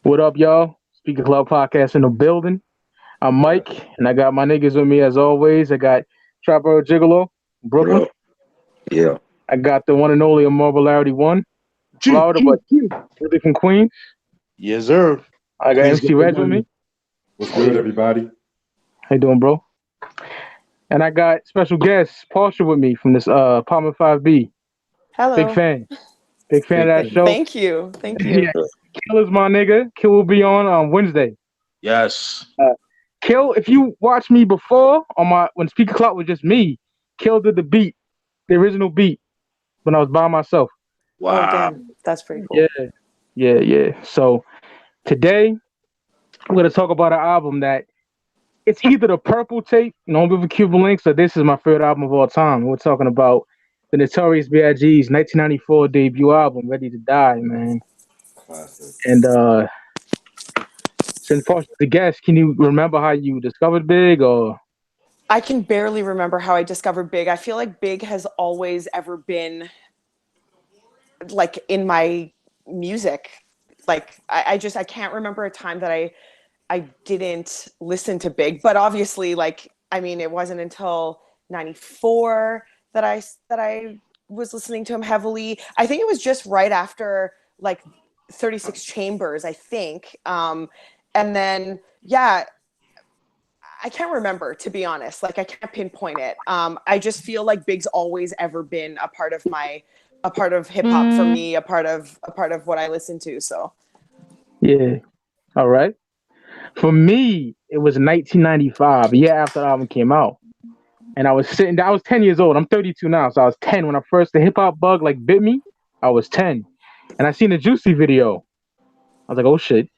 What up, y'all? Speak Ya Clout Podcast in the building. I'm Mike, and I got my niggas with me as always. I got Trapper Gigolo, What Brooklyn. up? Yeah. I got the one and only Marvelarity One, Choo, Florida, but choo, choo. really from Queens. Yes, sir. I got Queens MC get the Reg with me. money. What's good, everybody? How you doing, bro? And I got special guest Porsha with me from this Palmer 5B. Big Hello. fan. Big fan of Big that thing. show. Thank you. Thank Yeah. you. Kill is my nigga. Kill will be on Wednesday. Yes. Kill, if you watched me before on my when Speaker Clout was just me, Kill did the beat, the original beat, when I was by myself. Oh, Wow. damn. That's pretty Yeah, cool. yeah. So today we're gonna talk about an album that it's either the purple tape, with Cuban links, or this is my favorite album of all time. We're talking about the Notorious B.I.G's 1994 debut album, Ready to Die, man. Classic. And since Portia's the guest, can you remember how you discovered Big or I can barely remember how I discovered Big. I feel like Big has always ever been like in my music. Like I can't remember a time that I didn't listen to Big. But obviously, like, I mean, it wasn't until 94 that I was listening to him heavily. I think it was just right after like 36 Chambers, I think. And then yeah, I can't remember, to be honest. Like, I can't pinpoint it. I just feel like Big's always ever been a part of hip hop for me, a part of what I listen to. So yeah? All right. For me, it was 1995, a year after the album came out. And I was sitting there, I was 10 years old. I'm 32 now. So I was 10 when the hip hop bug like bit me. I was 10. And I seen a Juicy video. I was like, oh shit.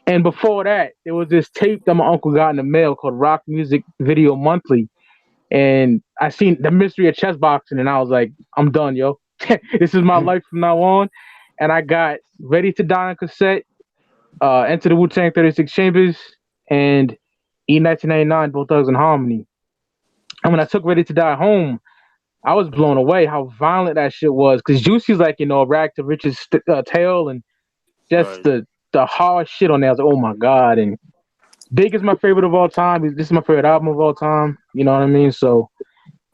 And before that, there was this tape that my uncle got in the mail called Rock Music Video Monthly. And I seen the mystery of chess boxing, and I was like, I'm done, yo. This is my life from now on. And I got Ready to Die on cassette, Enter the Wu-Tang 36 Chambers, and E1999, Both Thugs in Harmony. And when I took Ready to Die home, I was blown away how violent that shit was. Because Juicy's like, rag to riches tale, and just Right. the hard shit on there. I was like, oh my God. And Big is my favorite of all time. This is my favorite album of all time. You know what I mean? So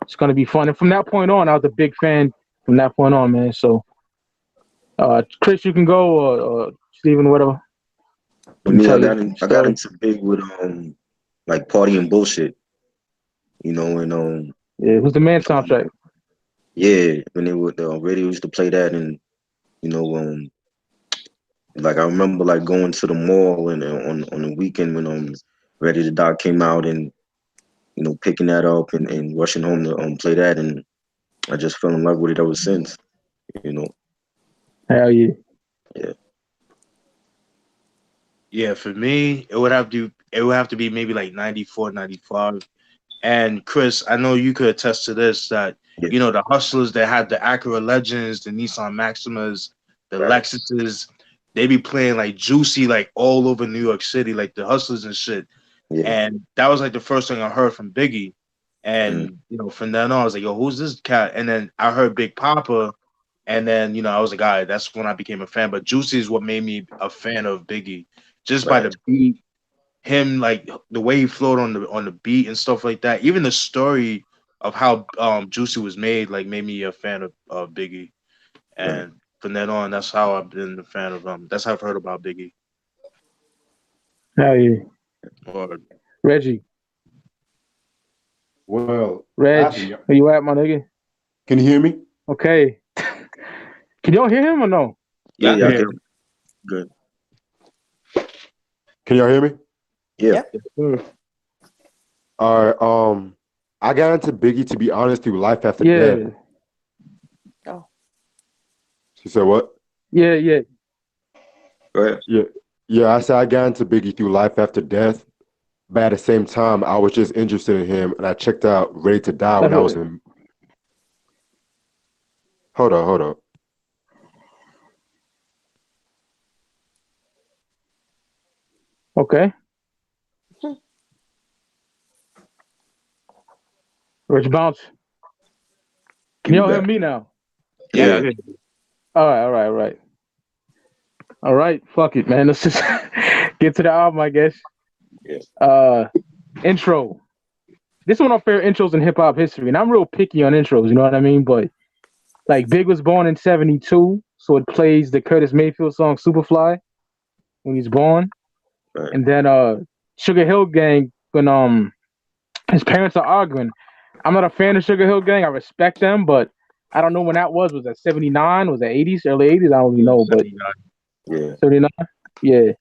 it's gonna be fun. And from that point on, I was a big fan from that point on, man. So Chris, you can go or Steven, whatever. For You me, tell I your got in, I got story. into big with like party and bullshit, and Yeah, who's the man soundtrack? yeah, when they would radio used to play that, and you know like I remember like going to the mall and on the weekend when Ready to Die came out, and picking that up and rushing home to play that, and I just fell in love with it ever since. You know, Hell yeah. yeah, Yeah, for me, it would have to be maybe like 94, 95. And Chris, I know you could attest to this that yeah, the hustlers that had the Acura Legends, the Nissan Maximas, the right, Lexuses, they be playing like Juicy like all over New York City, like the hustlers and shit. yeah, And that was like the first thing I heard from Biggie. mm, And from then on, I was like, yo, who's this cat? And then I heard Big Papa, and then I was like, all right, that's when I became a fan. But Juicy is what made me a fan of Biggie, just by right, the beat, him like the way he flowed on the beat and stuff like that. Even the story of how Juicy was made, like made me a fan of Biggie. right. And from then on, that's how I've been a fan of That's how I've heard about Biggie. Hell yeah. Or Reggie. Well, Reg, where you at, my nigga? can you hear me? Okay. Can y'all hear him or no? Yeah, yeah, yeah, I Yeah. get it. Good. Can y'all hear me? Yeah, yep. All right. I got into Biggie, to be honest, through Life After Death. Yeah. Oh. She said what? Yeah. go ahead. Yeah. I said I got into Biggie through Life After Death, but at the same time, I was just interested in him, and I checked out Ready to Die when I was in. Hold up. Okay. Rich Bounce. Can You y'all hear back? me now? yeah, Yeah, yeah. All right. All right, fuck it, man. Let's just get to the album, I guess. Yeah. Intro. This is one of my favorite intros in hip hop history, and I'm real picky on intros. You know what I mean? But like, Big was born in '72, so it plays the Curtis Mayfield song "Superfly" when he's born, Right. and then Sugar Hill Gang when his parents are arguing. I'm not a fan of Sugar Hill Gang. I respect them, but I don't know when that was. Was that '79? Was that '80s? Early '80s? I don't really know, but Yeah. '79. Yeah,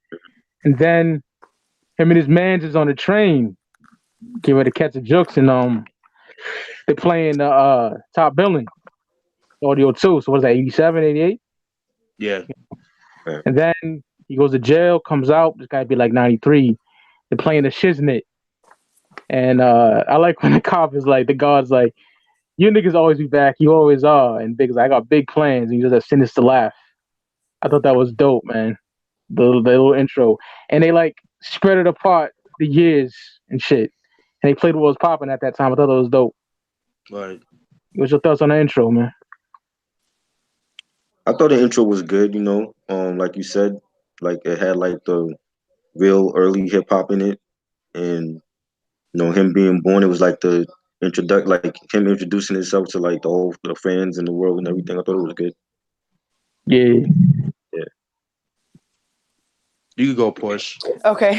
and then him and his mans is on the train, getting ready to catch the jokes, and they're playing Top Billing audio too. So what is that? '87, '88? Yeah. Right. And then he goes to jail, comes out. This guy be like '93. They're playing the Shiznit, and I like when the cop is like, the guard's like, "You niggas always be back. You always are." And Big's like, "I got big plans." And he just a sinister laugh. I thought that was dope, man. The little intro, and they like spread it apart the years and shit. And they played what was popping at that time. I thought that was dope. Right. What's your thoughts on the intro, man? I thought the intro was good. Like you said, like it had like the real early hip hop in it, and him being born, it was like the like him introducing himself to like the fans in the world and everything. I thought it was good. Yeah. Yeah. You could go Porsche. Okay.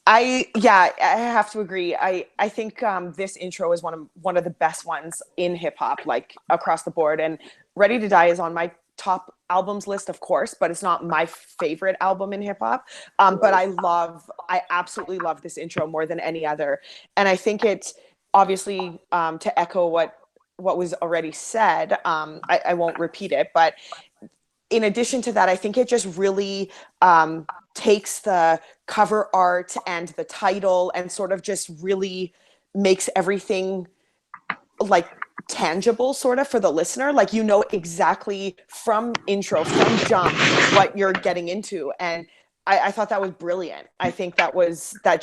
I have to agree. I think this intro is one of the best ones in hip hop, like across the board. And Ready to Die is on my top albums list, of course, but it's not my favorite album in hip hop. But I absolutely love this intro more than any other. And I think it's obviously to echo what was already said. I won't repeat it, but in addition to that, I think it just really takes the cover art and the title and sort of just really makes everything like tangible sort of for the listener. Like, you know exactly from jump what you're getting into. And I thought that was brilliant. I think that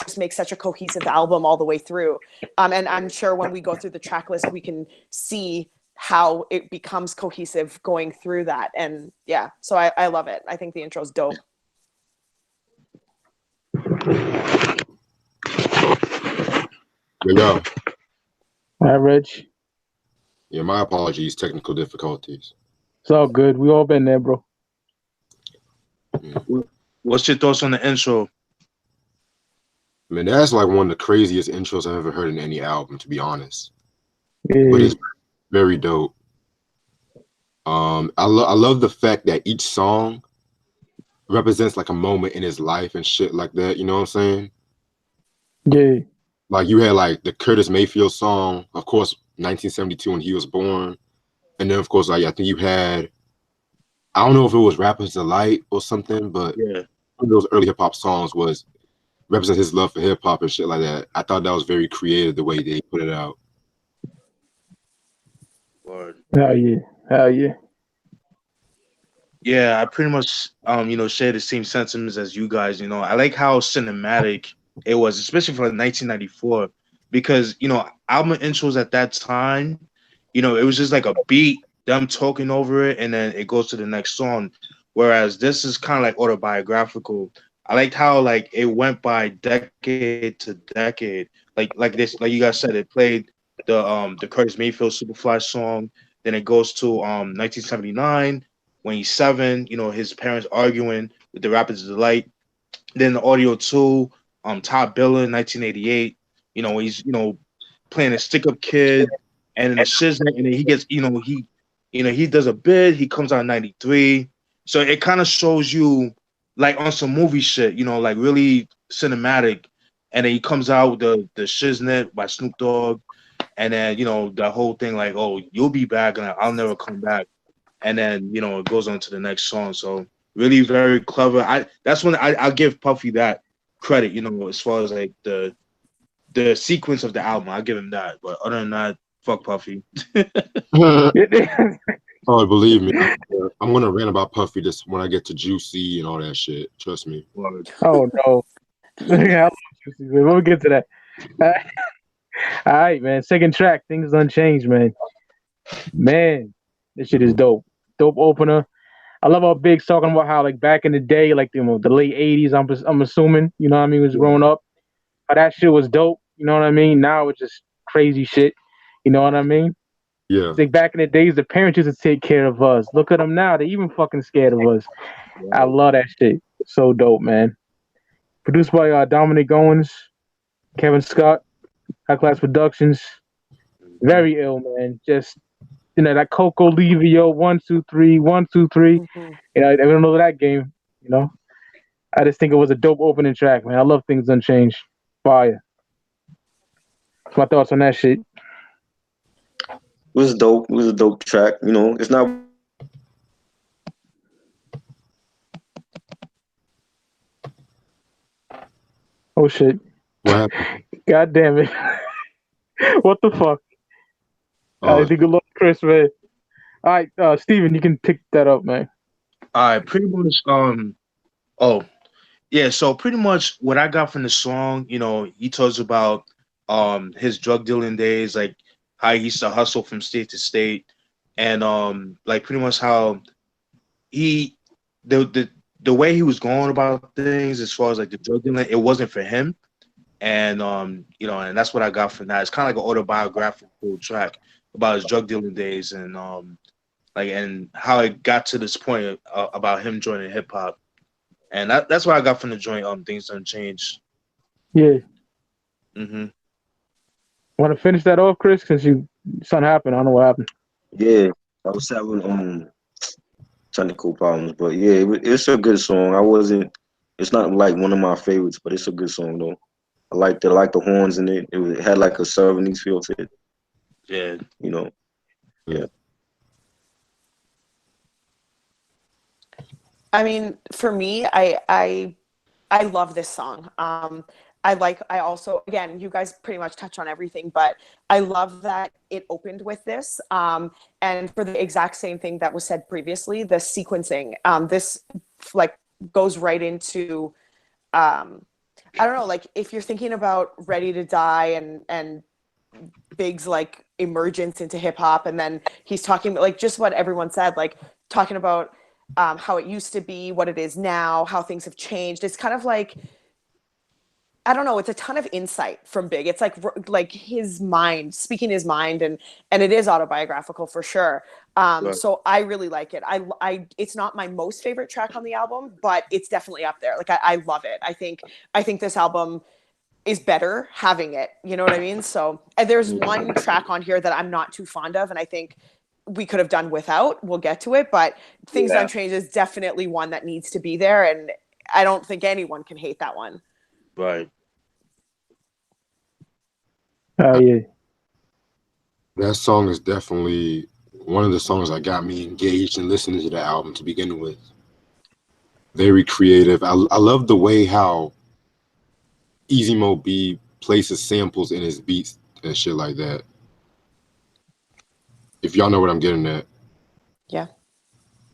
just makes such a cohesive album all the way through. And I'm sure when we go through the track list, we can see how it becomes cohesive going through that. And yeah, so I love it. I think the intro is dope. Yo, All right, Rich. yeah, my apologies, technical difficulties. It's all good. We all been there, bro. What's your thoughts on the intro? Man, that's like one of the craziest intros I've ever heard in any album, to be honest. Yeah. But it's very dope. I love the fact that each song represents like a moment in his life and shit like that. You know what I'm saying? Yeah. Like you had like the Curtis Mayfield song, of course, 1972 when he was born, and then of course like I think you had, I don't know if it was Rapper's Delight or something, but Yeah. one of those early hip hop songs was represent his love for hip hop and shit like that. I thought that was very creative the way they put it out. Word. Hell yeah. Hell yeah. Yeah, I pretty much share the same sentiments as you guys. I like how cinematic it was, especially for 1994, because album intros at that time, it was just like a beat, them talking over it, and then it goes to the next song. Whereas this is kind of like autobiographical. I liked how like it went by decade to decade. Like you guys said, it played the Curtis Mayfield Superfly song, then it goes to 1979 when he's 7, his parents arguing with the Rapids Delight. Then the audio 2, Top Billin', 1988, when he's, playing a stick up kid, and then the Shiznit, and then he gets, he does a bid, he comes out in 93. So it kind of shows you like on some movie shit, like really cinematic. And then he comes out with the Shiznit by Snoop Dogg, and then, the whole thing like, oh, you'll be back, and I'll never come back. And then it goes on to the next song. So really very clever. That's when I'll give Puffy that credit, as far as like the sequence of the album. I'll give him that. But other than that, fuck Puffy. Oh, believe me, I'm gonna rant about Puffy just when I get to Juicy and all that shit. Trust me. Oh no. Yeah, we'll get to that. All right, man. Second track, Things Unchanged, man. Man, this shit is dope. Dope opener. I love how Big's talking about how like back in the day, like the late '80s. I'm assuming, you know what I mean, was growing up. How that shit was dope. You know what I mean? Now it's just crazy shit. You know what I mean? Yeah. It's like back in the days, the parents used to take care of us. Look at them now; they even fucking scared of us. I love that shit. So dope, man. Produced by Dominic Owens, Kevin Scott, High Class Productions. Very ill, man. Just that Coco Levio 1 2 3 1 2 3. Mhm. I don't know that game. You know, I just think it was a dope opening track, man. I love Things Unchanged. Fire. That's my thoughts on that shit. It was dope. It was a dope track. You know, it's not. Oh shit. What happened? God damn it. What the fuck? I think I lost Chris, man. All right, Steven, you can pick that up, man. All right, pretty much. Oh, yeah. So pretty much what I got from the song, he talks about his drug dealing days, like how he used to hustle from state to state, and like pretty much how he the way he was going about things as far as like the drug dealing, it wasn't for him. And and that's what I got from that. It's kind of like an autobiographical track about his drug dealing days and and how it got to this point about him joining hip hop. And that's what I got from the joint. Things Don't Change. Yeah. Mm-hmm. Want to finish that off, Chris? Since something happened. I don't know what happened. Yeah, I was having technical problems, but yeah, it's a good song. It's not like one of my favorites, but it's a good song though. I liked it. I liked the horns in it. It had like a '70s feel to it. Yeah. You know. Yeah. I mean, for me, I love this song. I also, again, you guys pretty much touch on everything, but I love that it opened with this. And for the exact same thing that was said previously, the sequencing, this like goes right into, I don't know, like if you're thinking about Ready to Die and Big's like emergence into hip hop, and then he's talking about like just what everyone said, like talking about how it used to be, what it is now, how things have changed. It's kind of like, I don't know, it's a ton of insight from Big. It's like his mind, speaking his mind, and it is autobiographical for sure. Right. So I really like it. I it's not my most favorite track on the album, but it's definitely up there. Like I love it. I think this album is better having it. You know what I mean? So there's one track on here that I'm not too fond of, and I think we could have done without. We'll get to it, but Things Unchanged is definitely one that needs to be there, and I don't think anyone can hate that one. Right. Oh yeah. That song is definitely one of the songs that got me engaged in listening to the album to begin with. Very creative. I love the way how Easy Mo B places samples in his beats and shit like that. If y'all know what I'm getting at. Yeah.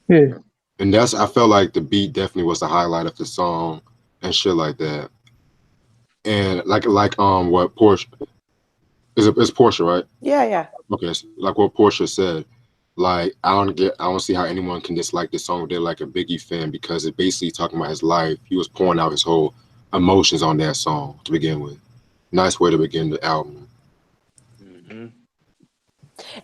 Yeah. And I felt like the beat definitely was the highlight of the song and shit like that. And like what Porsha it's Porsha, right? Yeah. Okay, so like what Porsha said, like I don't see how anyone can dislike this song. They're like a Biggie fan because it's basically talking about his life. He was pouring out his whole emotions on that song to begin with. Nice way to begin the album. Mm-hmm.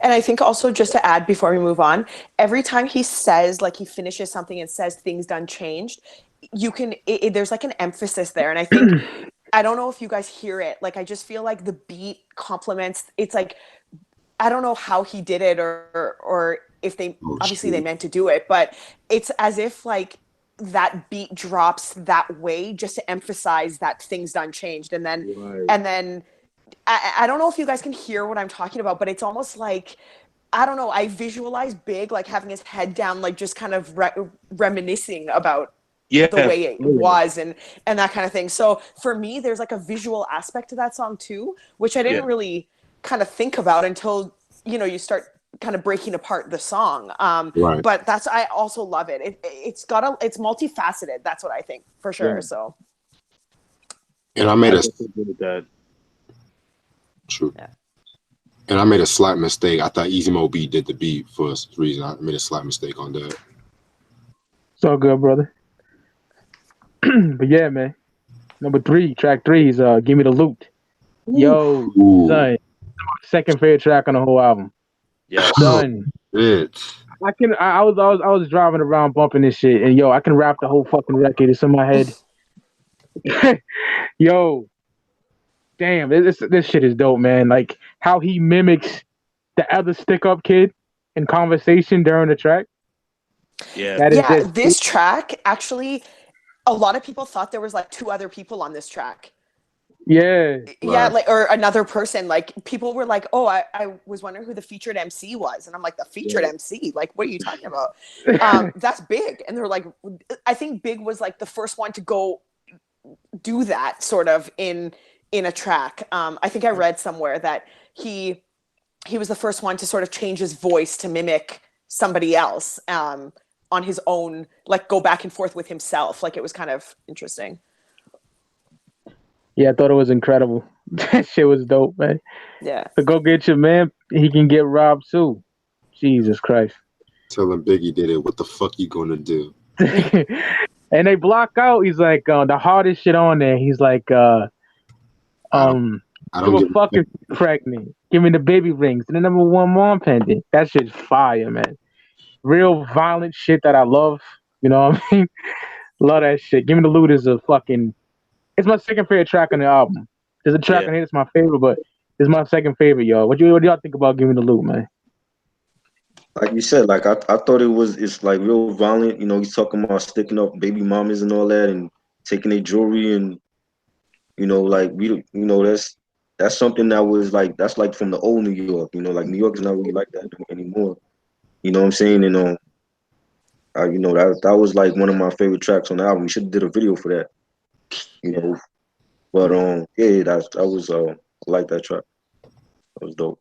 And I think also, just to add before we move on, every time he says, like he finishes something and says Things Done Changed, you can, there's like an emphasis there. And I think, I don't know if you guys hear it. Like, I just feel like the beat complements, it's like, I don't know how he did it or if they, obviously they meant to do it, but it's as if like that beat drops that way just to emphasize that Things Done Changed. And then I don't know if you guys can hear what I'm talking about, but it's almost like, I don't know, I visualize Big like having his head down, like just kind of reminiscing about the way it was and that kind of thing. So for me, there's like a visual aspect to that song too, which I didn't really kind of think about until, you start kind of breaking apart the song. Right. But I also love it. It's multifaceted. That's what I think for sure. Yeah. So. And I made True. Yeah. And I made a slight mistake. I thought Easy Mo B did the beat for some reason. I made a slight mistake on that. It's all good, brother. But yeah, man. Number 3, track 3 is "Give Me the Loot." Yo, Ooh. son, second favorite track on the whole album. Yes. Son, Shit. I was driving around bumping this shit, and yo, I can rap the whole fucking record. It's in my head. Yo, damn, this shit is dope, man. Like how he mimics the other stick up kid in conversation during the track. Yeah. That is Yeah, just this track actually, a lot of people thought there was like 2 other people on this track. yeah. Yeah, Right. like or another person. Like people were like, "Oh, I was wondering who the featured MC was," and I'm like, "The featured MC? Like, what are you talking about?" That's Big, and they're like, I think Big was like the first one to go do that sort of in a track. I think I read somewhere that he was the first one to sort of change his voice to mimic somebody else on his own, like go back and forth with himself. Like it was kind of interesting. Yeah, I thought it was incredible. That shit was dope, man. Yeah. So go get your man. He can get robbed too. Jesus Christ. Telling Biggie did it. What the fuck you gonna do? And they block out. He's like the hardest shit on there. He's like, I don't give a give fuck if you're pregnant. Give me the baby rings and the number 1 mom pendant. That shit's fire, man. Real violent shit that I love. You know what I mean? Love that shit. Give me the loot is a fucking. It's my second favorite track on the album. There's a track Yeah. on here that's my favorite, but it's my second favorite, y'all. What do y'all think about Give Me the Loot, man? Like you said, like I thought it's like real violent. You know, he's talking about sticking up baby mamas and all that, and taking their jewelry, and like that's something that was like that's like from the old New York. You know, like New York is not really like that anymore. You know what I'm saying? And that was like one of my favorite tracks on the album. We should have did a video for that. You know, but yeah, that was I like that track. That was dope.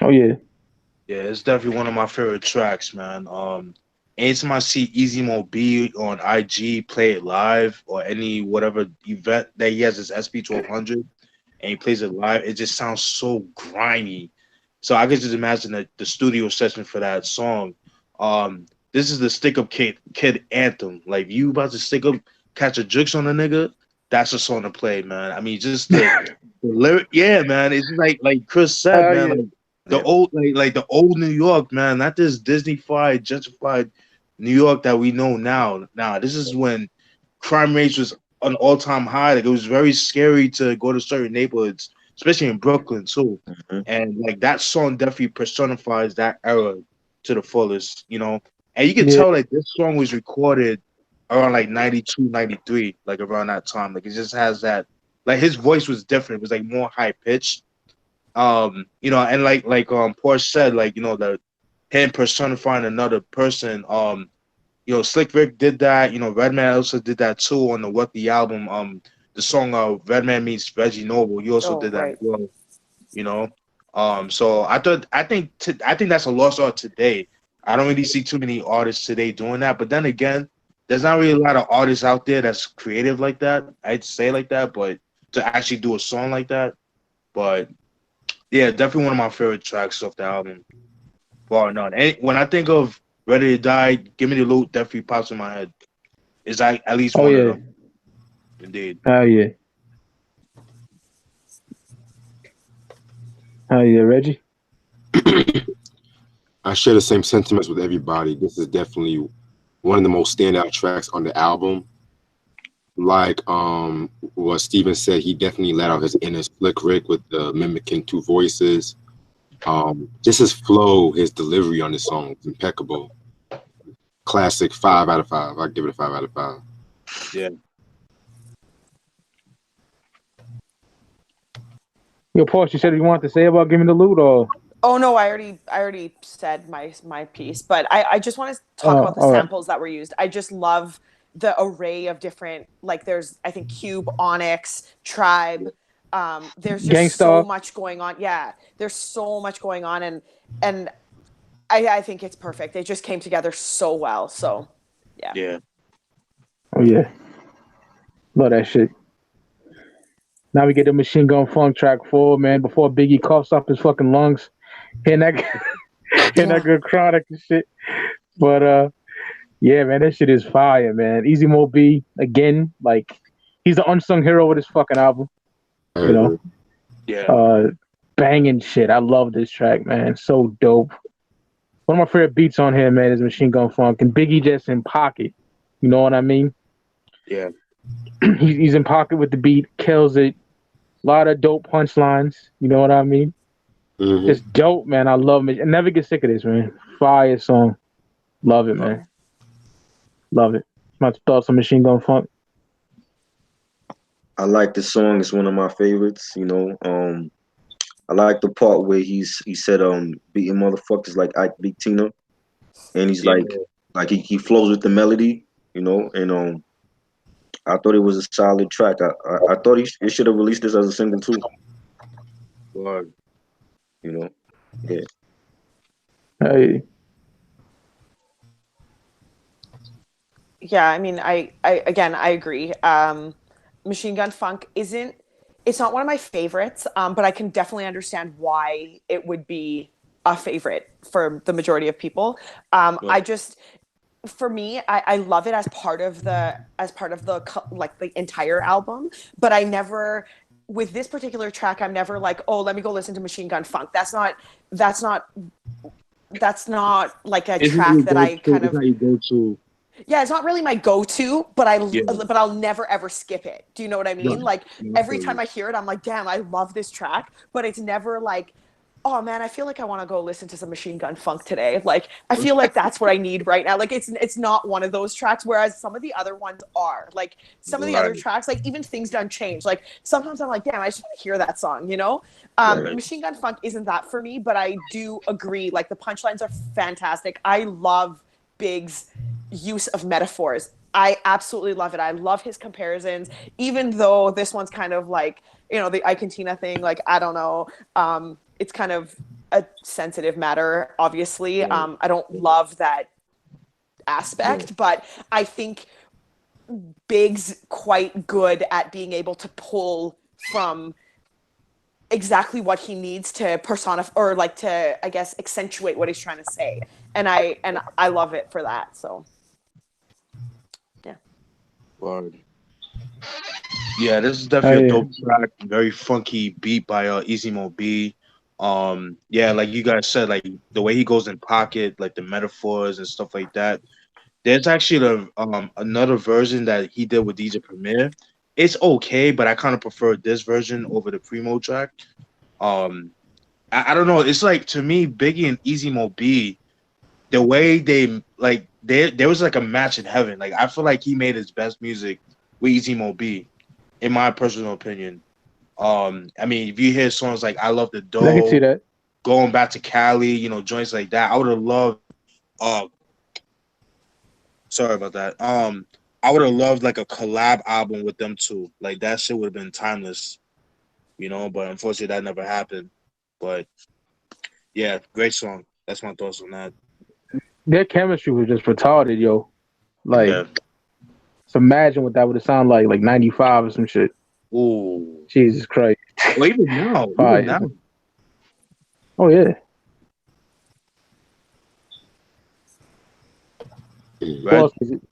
Oh yeah. Yeah, it's definitely one of my favorite tracks, man. Anytime I see Easy Mo B on IG play it live or any whatever event that he has his SP 1200 and he plays it live, it just sounds so grimy. So I could just imagine the studio session for that song. This is the stick up kid anthem. Like you about to stick up, catch a jukes on a nigga. That's a song to play, man. I mean, just the lyric, yeah, man. It's just like Chris said, Oh man. yeah. Like the Yeah. old, like the old New York, man. Not this Disney-fied, gentrified New York that we know now. Now, this is when crime rates was an all-time high. Like it was very scary to go to certain neighborhoods, especially in Brooklyn too. Mhm. And like that song definitely personifies that era to the fullest, you know. And you can Yeah. tell like this song was recorded around like 92, 93, like around that time. Like it just has that like his voice was different. It was like more high pitched. And like Porsche said, like, the him personifying another person. Slick Rick did that. Redman also did that too on the What the album. The song Redman meets Reggie Noble. He also Oh, did that as right. well. You know. So I think that's a lost art today. I don't really see too many artists today doing that. But then again, there's not really a lot of artists out there that's creative like that. I'd say like that, but to actually do a song like that. But yeah, definitely one of my favorite tracks off the album, bar none. And when I think of Ready to Die, Give Me the Loot definitely pops in my head. It's like at least Oh one of yeah. them, indeed. Oh yeah. Oh yeah, Reggie. I share the same sentiments with everybody. This is definitely one of the most standout tracks on the album. Like what Steven said, he definitely let out his inner Slick Rick with the mimicking 2 voices. Just his flow, his delivery on this song is impeccable. Classic 5 out of 5. I give it a 5 out of 5. Yeah. Yo, Porsche, you said you wanted to say about Give Me the Loot, or Oh no, I already said my piece, but I just want to talk about the all right. samples that were used. I just love the array of different, like there's I think Cube, Onyx, Tribe. There's just so Gangstar. much going on. Yeah, there's so much going on, and I think it's perfect. They just came together so well. So yeah. Yeah. Oh yeah. Love that shit. Now we get the Machine Gun Funk track 4, man. Before Biggie coughs up his fucking lungs, hearing that, hearing that Yeah. good chronic and shit. But Yeah, man, that shit is fire, man. Easy Mo B again, like he's the unsung hero with this fucking album. I You know, agree. Yeah. banging shit. I love this track, man. So dope. One of my favorite beats on here, man, is Machine Gun Funk and Biggie just in pocket. You know what I mean? Yeah. He's in pocket with the beat, kills it. A lot of dope punchlines. You know what I mean? Hmm. It's dope, man. I love it. I never get sick of this, man. Fire song. Love it, man. Love it. My thoughts on Machine Gun Funk. I like the song. It's one of my favorites. I like the part where he said beating motherfuckers like Ike beat Tina, and he's Yeah. like he flows with the melody, and I thought it was a solid track. I thought it should have released this as a single too. Lord. You know, yeah. Hey, Yeah, I mean, I agree. Machine Gun Funk isn't. It's not one of my favorites, but I can definitely understand why it would be a favorite for the majority of people. I just, for me, I love it as part of like the entire album, but I never. With this particular track, I'm never like, oh, let me go listen to Machine Gun Funk. That's not like a track that I kind of. you go to. Yeah, it's not really my go-to, but Yeah. I'll never ever skip it. Do you know what I mean? Right. Like Yeah, every time I hear it, I'm like, damn, I love this track, but it's never like, oh man, I feel like I want to go listen to some Machine Gun Funk today. Like I feel like that's what I need right now. Like it's not one of those tracks, whereas some of the other ones are. Like some of the other Right. tracks, like even Things Done Change. Like sometimes I'm like, damn, I just want to hear that song, you know? Right. Machine Gun Funk isn't that for me, but I do agree. Like the punchlines are fantastic. I love Big's use of metaphors. I absolutely love it. I love his comparisons, even though this one's kind of like, the Ike and Tina thing. Like, I don't know. It's kind of a sensitive matter, obviously. I don't love that aspect, but I think Big's quite good at being able to pull from exactly what he needs to personify or like to, I guess, accentuate what he's trying to say. And I love it for that. So yeah. Lord. Yeah, this is definitely a hey, dope track. Very funky beat by Easy Mo B. Yeah, like you guys said, like the way he goes in pocket, like the metaphors and stuff like that. There's actually another version that he did with DJ Premier. It's okay, but I kind of prefer this version over the Primo track. Um, I don't know. It's like to me, Biggie and Easy Mo B, the way they like there was like a match in heaven. Like I feel like he made his best music with Easy Mo B, in my personal opinion. I mean, if you hear songs like "I Love the I can see Dough," that. "Going Back to Cali," joints like that, I would have loved. Uh, sorry about that. I would have loved like a collab album with them too. Like that shit would have been timeless, But unfortunately, that never happened. But yeah, great song. That's my thoughts on that. Their chemistry was just retarded, yo. Like, Yeah. so imagine what that would have sounded like '95 or some shit. Ooh. Jesus Christ. Well, even now, Fire. Oh yeah. Who right? else is it?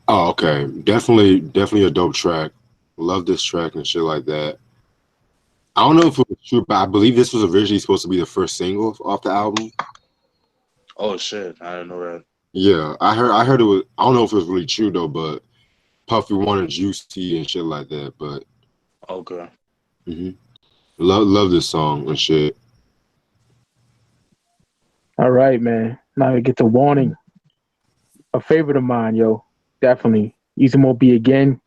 Oh, okay. Definitely a dope track. Love this track and shit like that. I don't know if it was true, but I believe this was originally supposed to be the first single off the album. Oh shit, I didn't know that. Yeah, I heard it was. I don't know if it was really true though, but Puffy wanted Juicy and shit like that. But Okay. love this song and shit. All right, man. Now we get to Warning. A favorite of mine, yo. Definitely. Easy Mo B again.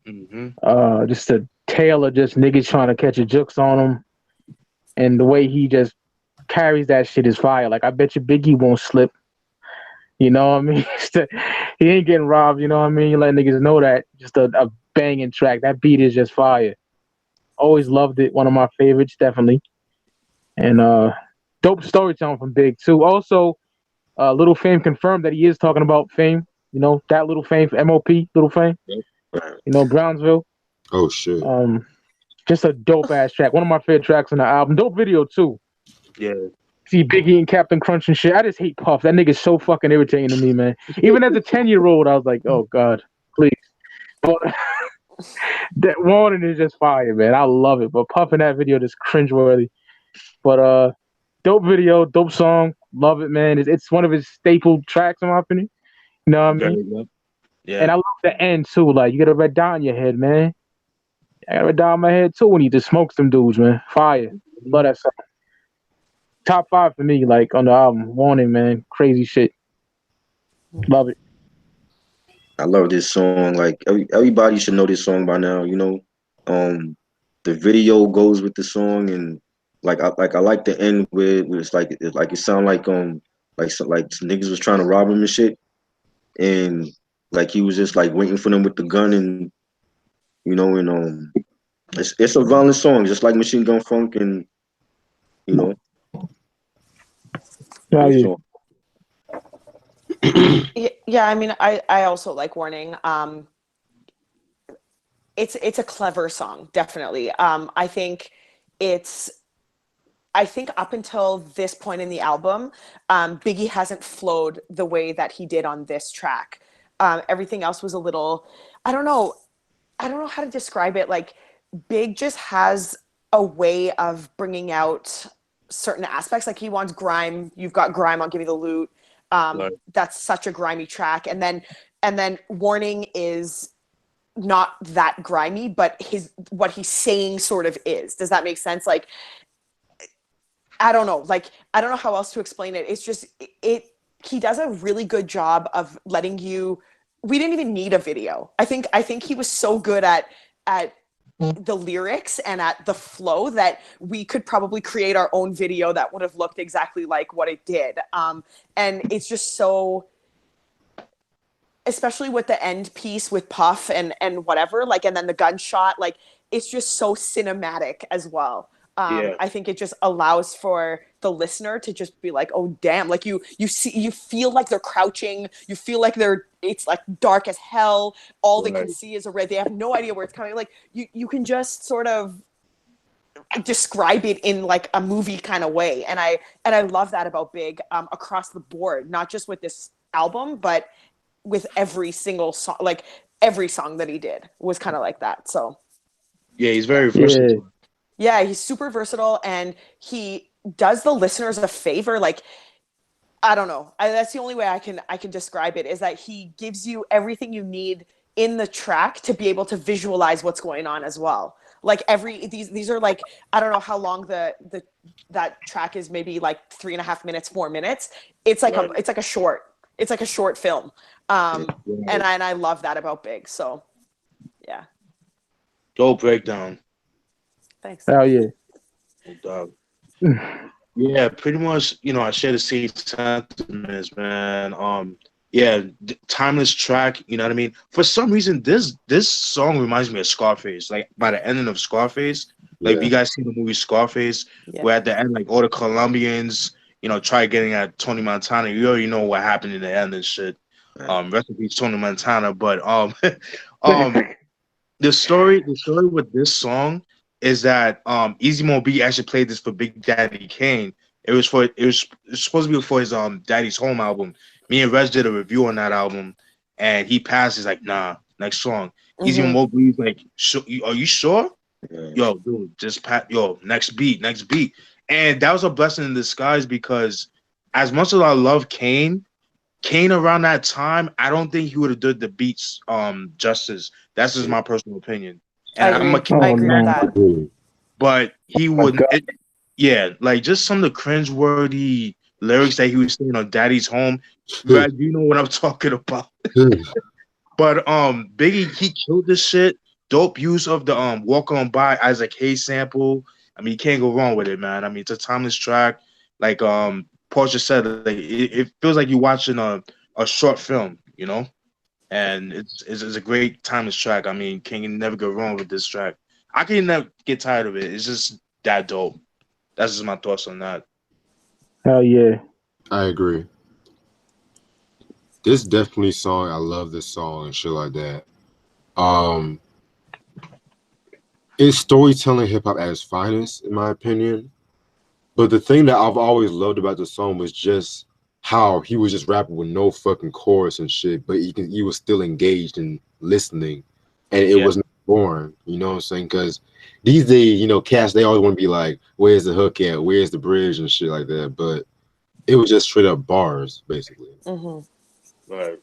Just a tale of just niggas trying to catch a jukes on him. And the way he just carries that shit is fire. Like I bet you Biggie won't slip. You know what I mean? He ain't getting robbed, you know what I mean? You let niggas know that. Just a banging track. That beat is just fire. Always loved it. One of my favorites, definitely. And dope storytelling from Big too. Also, Little Fame confirmed that he is talking about Fame. That Little Fame for MOP, Little Fame. Brownsville. Oh shit. Just a dope ass track. One of my favorite tracks on the album. Dope video too. Yeah. See Biggie and Captain Crunch and shit. I just hate Puff. That nigga's so fucking irritating to me, man. Even as a 10-year-old, I was like, oh God, please. But that Warning is just fire, man. I love it. But Puff in that video just cringeworthy. But dope video, dope song. Love it, man. It's one of his staple tracks, in my opinion. You know what I mean? Yeah. And I love the end too. Like you got a red dot in your head, man. I got a red dot in my head too when he just smokes them dudes, man. Fire. Love that song. Top 5 for me, like on the album. Warning, man. Crazy shit. Love it. I love this song. Like everybody should know this song by now. You know, the video goes with the song, and I like the end where it's like it sound like some niggas was trying to rob him and shit, and like he was just like waiting for them with the gun, and you know, and it's a violent song, just like Machine Gun Funk, and you know. Oh, yeah. Yeah, I mean, I also like Warning. It's a clever song, definitely. I think up until this point in the album, Biggie hasn't flowed the way that he did on this track. Everything else was a little, I don't know how to describe it. Like Big just has a way of bringing out certain aspects. Like he wants grime. You've got grime. I'll give you the loot. Right. That's such a grimy track. And then Warning is not that grimy, but what he's saying sort of is. Does that make sense? Like, I don't know. Like, I don't know how else to explain it. It's just he does a really good job of letting you. We didn't even need a video. I think he was so good at the lyrics and at the flow that we could probably create our own video that would have looked exactly like what it did. And it's just so, especially with the end piece with Puff and whatever, like, and then the gunshot, like, it's just so cinematic as well. I think it just allows for the listener to just be like, oh damn, like you feel like they're crouching, you feel like it's like dark as hell, all they can see is a red, they have no idea where it's coming, like you can just sort of describe it in like a movie kind of way, and I love that about Big, across the board, not just with this album but with every single song. Like every song that he did was kind of like that. So yeah, he's very versatile. Yeah, he's super versatile, and he does the listeners a favor. Like, I don't know. That's the only way I can describe it, is that he gives you everything you need in the track to be able to visualize what's going on as well. Like these are like, I don't know how long that track is, maybe like 3.5 minutes, 4 minutes. It's like it's like a short film. And I love that about Big. So yeah. Dope breakdown. Thanks. Oh yeah. Yeah, pretty much. You know, I share the same sentiments, man. Yeah, timeless track. You know what I mean? For some reason, this song reminds me of Scarface. Like by the ending of Scarface, like you guys seen the movie Scarface, where at the end, like all the Colombians, you know, try getting at Tony Montana. You already know what happened in the end and shit. Rest in peace, Tony Montana. But the story with this song is that Easy Mo B actually played this for Big Daddy Kane. It was supposed to be for his Daddy's Home album. Me and Reg did a review on that album, and he passed. He's like, nah, next song. Easy Mo B's like, are you sure? Yo, dude, just next beat. And that was a blessing in disguise, because as much as I love Kane around that time, I don't think he would have done the beats justice. That's just my personal opinion. And I agree with that. But he would, like just some of the cringeworthy lyrics that he was saying on Daddy's Home. Brad, you know what I'm talking about. But Biggie, he killed this shit. Dope use of the Walk On By Isaac Hayes sample. I mean, you can't go wrong with it, man. I mean, it's a timeless track. Like Porsha said, like it feels like you're watching a short film, you know? And it's a great timeless track. I mean, can never go wrong with this track. I can never get tired of it. It's just that dope. That's just my thoughts on that. Hell yeah. I agree. This definitely song, I love this song and shit like that. It's storytelling hip hop at its finest, in my opinion. But the thing that I've always loved about the song was just how he was just rapping with no fucking chorus and shit, but he was still engaged and listening, and it wasn't boring. You know what I'm saying? Because these days, you know, cats, they always want to be like, "Where's the hook at? Where's the bridge?" and shit like that. But it was just straight up bars, basically. Right.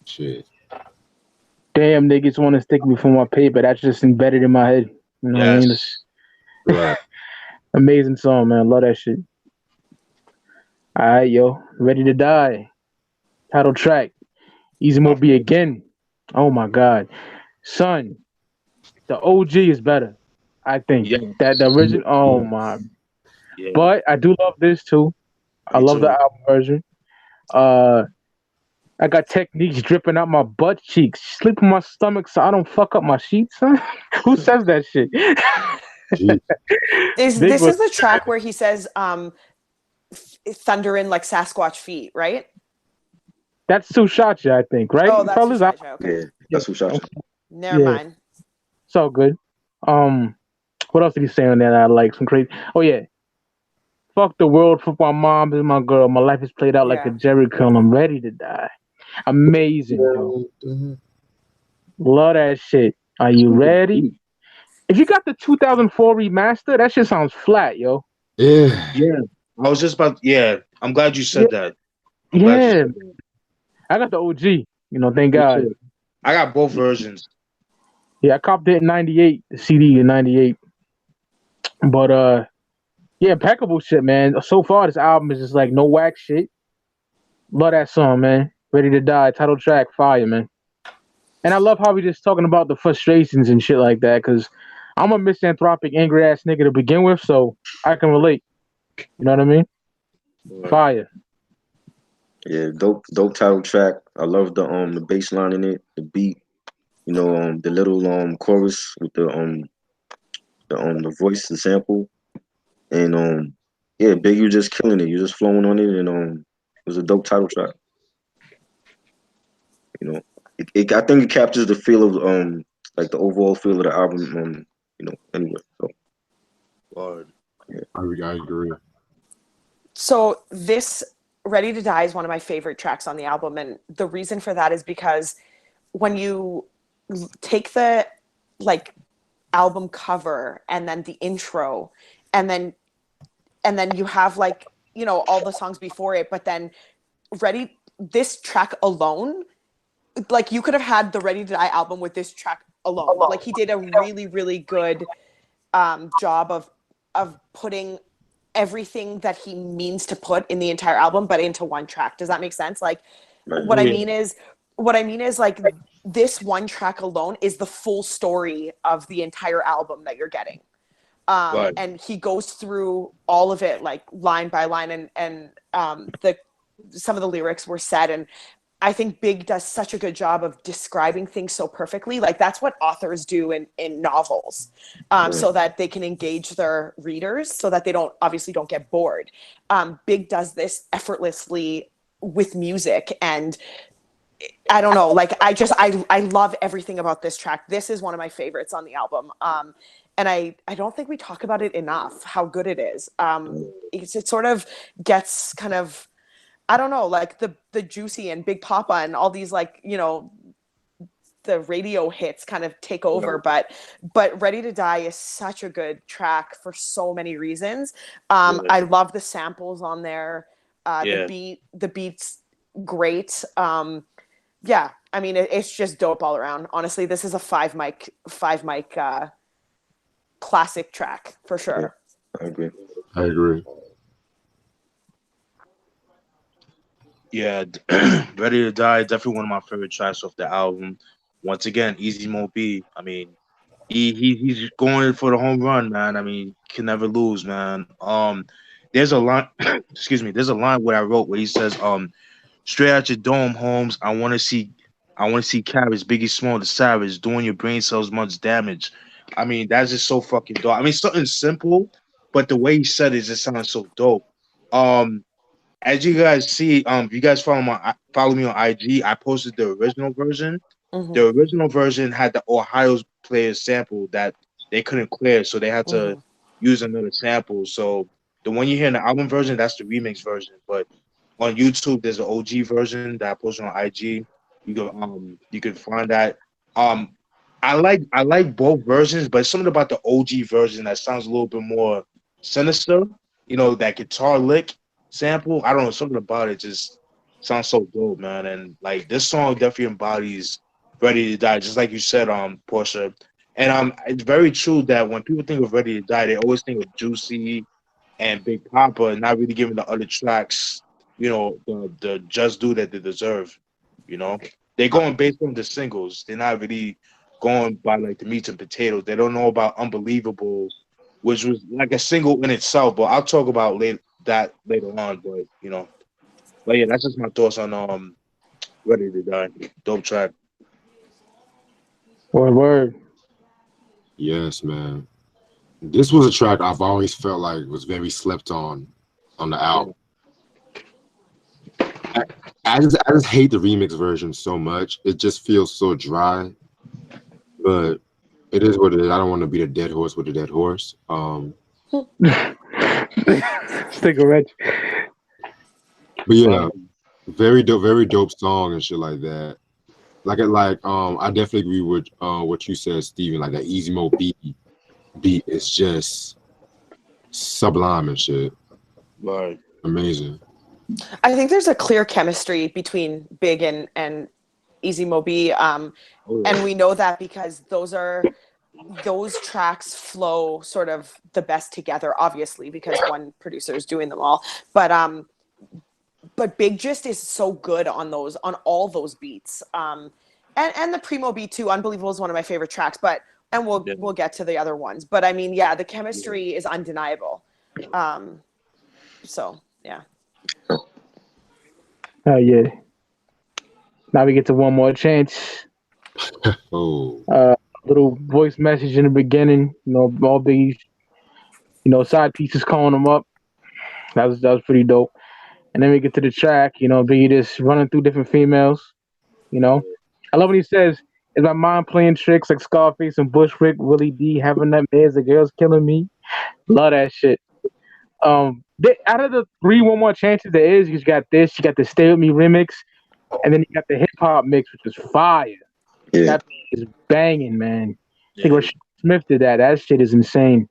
Shit. Damn, niggas want to stick me for my paper. That's just embedded in my head. You know what I mean? It's Right. amazing song, man. Love that shit. All right, yo. Ready to Die. Title track. Easy Mo B again. Oh my God. Son, the OG is better. I think. Yeah. That the original. Oh my. Yeah. But I do love this too. I Me love the too. album version. I got techniques dripping out my butt cheeks. Sleep on my stomach so I don't fuck up my sheets, son. Who says that shit? Gee. This Big was is the track where he says thunder in like Sasquatch feet, right? that's Sushacha, I think, right? Oh, that's fellas? Sushacha. Okay. Yeah, that's who shot you. Never Yeah. mind. It's all good. What else did he say on that I like? Some crazy. Oh yeah. Fuck the world, fuck my mom and my girl. My life is played out like a Yeah. Jerry curl. I'm ready to die. Amazing, yo. Love that shit. Are you ready? If you got the 2004 remaster, that shit sounds flat, yo. Yeah. Yeah. I was just about. Yeah. I'm glad you said that. I'm glad you Yeah, said that. I got the OG. You know, thank Me God. too. I got both versions. Yeah, I copped it in '98, the CD in '98. But yeah, impeccable shit, man. So far, this album is just like no whack shit. Love that song, man. Ready to Die, title track, fire, man. And I love how we just talking about the frustrations and shit like that, because I'm a misanthropic, angry ass nigga to begin with, so I can relate. You know what I mean? Fire. Yeah, dope title track. I love the bass line in it, the beat, you know, the little chorus with the voice, the sample. And yeah, Big, you just killing it. You're just flowing on it, and it was a dope title track. You know, I think it captures the feel of like the overall feel of the album. You know, anyway. So Lord. yeah, I agree. So this Ready to Die is one of my favorite tracks on the album, and the reason for that is because when you take the like album cover and then the intro and then you have like, you know, all the songs before it, but then this track alone, like you could have had the Ready to Die album with this track alone. Like he did a really, really good job of putting everything that he means to put in the entire album, but into one track. Does that make sense? Like what I mean is like this one track alone is the full story of the entire album that you're getting. And he goes through all of it like line by line, and some of the lyrics were said, and I think Big does such a good job of describing things so perfectly. Like that's what authors do in novels, so that they can engage their readers, so that they obviously don't get bored. Big does this effortlessly with music, and I don't know, like I love everything about this track. This is one of my favorites on the album. And I don't think we talk about it enough, how good it is. It sort of gets kind of, I don't know, like the Juicy and Big Papa and all these, like, you know, the radio hits kind of take over, but Ready to Die is such a good track for so many reasons. I love the samples on there. The beat's great. Yeah, I mean, it's just dope all around. Honestly, this is a five mic classic track for sure. I agree. I agree. Yeah, Ready to Die, definitely one of my favorite tracks off the album. Once again, Easy Mo B. I mean, he's going for the home run, man. I mean, can never lose, man. There's a line, excuse me. There's a line where I wrote where he says, straight out your dome, Holmes. I want to see carrots, Biggie Small, the Savage, doing your brain cells much damage. I mean, that's just so fucking dope. I mean, something simple, but the way he said it just sounds so dope. As you guys see, if you guys follow me on IG, I posted the original version. The original version had the Ohio players sample that they couldn't clear, so they had to use another sample. So The one you hear in the album version, that's the remix version. But on YouTube, there's an OG version that I posted on IG. You can find that. Um, I like both versions, but something about the OG version that sounds a little bit more sinister. You know, that guitar lick sample. I don't know, something about it just sounds so dope, man. And like this song definitely embodies Ready to Die, just like you said, Porsha. And it's very true that when people think of Ready to Die, they always think of Juicy and Big Papa, and not really giving the other tracks, the just due that they deserve. You know, they're going based on the singles. They're not really going by like the meats and potatoes. They don't know about Unbelievable, which was like a single in itself. But I'll talk about that later on. But yeah, that's just my thoughts on Ready to Die. Dope track. Word. Yes, man. This was a track I've always felt like was very slept on the album. I just hate the remix version so much. It just feels so dry. But it is what it is. I don't want to beat a dead horse with a dead horse. Stick a wrench. But yeah, very dope song and shit like that. I definitely agree with what you said, Steven. Like that Easy Mo beat is just sublime and shit. Right. Amazing. I think there's a clear chemistry between Big and Easy Mo B. And we know that because those tracks flow sort of the best together, obviously, because one producer is doing them all. But Big just is so good on all those beats. And the Primo beat too, Unbelievable is one of my favorite tracks, we'll get to the other ones. But I mean, yeah, the chemistry is undeniable. So yeah. Oh yeah. Now we get to One More Chance. Oh. Little voice message in the beginning. All these, side pieces calling them up. That was pretty dope. And then we get to the track. Biggie just running through different females. I love when he says, "Is my mind playing tricks like Scarface and Bushwick, Willie D having that man? The girls killing me." Love that shit. Out of the 3 One More Chances there is, you got this, you got the Stay With Me remix, and then you got the hip hop mix, which is fire. Yeah. That is banging, man. I think Rashad Smith did that. That shit is insane.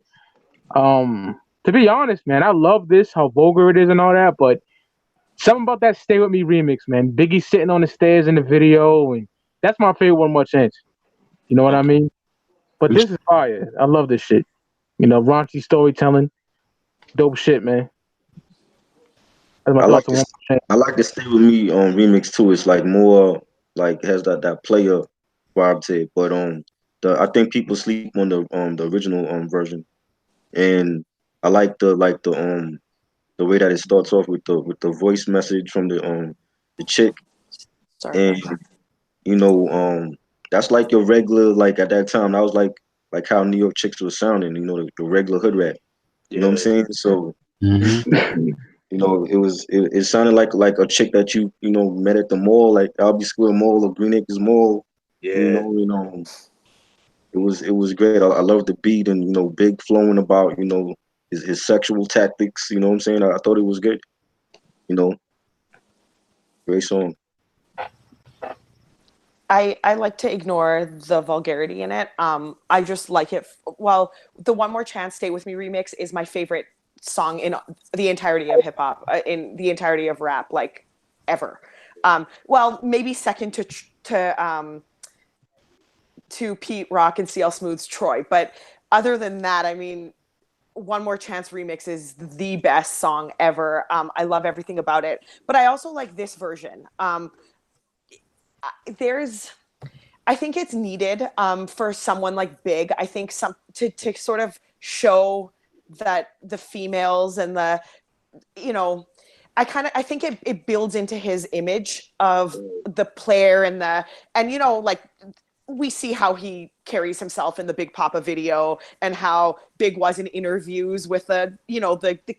To be honest, man, I love this, how vulgar it is and all that, but something about that Stay With Me remix, man. Biggie sitting on the stairs in the video, and that's my favorite One More Chance. You know what I mean? But this is fire. I love this shit. Raunchy storytelling. Dope shit, man. That's my I like thoughts on One this. More Chance. I like to Stay With Me remix too. It's like more like has that player vibe to it. But I think people sleep on the original version, and I like the way that it starts off with the voice message from the chick. Sorry. And that's like your regular, like at that time that was like how New York chicks was sounding, the regular hood rap. You know what I'm saying? So it sounded like a chick that you met at the mall, like Albee Square Mall or Green Acres Mall. Yeah. It was great. I love the beat and Big flowing about his sexual tactics. You know what I'm saying? I thought it was good. Great song. I like to ignore the vulgarity in it. I just like it. Well, the One More Chance Stay With Me remix is my favorite song in the entirety of hip hop, in the entirety of rap, like ever. Well, maybe second to Pete Rock and CL Smooth's Troy, but other than that, I mean, One More Chance remix is the best song ever. I love everything about it, but I also like this version. I think it's needed for someone like Big. I think to sort of show that the females and I think it builds into his image of the player and like we see how he carries himself in the Big Papa video and how Big was in interviews with the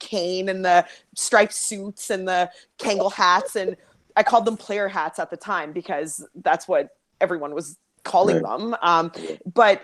cane and the striped suits and the Kangol hats, and I called them player hats at the time because that's what everyone was calling them. But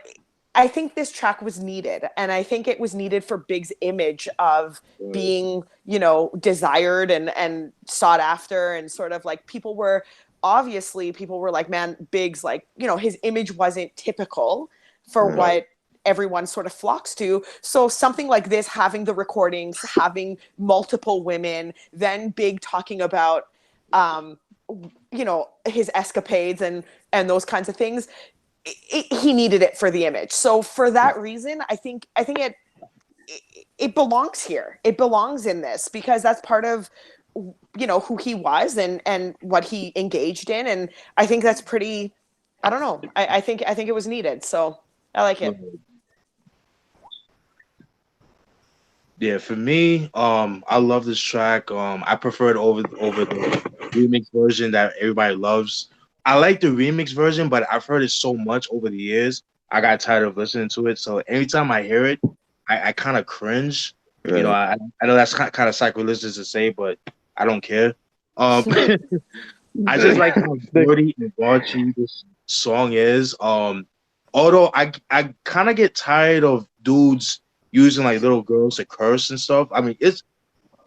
I think this track was needed, and I think it was needed for Big's image of being, you know, desired and sought after, and sort of like people were like, man, Big's like, you know, his image wasn't typical for what everyone sort of flocks to. So something like this, having the recordings, having multiple women, then Big talking about, you know, his escapades and those kinds of things. He needed it for the image. So for that reason, I think it belongs here. It belongs in this because that's part of, you know, who he was and what he engaged in. And I think that's pretty, I don't know. I think it was needed. So I like it. Yeah, for me, I love this track. I prefer it over the remix version that everybody loves. I like the remix version, but I've heard it so much over the years, I got tired of listening to it. So anytime I hear it, I kind of cringe. You know, I know that's kind of sacrilegious to say, but I don't care. I just like how dirty and raunchy this song is. Although I kind of get tired of dudes using like little girls to curse and stuff. I mean, it's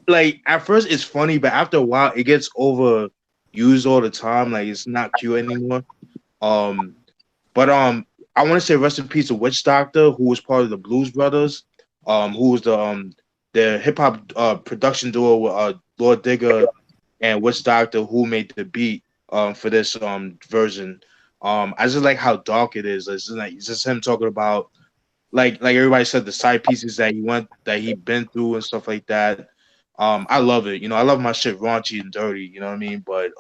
like at first it's funny, but after a while it gets overused all the time. Like it's not cute anymore. But I want to say rest in peace to Witch Doctor, who was part of the Blues Brothers, who was the hip hop production duo with Lord Digger and Witch Doctor, who made the beat for this version. I just like how dark it is. It's just him talking about like everybody said, the side pieces that he been through and stuff like that. I love it. You know, I love my shit raunchy and dirty. You know what I mean? But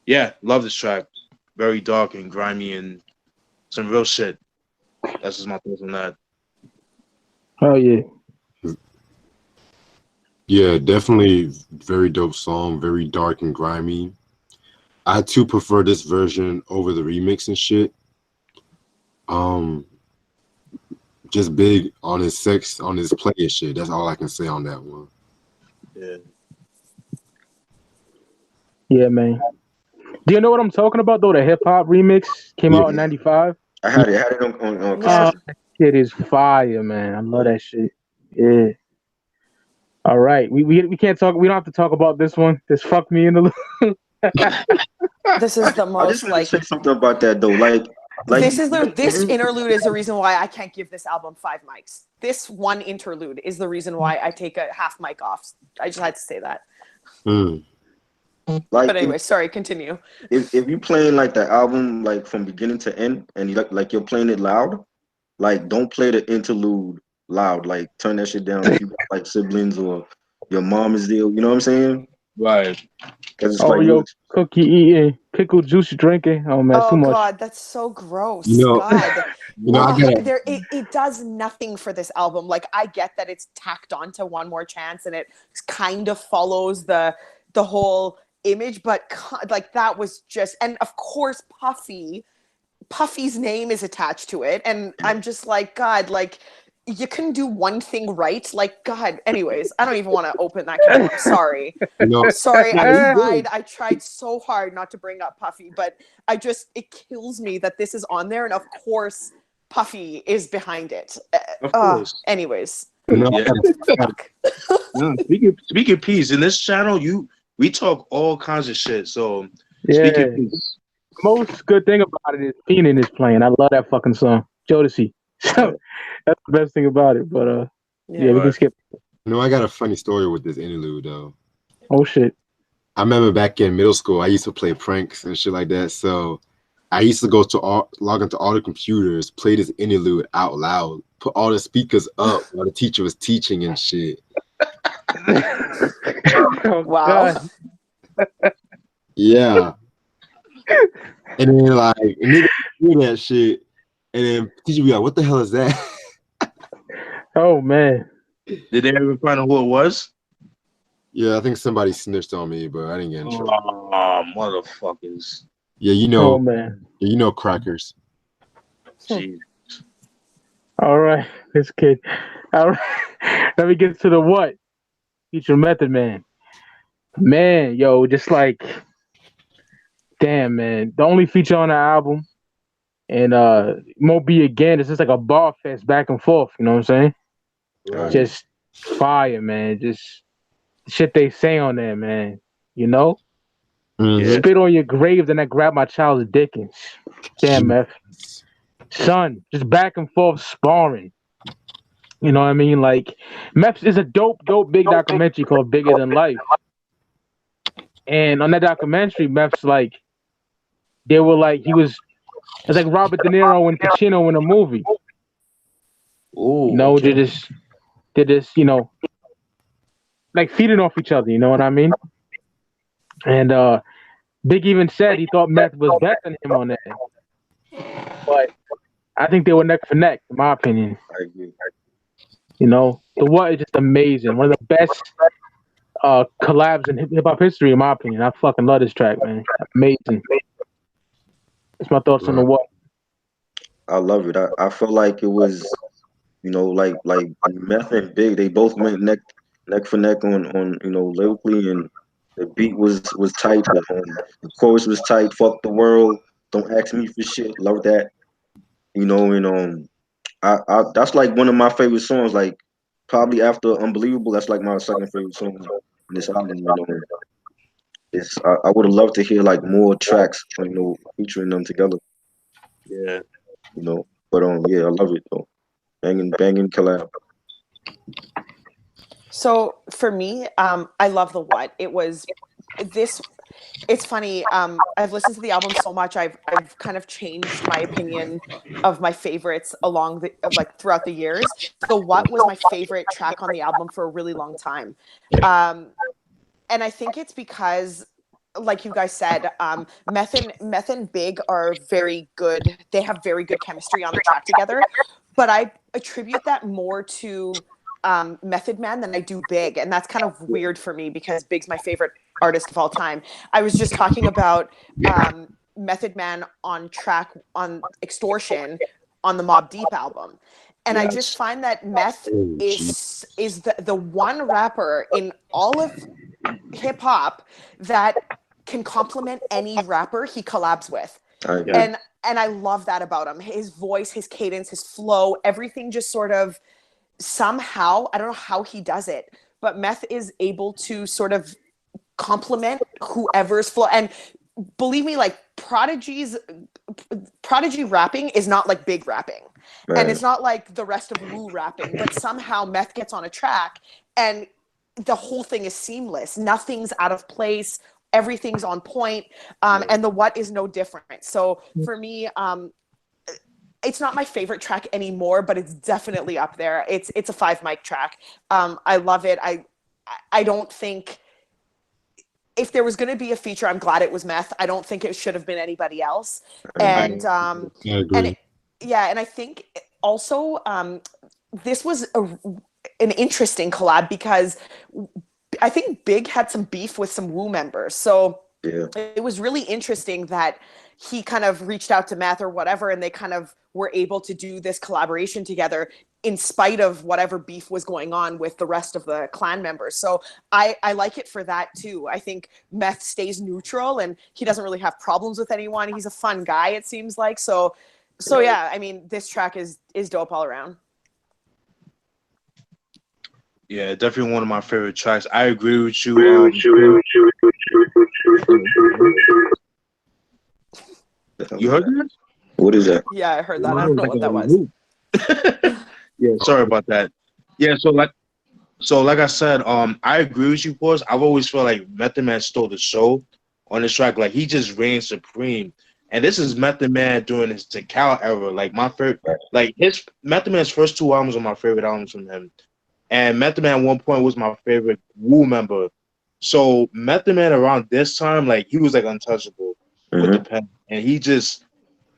yeah, love this track. Very dark and grimy and some real shit. That's just my thoughts on that. Oh yeah. Yeah, definitely very dope song, very dark and grimy. I too prefer this version over the remix and shit. Just Big on his sex, on his play and shit. That's all I can say on that one. Yeah. Yeah, man. Do you know what I'm talking about though? The hip hop remix came out in '95. I had it on Oh, that shit is fire, man. I love that shit. Yeah. All right. We can't talk. We don't have to talk about this one. This fuck me in the loop. This is the I most just want like to say something about that though. Like this interlude is the reason why I can't give this album 5 mics. This one interlude is the reason why I take a half mic off. I just had to say that. Like, but anyway, sorry, continue. If you playing like the album like from beginning to end and you like you're playing it loud, like don't play the interlude loud. Like turn that shit down if you got like siblings or your mom is there. You know what I'm saying? Right. It's Oreo cookie eating, pickle juice drinking. Oh man, oh too much. God, that's so gross. You know, God, it does nothing for this album. Like I get that it's tacked onto One More Chance and it kind of follows the whole image, but like that was just, and of course Puffy's name is attached to it, and I'm just like, God, like you couldn't do one thing right. Like, God, anyways, I don't even want to open that can. I'm sorry. Sorry, I tried so hard not to bring up Puffy, but it kills me that this is on there, and of course Puffy is behind it. Of course. Anyways. Speaking of peace, in this channel, we talk all kinds of shit. So yeah. Most good thing about it is Feenan is playing. I love that fucking song. Jodeci. So that's the best thing about it. But yeah, we can skip. I got a funny story with this interlude though. Oh shit. I remember back in middle school, I used to play pranks and shit like that. So I used to go to log into all the computers, play this interlude out loud, put all the speakers up while the teacher was teaching and shit. Oh, wow. Yeah. And then like niggas do that shit, and then teacher be like, "What the hell is that?" Oh man. Did they ever find out who it was? Yeah, I think somebody snitched on me, but I didn't get in trouble. Motherfuckers. Yeah, you know. Oh man. You know crackers. Jeez. All right, this kid. All right, let me get to the what? Feature Method Man. Man, yo, just like, damn, man. The only feature on the album, and Moby again. It's just like a bar fest back and forth. You know what I'm saying? Right. Just fire, man. Just shit they say on there, man. You know, Mhm. spit on your grave, then I grab my child's Dickens. Damn, Meth. Son, just back and forth sparring. You know what I mean? Like, Meth is a dope big documentary called Bigger Than Life. And on that documentary, Meth's like, they were like, it's like Robert De Niro and Pacino in a movie. Oh, You know, okay. they're just, like feeding off each other. You know what I mean? And Big even said he thought Meth was better than him on that, but I think they were neck for neck, in my opinion. I agree. You know, the What is just amazing. One of the best collabs in hip hop history, in my opinion. I fucking love this track, man. Amazing. That's my thoughts on the Right. What. I love it. I felt like it was, like Meth and Big, they both went neck for neck on lyrically, and the beat was tight. The chorus was tight. Fuck the world. Don't ask me for shit. Love that. And I that's like one of my favorite songs. Like probably after Unbelievable, that's like my second favorite song in this album. I would have loved to hear like more tracks, featuring them together. Yeah. But yeah, I love it though. Banging collab. So for me, I love the What. It was this. It's funny. I've listened to the album so much. I've kind of changed my opinion of my favorites throughout the years. The What was my favorite track on the album for a really long time, and I think it's because, like you guys said, Meth and Big are very good. They have very good chemistry on the track together, but I attribute that more to Method Man than I do Big, and that's kind of weird for me because Big's my favorite artist of all time. I was just talking about Method Man on Extortion on the Mobb Deep album, and I just Yes. find that Meth Oh, geez. is the one rapper in all of hip hop that can complement any rapper he collabs with. I agree. Yeah. And I love that about him. His voice, his cadence, his flow, everything just sort of somehow, I don't know how he does it, but Meth is able to sort of complement whoever's flow. And believe me, like Prodigy rapping is not like Big rapping. Man. And it's not like the rest of Wu rapping, but somehow Meth gets on a track and the whole thing is seamless. Nothing's out of place. Everything's on point. And the What is no different. So for me, it's not my favorite track anymore, but it's definitely up there. It's a 5 mic track. I love it. I don't think if there was going to be a feature, I'm glad it was Meth. I don't think it should have been anybody else. And I agree. and I think also this was an interesting collab because I think Big had some beef with some Wu members. So Yeah. it was really interesting that he kind of reached out to Meth or whatever, and they kind of were able to do this collaboration together in spite of whatever beef was going on with the rest of the clan members. So I like it for that too. I think Meth stays neutral and he doesn't really have problems with anyone. He's a fun guy, it seems like. So yeah, I mean, this track is dope all around. Yeah, definitely one of my favorite tracks. I agree with you. You heard that? What is that? Yeah, I heard that. I don't know what that was. Yeah, sorry about that. Yeah, so like I said, I agree with you, boys. I've always felt like Method Man stole the show on this track. Like he just reigned supreme. And this is Method Man during his Cal era. Like my favorite, like his Method Man's first 2 albums are my favorite albums from him. And Method Man at one point was my favorite Wu member. So Method Man around this time, like he was like untouchable with the pen. And he just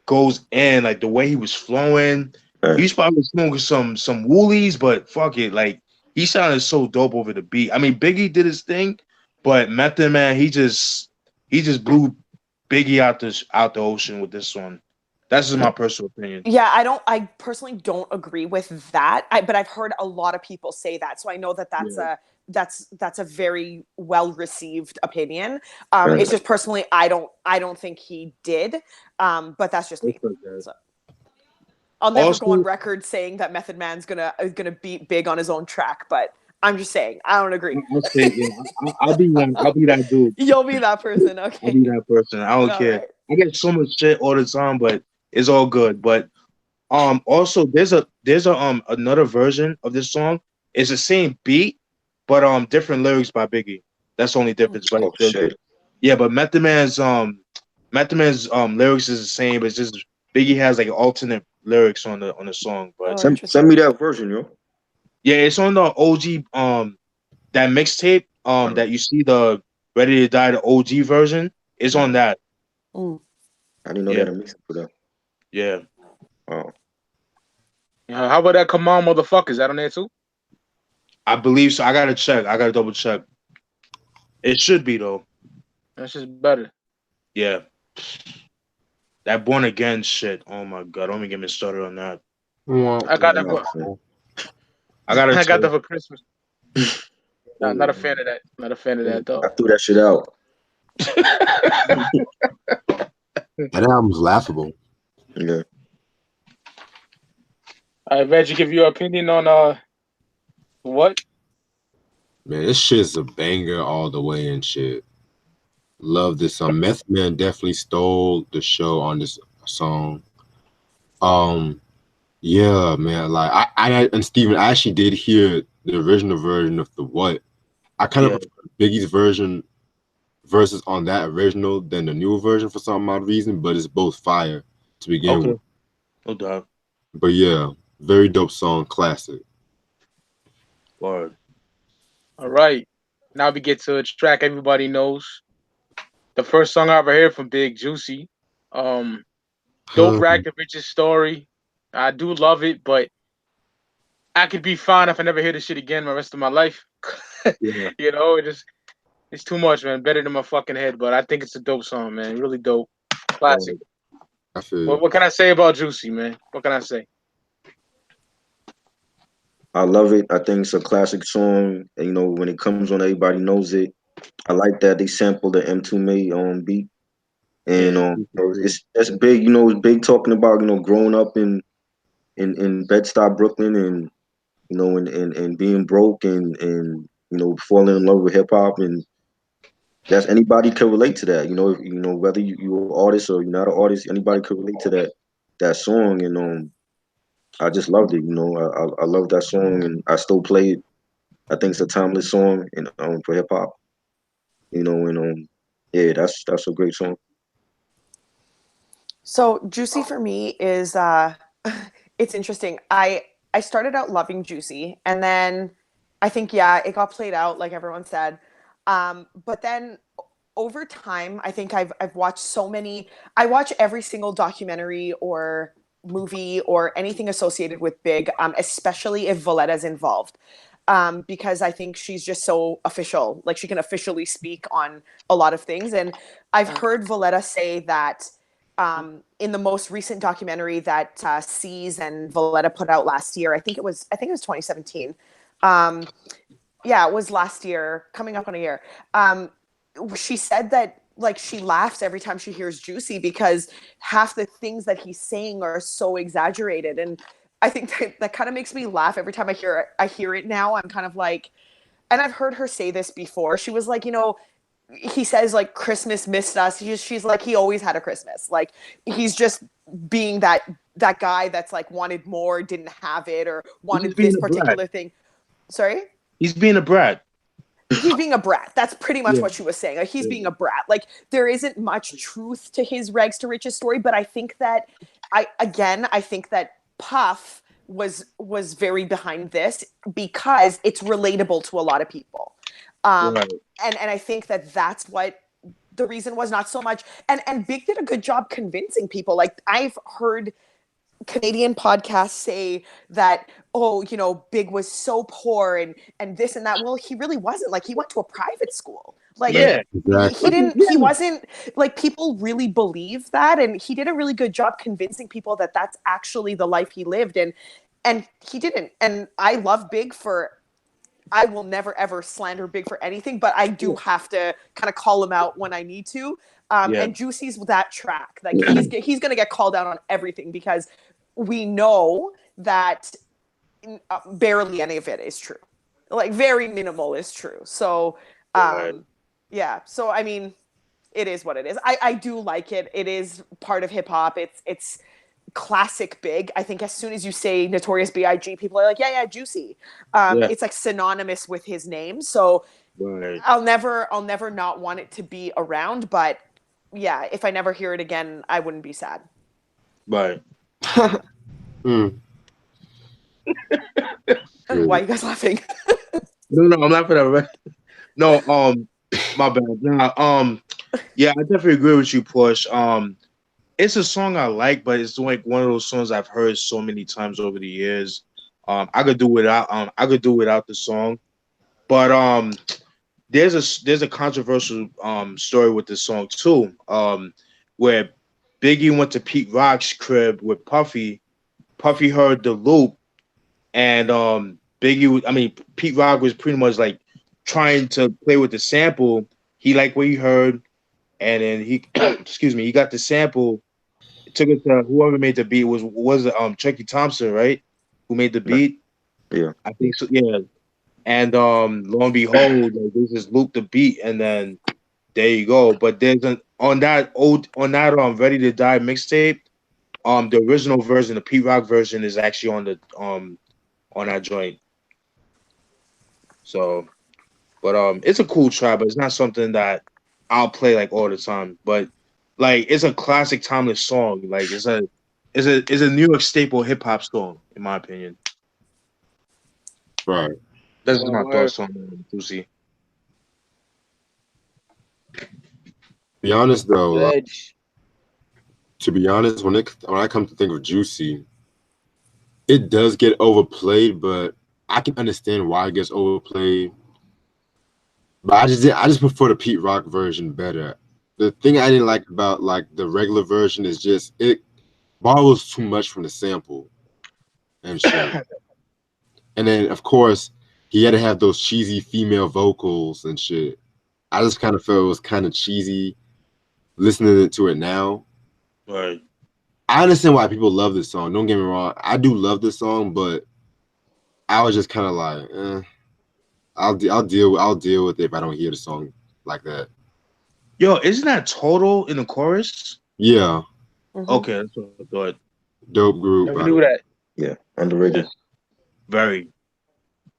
goes in, like the way he was flowing. He's probably smoking some woolies, but fuck it. Like he sounded so dope over the beat. I mean, Biggie did his thing, but Method Man, he just blew Biggie out the ocean with this one. That's just my personal opinion. Yeah, I personally don't agree with that. But I've heard a lot of people say that. So I know that that's a very well received opinion. It's just personally, I don't think he did. But that's just me. So, I'll never go on record saying that Method Man's gonna beat Big on his own track, but I'm just saying I don't agree. I'll say, yeah, I'll be one. I'll be that dude. You'll be that person, okay? I'll be that person. I don't care. Right. I get so much shit all the time, but it's all good. But also there's another version of this song. It's the same beat, but different lyrics by Biggie. That's the only difference. But shit. Yeah, but Method Man's lyrics is the same. It's just Biggie has like alternate lyrics on the song. But send me that version, yo. Yeah, it's on the OG that mixtape that you see, the Ready to Die, the OG version is on that. I didn't know that a mixtape for that. Yeah. Oh. How about that Come On Motherfuckers? Is that on there too? I believe so. I gotta check. I gotta double check. It should be though. That's just better. Yeah. That Born Again shit. Oh my god! Don't even get me started on that. I got that. I got that for Christmas. Not a fan of that. Not a fan of that though. I threw that shit out. That album's laughable. Yeah. Reggie, give your opinion on what? Man, this shit's a banger all the way and shit. Love this song. Method Man definitely stole the show on this song. Yeah, man. Like I and Steven, I actually did hear the original version of the What. I kind of prefer Biggie's verses on that original than the newer version for some odd reason, but it's both fire to begin with. No doubt. But yeah, very dope song, classic. Word. All right. Now we get to a track everybody knows. The first song I ever heard from Big, Juicy. Dope Rag the Richest Story. I do love it, but I could be fine if I never hear this shit again the rest of my life. You know, it's too much, man. Better than my fucking head, but I think it's a dope song, man. Really dope. Classic. What can I say about Juicy, man? What can I say? I love it. I think it's a classic song. And, you know, when it comes on, everybody knows it. I like that they sampled the M2 made beat. And it's big, you know, it's big talking about, you know, growing up in Bed-Stuy, Brooklyn, and you know, and being broke and you know, falling in love with hip hop, and that's anybody can relate to that. You know, whether you're an artist or you're not an artist, anybody could relate to that song. And I just loved it. You know, I love that song, and I still play it. I think it's a timeless song, and for hip hop. You know, and yeah, that's a great song. So Juicy for me is it's interesting. I started out loving Juicy, and then I think it got played out like everyone said. But then over time, I think I've watched so many. I watch every single documentary or movie or anything associated with Big, especially if Valletta's involved. Because I think she's just so official. Like she can officially speak on a lot of things. And I've heard Valletta say that in the most recent documentary that C's and Valletta put out last year, I think it was 2017. It was last year, coming up on a year. She said that like she laughs every time she hears Juicy because half the things that he's saying are so exaggerated. And I think that kind of makes me laugh every time I hear it now. I'm kind of like, and I've heard her say this before. She was like, you know, he says like Christmas missed us. She's like, he always had a Christmas. Like he's just being that guy that's like wanted more, didn't have it, or wanted this particular thing. Sorry? He's being a brat. He's being a brat. That's pretty much what she was saying. Like he's being a brat. Like there isn't much truth to his rags to riches story, but I think that I think that Puff was very behind this because it's relatable to a lot of people. And I think that that's what the reason was, not so much. And Big did a good job convincing people. Like I've heard Canadian podcasts say that, oh, you know, Big was so poor and this and that. Well, he really wasn't. Like he went to a private school. Like he wasn't like, people really believe that. And he did a really good job convincing people that that's actually the life he lived. And he didn't. And I love Big for I will never ever slander Big for anything, but I do have to kind of call him out when I need to. And Juicy's that track, like he's gonna get called out on everything because we know that barely any of it is true, like very minimal is true. So yeah, so I mean, it is what it is. I do like it. It is part of hip hop. It's classic Big. I think as soon as you say Notorious B.I.G, people are like, yeah, Juicy. It's like synonymous with his name. So I'll never not want it to be around. But yeah, if I never hear it again, I wouldn't be sad. Right. Why are you guys laughing? No, I'm laughing at no, my bad. Nah, yeah, I definitely agree with you, Push. It's a song I like, but it's like one of those songs I've heard so many times over the years. I could do without the song. But there's a controversial story with this song too. Where Biggie went to Pete Rock's crib with Puffy. Puffy heard the loop, and Pete Rock was pretty much like trying to play with the sample. He liked what he heard, and then he excuse me, he got the sample, took it to whoever made the beat. Was Chucky Thompson, right? Who made the beat? Yeah, I think so. Yeah, and lo and behold, like, they just looped the beat, and then there you go. But there's on that Ready to Die mixtape. The original version, the Pete Rock version, is actually on that joint. So, but it's a cool track, but it's not something that I'll play like all the time. But like, it's a classic, timeless song. Like, it's a New York staple hip hop song, in my opinion. Right. That's just my thoughts on Lucy. Be honest though, to be honest, when I come to think of Juicy, it does get overplayed, but I can understand why it gets overplayed. But I just prefer the Pete Rock version better. The thing I didn't like about like the regular version is just it borrows too much from the sample and shit. And then of course he had to have those cheesy female vocals and shit. I just kind of felt it was kind of cheesy listening to it now. Right. I understand why people love this song. Don't get me wrong. I do love this song, but I was just kind of like, I'll deal with it if I don't hear the song like that. Yo, isn't that Total in the chorus? Yeah. Mm-hmm. Okay, that's what I thought. Dope group. Never knew that. Yeah, underrated. Very.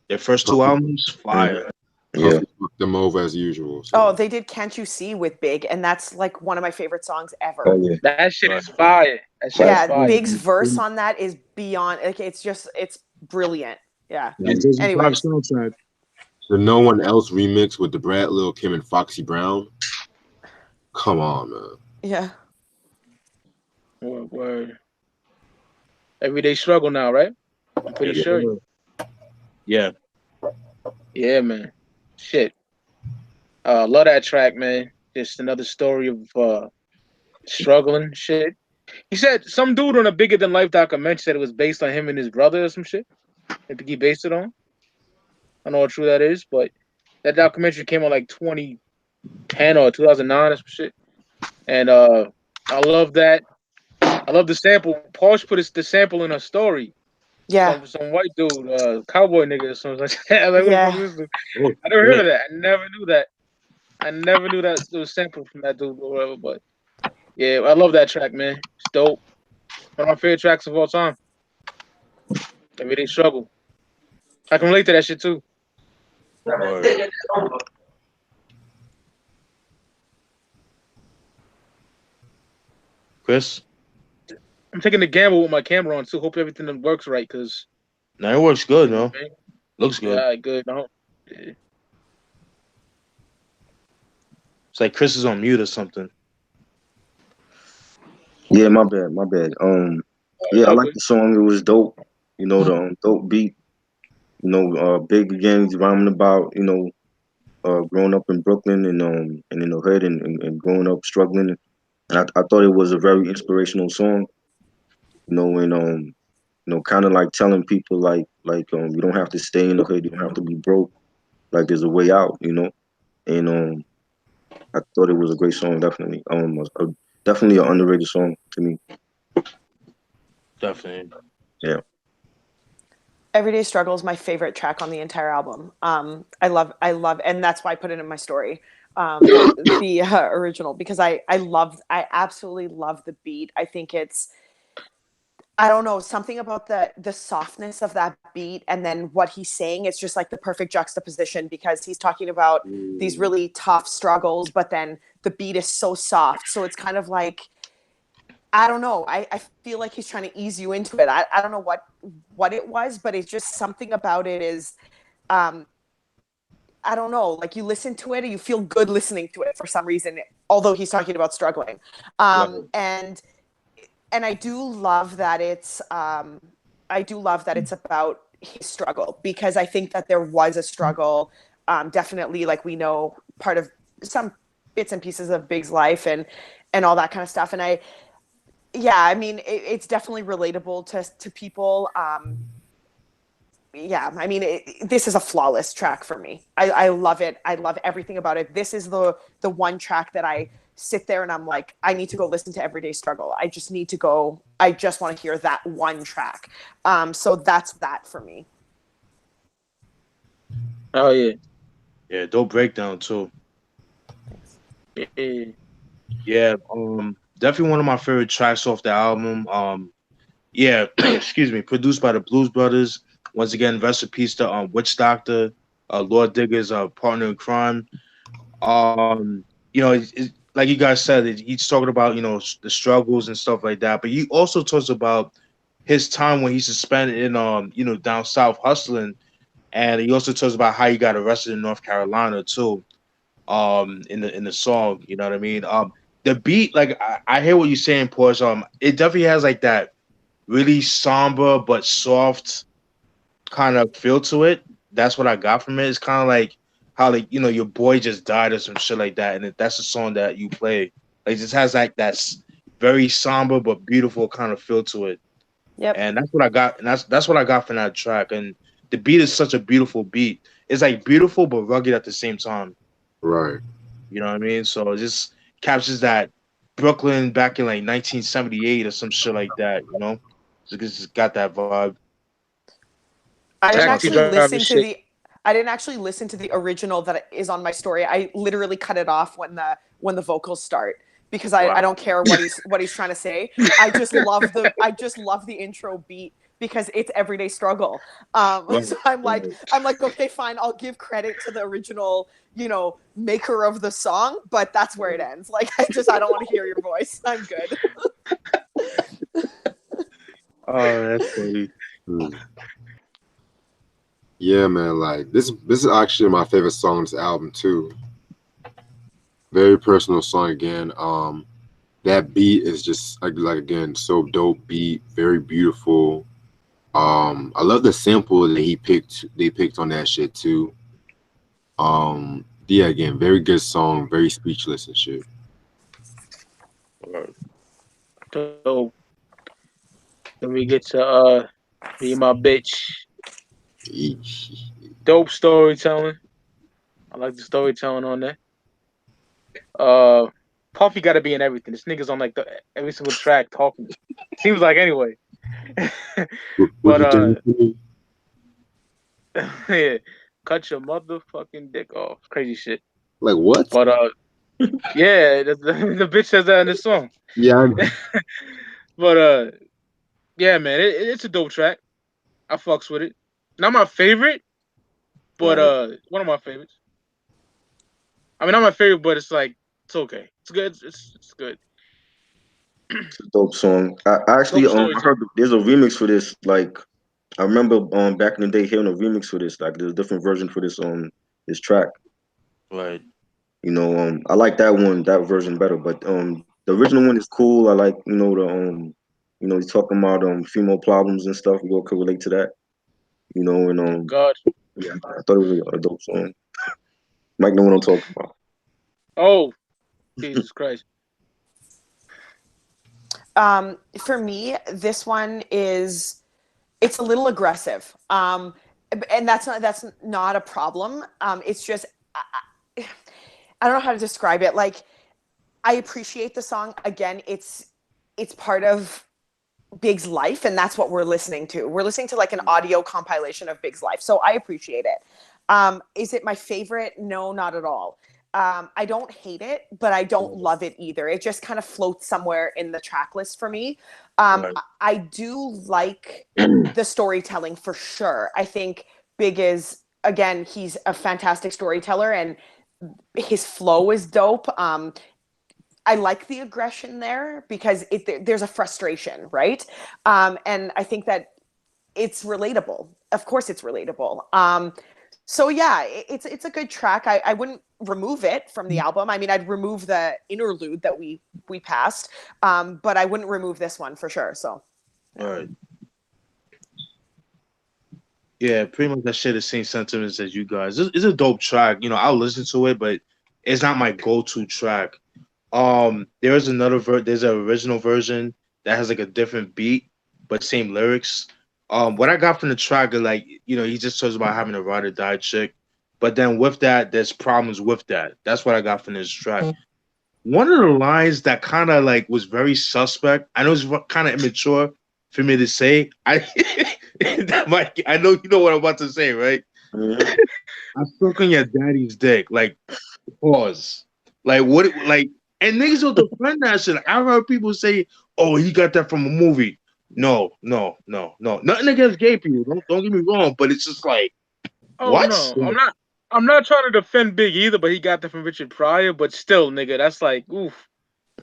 Their first two albums, fire. Yeah. Fuck them over as usual. So. Oh, they did "Can't You See" with Big, and that's like one of my favorite songs ever. Oh yeah. That shit is fire. That shit is fire. Big's verse on that is beyond. Like, it's brilliant. Yeah. Anyways. The No One Else remix with the Brad, Lil Kim, and Foxy Brown. Come on, man. Yeah. Word. Everyday struggle now, right? I'm pretty sure. Yeah. Yeah, man. Shit. Love that track, man. Just another story of struggling shit. He said some dude on a Bigger Than Life documentary said it was based on him and his brother or some shit. I think he based it on. I don't know how true that is, but that documentary came out like 2010 or 2009 or some shit. And I love that. I love the sample. Porsha put the sample in her story. Yeah. Some white dude, cowboy nigga or something like that. Like, yeah. I never heard of that. I never knew that. I never knew that it was sampled from that dude or whatever. But yeah, I love that track, man. It's dope. One of my favorite tracks of all time. Everyday struggle. I can relate to that shit too. Chris? I'm taking the gamble with my camera on too. Hope everything works right, cause it works good, no? Looks good. Yeah, good. No. Yeah. It's like Chris is on mute or something. Yeah, my bad. Yeah, I like the song. It was dope. You know, the dope beat. You know, Big Gangs rhyming about, you know, growing up in Brooklyn and in the hood and growing up struggling. And I thought it was a very inspirational song. You know, and you know, kind of like telling people like, Like you don't have to stay in the hood. You don't have to be broke. Like there's a way out, you know. And I thought it was a great song. Definitely, definitely an underrated song to me. Definitely. Yeah. Everyday Struggle is my favorite track on the entire album. I love, and that's why I put it in my story, the original, because I absolutely love the beat. I think it's, I don't know, something about the softness of that beat and then what he's saying. It's just like the perfect juxtaposition because he's talking about these really tough struggles, but then the beat is so soft. So it's kind of like, I don't know. I feel like he's trying to ease you into it. I don't know what it was, but it's just something about it is, I don't know. Like you listen to it and you feel good listening to it for some reason, although he's talking about struggling. Right. And I do love that it's about his struggle because I think that there was a struggle, definitely, like we know part of some bits and pieces of Big's life and all that kind of stuff. And I mean, it's definitely relatable to people. Yeah, I mean, this is a flawless track for me. I love it. I love everything about it. This is the one track that I sit there and I'm like, I need to go listen to Everyday Struggle. I just want to hear that one track. So that's that for me. Oh yeah. Yeah, dope breakdown too. Yeah. Yeah, definitely one of my favorite tracks off the album. Yeah, excuse me, produced by the Blues Brothers. Once again, rest in peace to Witch Doctor, Lord Digger's partner in crime. Like you guys said, he's talking about the struggles and stuff like that, but he also talks about his time when he suspended in down south hustling, and he also talks about how he got arrested in North Carolina too. In the song, you know what I mean. The beat, like I hear what you're saying, Porsche. It definitely has like that really somber but soft kind of feel to it. That's what I got from it. It's kind of like how like your boy just died or some shit like that, and that's the song that you play. Like it just has like that very somber but beautiful kind of feel to it, Yep. and that's what I got. And that's what I got from that track. And the beat is such a beautiful beat. It's like beautiful but rugged at the same time. Right. You know what I mean? So it just captures that Brooklyn back in like 1978 or some shit like that. It's just got that vibe. I didn't Taxi actually driver listen to shit. the I didn't actually listen to the original that is on my story. I literally cut it off when the vocals start because I Wow. don't care what he's trying to say. I just love the intro beat because it's Everyday Struggle. Right, So I'm like right. okay, fine, I'll give credit to the original, maker of the song, but that's where it ends. Like I don't want to hear your voice. I'm good. Oh, that's funny. Hmm. Yeah, man. Like this is actually my favorite song on this album too. Very personal song again. That beat is just like again so dope beat, very beautiful. I love the sample that they picked on that shit too. Yeah, again, very good song, very speechless and shit. Right. So then we get to me and my bitch. Eesh. Dope storytelling. I like the storytelling on there. Uh, Puffy got to be in everything. This nigga's on like every single track talking. Seems like anyway. What But you doing? yeah, cut your motherfucking dick off. Crazy shit. Like what? But yeah, the bitch says that in the song. Yeah, But yeah, man, it's a dope track. I fucks with it. Not my favorite, but Right. one of my favorites. I mean, not my favorite, but it's like it's okay. It's good. It's good. It's a dope song. I actually Dope I storytelling. heard there's a remix for this. Like I remember back in the day hearing a remix for this. Like there's a different version for this track. Right. I like that version better. But the original one is cool. I like he's talking about female problems and stuff. We all could relate to that. And God. yeah, I thought it was a dope song. Mike know what I'm talking about. Oh, Jesus Christ. For me, this one is It's a little aggressive. And that's not a problem. It's just I don't know how to describe it. Like, I appreciate the song. Again, it's part of Big's life, and that's what we're listening to. We're listening to like an audio compilation of Big's life. So I appreciate it. Is it my favorite? No, not at all. I don't hate it, but I don't love it either. It just kind of floats somewhere in the track list for me. Right. I do like the storytelling for sure. I think Big is, again, he's a fantastic storyteller, and his flow is dope. I like the aggression there because there's a frustration, right? And I think that it's relatable. Of course, it's relatable. So yeah, it's a good track. I wouldn't remove it from the album. I mean, I'd remove the interlude that we passed, but I wouldn't remove this one for sure. So, All right. Yeah, pretty much I share the same sentiments as you guys. It's a dope track. You know, I'll listen to it, but it's not my go-to track. There's there's an original version that has like a different beat, but same lyrics. What I got from the track is like, you know, he just talks about having a ride or die chick. But then with that, there's problems with that. That's what I got from this track. One of the lines that kind of like was very suspect. I know it's kind of immature for me to say. I know you know what I'm about to say, right? Mhm. I'm sucking your daddy's dick. Like, pause. Like, what? Like, and niggas don't defend that shit. I've heard people say, "Oh, he got that from a movie." No. Nothing against gay people. Don't get me wrong, but it's just like, Oh what? no, I'm not trying to defend Big either, but he got that from Richard Pryor. But still, nigga, that's like, oof,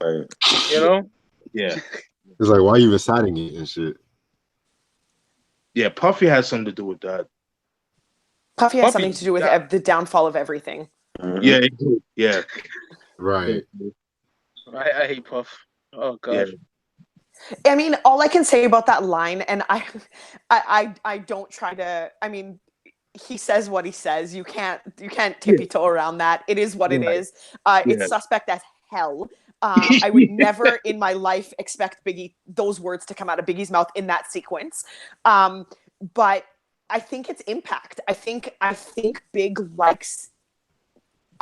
Right. you know. Yeah, It's like, why are you reciting it and shit? yeah. Puffy has something to do with that. Puffy has Puffy, something to do with yeah. the downfall of everything. Mhm. Yeah, it do. Yeah, Right. I hate Puff. Oh yeah. gosh. I mean, all I can say about that line, and I don't try to. I mean, he says what he says. You can't tippy toe around that. It is what it Right. is. Yeah. It's suspect as hell. I would never in my life expect those words to come out of Biggie's mouth in that sequence. But I think it's impact. I think Big likes.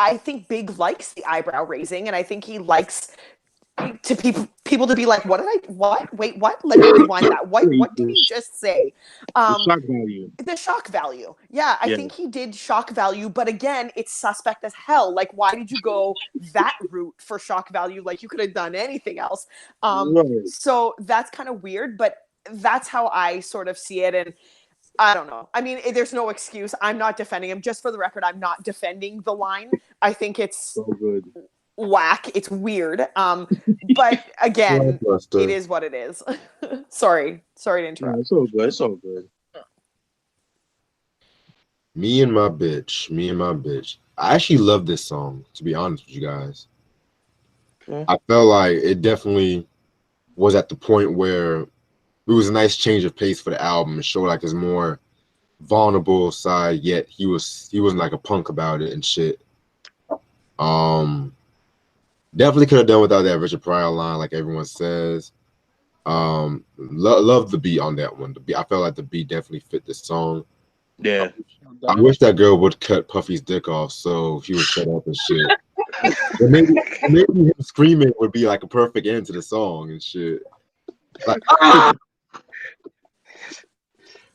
I think Big likes the eyebrow raising, and I think he likes to people to be like, wait, what? Let me rewind that. What did he just say? The shock value. The shock value. Yeah, I Yeah. think he did shock value, but again, it's suspect as hell. Like, why did you go that route for shock value? Like, you could have done anything else. Right. So that's kind of weird, but that's how I sort of see it. And I don't know. I mean, there's no excuse. I'm not defending him. Just for the record, I'm not defending the line. I think it's So good. whack. It's weird. But again, Blockbuster. it is what it is. Sorry to No, interrupt. it's all good. It's all good. Me and my bitch. I actually love this song, to be honest with you guys. Yeah. I felt like it definitely was at the point where it was a nice change of pace for the album. It showed like his more vulnerable side, yet he wasn't like a punk about it and shit. Definitely could have done without that Richard Pryor line, like everyone says. Love the beat on that one. I felt like the beat definitely fit the song. Yeah. I wish that girl would cut Puffy's dick off so he would shut up and shit. But maybe him screaming would be like a perfect end to the song and shit. Like, ah!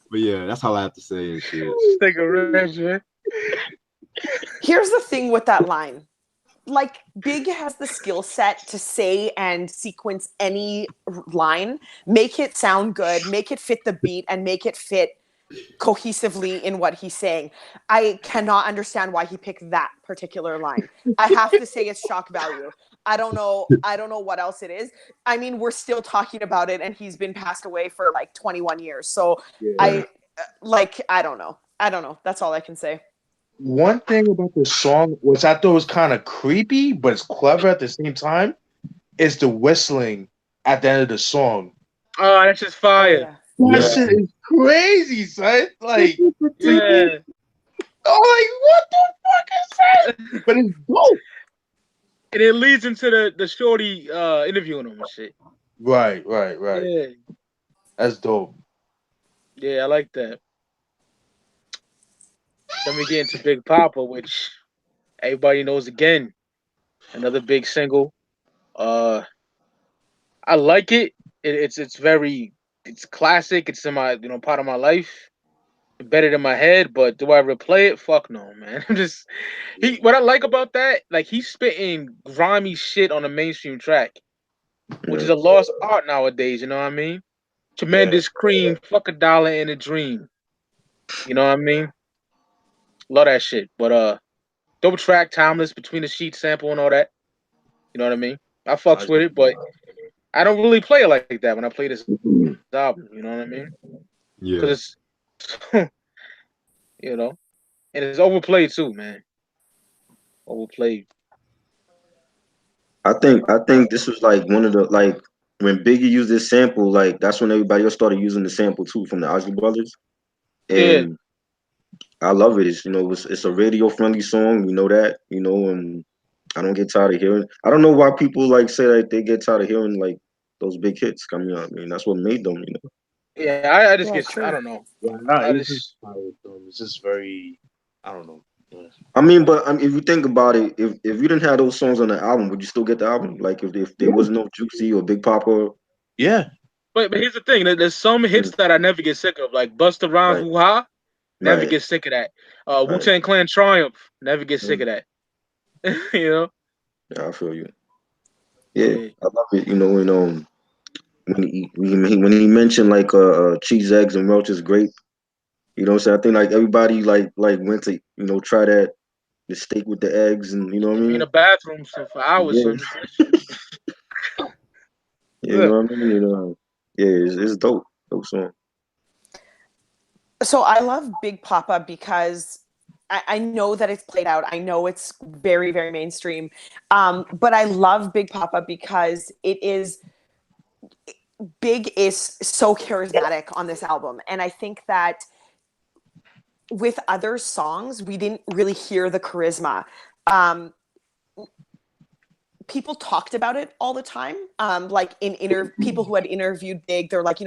But yeah, that's all I have to say and shit. Take a rest, man. Here's the thing with that line. Like, Big has the skill set to say and sequence any line, make it sound good, make it fit the beat, and make it fit cohesively in what he's saying. I cannot understand why he picked that particular line. I have to say it's shock value. I don't know what else it is. I mean, we're still talking about it, and he's been passed away for like 21 years. So Yeah. I don't know. That's all I can say. One thing about this song, which I thought was kind of creepy, but it's clever at the same time, is the whistling at the end of the song. Oh, that's just fire. That Yeah. shit is crazy, son. Like, Yeah. oh, like what the fuck is that? But it's dope. And it leads into the shorty interviewing him and shit. Right. Yeah. That's dope. Yeah, I like that. Then we get into Big Papa, which everybody knows again. Another big single. Uh, I like it. It's very it's classic. It's in my part of my life. Embedded in my head. But do I replay it? Fuck no, man. I'm just he. What I like about that, like he's spitting grimy shit on a mainstream track, which Yeah. is a lost art nowadays. You know what I mean? Yeah. Tremendous cream. Fuck a dollar in a dream. You know what I mean? Love that shit. But dope track, timeless, between the sheets sample and all that. You know what I mean? I fucks I, with it, but I don't really play it like that when I play this album. Mhm. You know what I mean? Because Yeah. it's, you know, and it's overplayed too, man. Overplayed. I think this was like one of the like when Biggie used this sample, like that's when everybody else started using the sample too from the Ozzy Brothers. Yeah, And I love it. It's a radio friendly song. You know that. And I don't get tired of hearing. I don't know why people like say that they get tired of hearing like those big hits. I mean, that's what made them. yeah. I just Yeah, get, I true. don't know. yeah, not I it's just just, it's just very I don't know. Yeah. I mean, but if you think about it, if you didn't have those songs on the album, would you still get the album? Like if there was no Juicy or Big Papa, Yeah. but here's the thing. There's some hits mm, that I never get sick of, like Busta Rhymes, right, Hoo Ha. Never right, get sick of that. Wu right. Tang Clan Triumph. Never get sick Mm, of that. you know? yeah, I feel you. Yeah, Yeah. I love it. When he mentioned like cheese, eggs, and Welch's grape. What I'm saying? I think like everybody like went to try the steak with the eggs and you know what I And be in mean. the bathroom so for hours, Yeah, son. That shit yeah, you good. know what I mean. Yeah, it's dope, dope song. So I love Big Papa because I know that it's played out. I know it's very, very mainstream. But I love Big Papa because Big is so charismatic on this album. And I think that with other songs, we didn't really hear the charisma. Um, People talked about it all the time. Like people who had interviewed Big, they're like,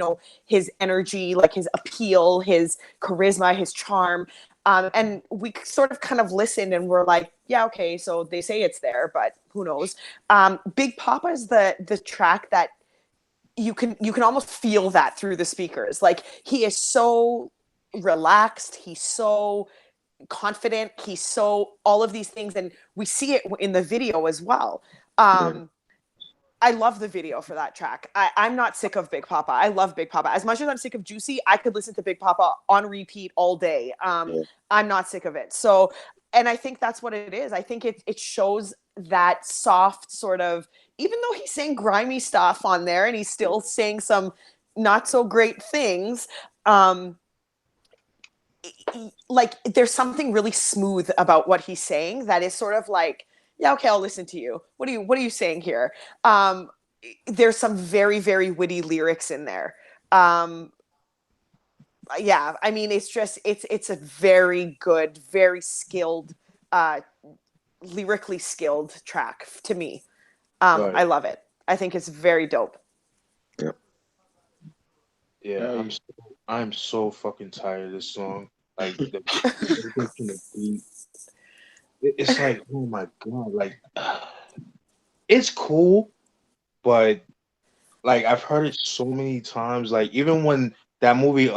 his energy, like his appeal, his charisma, his charm. And we sort of kind of listened and we're like, yeah, okay, so they say it's there, but who knows? Big Papa is the track that you can almost feel that through the speakers. Like he is so relaxed, he's so confident, he's so all of these things, and we see it in the video as well. Yeah, um I love the video for that track. I'm not sick of Big Papa. I love Big Papa. As much as I'm sick of Juicy, I could listen to Big Papa on repeat all day. yeah, I'm not sick of it. So, and I think that's what it is. I think it shows that soft sort of, even though he's saying grimy stuff on there and he's still saying some not so great things, um, like there's something really smooth about what he's saying that is sort of like, yeah, okay, I'll listen to you. What are you saying here? um there's some very, very witty lyrics in there. um yeah, I mean, it's a very good, very skilled, uh lyrically skilled track to me. Right. I love it. I think it's very dope. yeah. Yeah. Hell I'm yeah. so, I'm so fucking tired of this song. Like the dedication of beat. It's like, oh my god, like it's cool, but like I've heard it so many times. Like even when that movie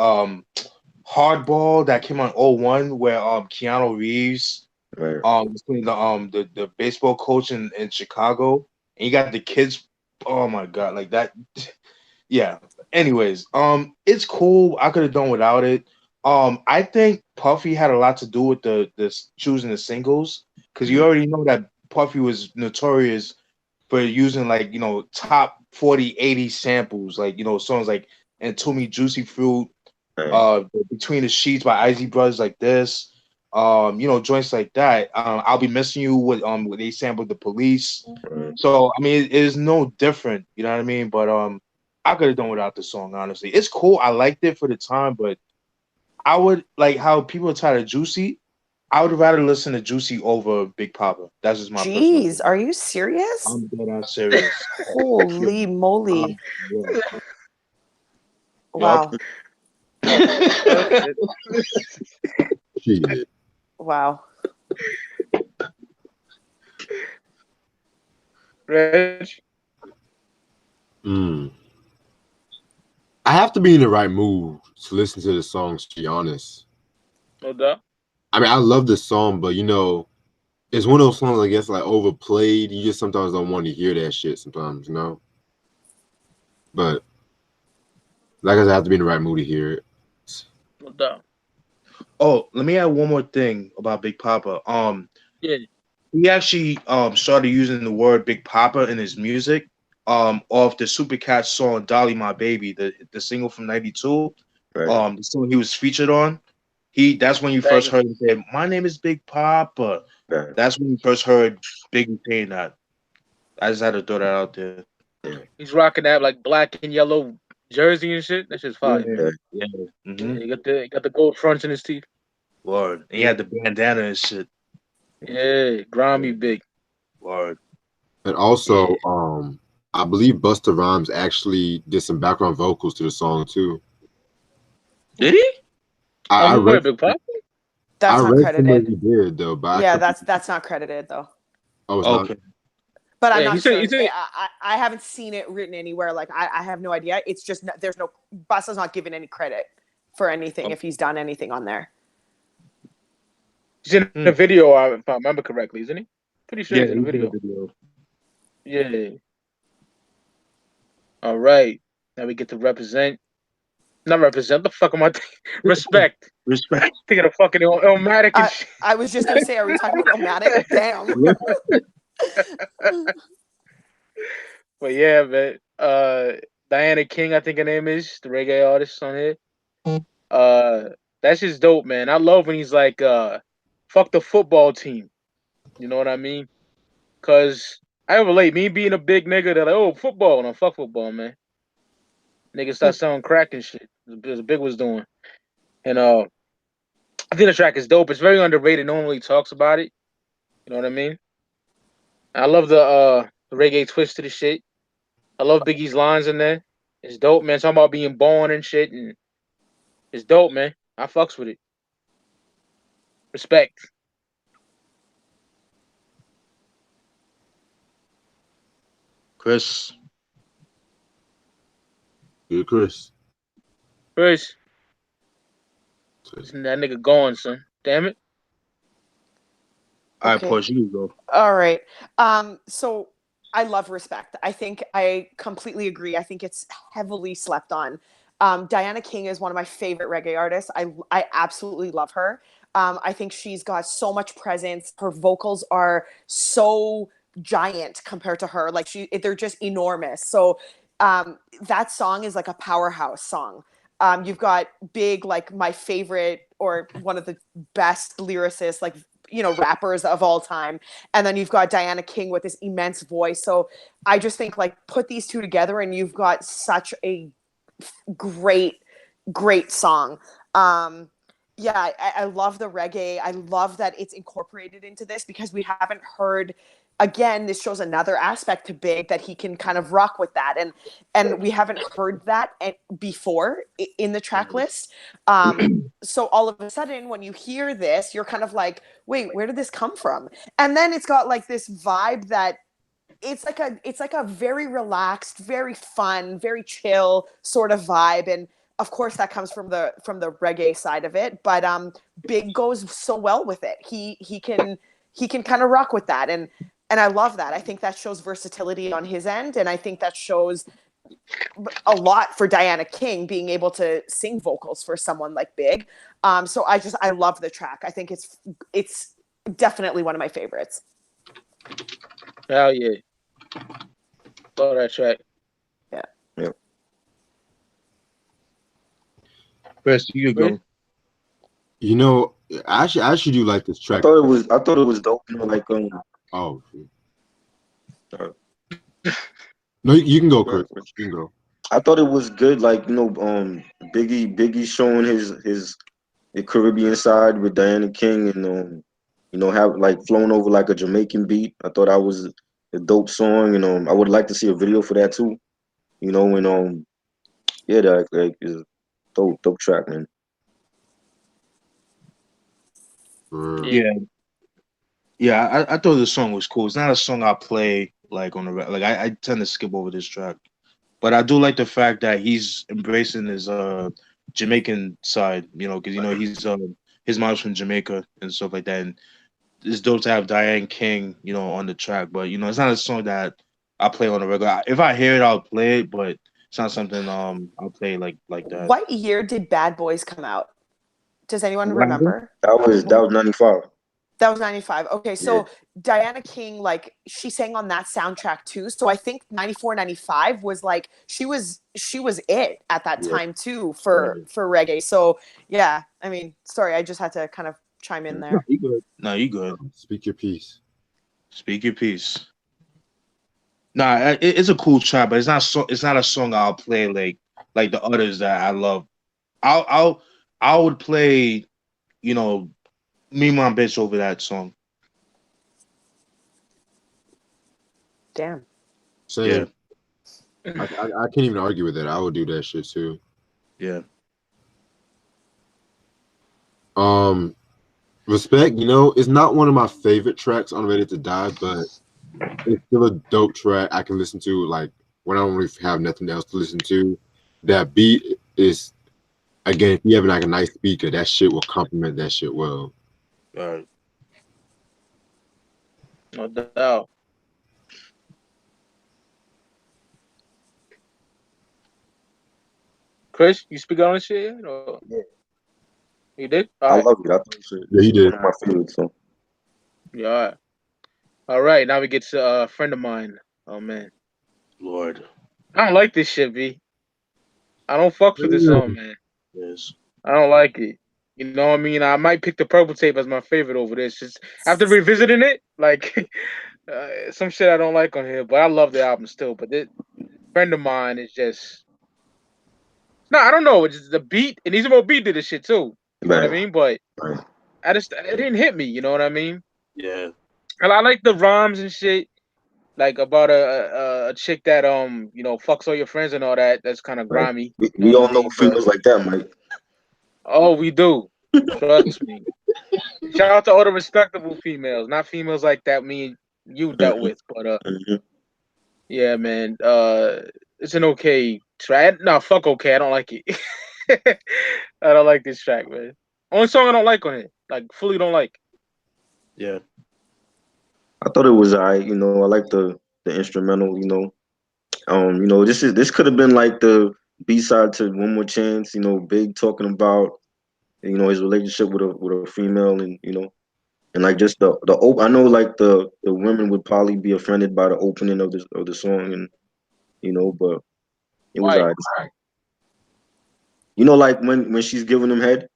Hardball that came on '01, where Keanu Reeves Right. was playing the baseball coach in Chicago, and you got the kids. Oh my god, like that. Yeah. Anyways, it's cool. I could have done without it. I think Puffy had a lot to do with the choosing the singles because you Mhm. already know that Puffy was notorious for using like top 40, 80 samples, like songs like "And To Me Juicy Fruit," Right. "Between the Sheets" by Isley Brothers, like this, joints like that. "I'll Be Missing You" with they sampled the Police. Right. So I mean, it is no different. You know what I mean? But I could have done without the song. Honestly, it's cool. I liked it for the time, but I would like how people are tired of Juicy. I would rather listen to Juicy over Big Papa. That's just my personal Jeez, opinion. are you serious? I'm dead ass serious. Yeah, Holy moly. yeah. Yup. Wow. Shit. Wow. Reg? Mm. I have to be in the right mood to listen to the songs, to be honest. No doubt. I mean, I love this song, but you know, it's one of those songs I guess like overplayed. You just sometimes don't want to hear that shit sometimes, you know? But like I said, I have to be in the right mood to hear it. No doubt. Oh, let me add one more thing about Big Papa. Yeah. He actually started using the word Big Papa in his music off the Supercat song Dolly My Baby, the single from '92. Right. The song he was featured on. That's when you first Banging. heard him say, "My name is Big Papa." Right. That's when you first heard Biggie saying that. I just had to throw that out there. He's rocking that like black and yellow jersey and shit. That shit's fire. Yeah, yeah. Yeah, Mm-hmm. he got the gold fronts in his teeth. Word. And he had the bandana and shit. Yeah, grimy big. Word. And also, Yeah. I believe Busta Rhymes actually did some background vocals to the song too. Did he? I read Big Papa. That's not somewhere credited. he did though, but Yeah, that's not credited though. oh, it's not. Okay. But I'm Yeah, not sure. he said I haven't seen it written anywhere. Like I have no idea. It's just there's no Busta's not given any credit for anything if he's done anything on there. he's in the video, if I remember correctly, isn't he? Pretty sure Yeah, he's in the he did video. the video. Yeah. All right. Now we get to represent. Not represent. The fuck am I? Respect. Respect. Thinking of fucking Illmatic and shit. I was just gonna say, are we talking about Illmatic? Damn. But yeah, man. Diana King, I think her name is the reggae artist on here. That's just dope, man. I love when he's like, fuck the football team. You know what I mean? Cause I relate. Me being a big nigga, they're like, oh, football, no, fuck football, man. Niggas start selling crack and shit. As Big was doing, and I think the track is dope. It's very underrated. No one really talks about it. You know what I mean? I love the reggae twist to the shit. I love Biggie's lines in there. It's dope, man. Talking about being born and shit, and it's dope, man. I fucks with it. Respect. Chris. Good, Chris. Chris, that nigga gone, son. Damn it. All right, Okay. Porsha, you go. All right. So I love Respect. I think I completely agree. I think it's heavily slept on. Diana King is one of my favorite reggae artists. I absolutely love her. I think she's got so much presence. Her vocals are so giant compared to her. Like they're just enormous. So that song is like a powerhouse song. You've got Big, like my favorite or one of the best lyricists, like rappers of all time, and then you've got Diana King with this immense voice. So I just think like put these two together, and you've got such a great song. Yeah, I love the reggae. I love that it's incorporated into this because we haven't heard. Again, this shows another aspect to Big that he can kind of rock with that, and we haven't heard that before in the track list. So all of a sudden, when you hear this, you're kind of like, "Wait, where did this come from?" And then it's got like this vibe that it's like a very relaxed, very fun, very chill sort of vibe, and of course that comes from the reggae side of it. But Big goes so well with it. He can kind of rock with that, and I love that. I think that shows versatility on his end, and I think that shows a lot for Diana King being able to sing vocals for someone like Big. So I love the track. I think it's definitely one of my favorites. Hell yeah. Love that track. Yeah. Yep. Chris, you go. You know, I actually do like this track. I thought it was dope. You know, like Oh. No, you can go, Chris. You can go. I thought it was good. Like Biggie showing his Caribbean side with Diana King, and have like flown over like a Jamaican beat. I thought that was a dope song, and I would like to see a video for that too. And yeah, thought dope track, man. Yeah. Yeah, I thought the song was cool. It's not a song I play like on the like. I tend to skip over this track, but I do like the fact that he's embracing his Jamaican side. You know, because he's his mom's from Jamaica and stuff like that. And it's dope to have Diane King, on the track. But it's not a song that I play on a regular. If I hear it, I'll play it, but it's not something I'll play like that. What year did Bad Boys come out? Does anyone What happened? remember? That was 95. That was 95. Okay, so Yeah. Diana King, like, she sang on that soundtrack too. So I think 94, 95 was like she was it at that time too for reggae. So yeah, I mean, sorry, I just had to kind of chime in there. You good? No, you good. Speak your piece. Speak your piece. Nah, it's a cool track, but it's not a song I'll play like the others that I love. I would play, Me and My Bitch over that song. Damn. Same. Yeah. I can't even argue with that. I would do that shit too. Yeah. Respect, it's not one of my favorite tracks on Ready to Die, but it's still a dope track I can listen to like when I don't really have nothing else to listen to. That beat is, again, if you have like a nice speaker, that shit will complement that shit well. Right. No doubt. Chris, you speak on this shit yet? Or? Yeah. You did? I love it. I think it's Yeah, he did. one of my favorites. So. Yeah. All right. Now we get to a friend of mine. Oh man. Lord. I don't like this shit, B. I don't fuck with this song, man. Yes. I don't like it. You know what I mean? I might pick the Purple Tape as my favorite over this. Just after revisiting it, like some shit I don't like on here, but I love the album still. But this friend of mine is just I don't know. It's just the beat, and Easy Mo Beat did this shit too. You know what I mean? But it didn't hit me. You know what I mean? Yeah. And I like the rhymes and shit, like about a chick that fucks all your friends and all that. That's kind of grimy. We all know females like that, Mike. Oh, we do. Trust me. Shout out to all the respectable females, not females like that me and you dealt with, but yeah, man. It's an okay track. No, fuck okay. I don't like it. I don't like this track, man. Only song I don't like on it, like fully don't like. Yeah. I thought it was alright. I like the instrumental. This could have been like the B-side to One More Chance. Big talking about his relationship with a female, and and like just the I know like the women would probably be offended by the opening of the song, and but it was alright. Like when she's giving him head.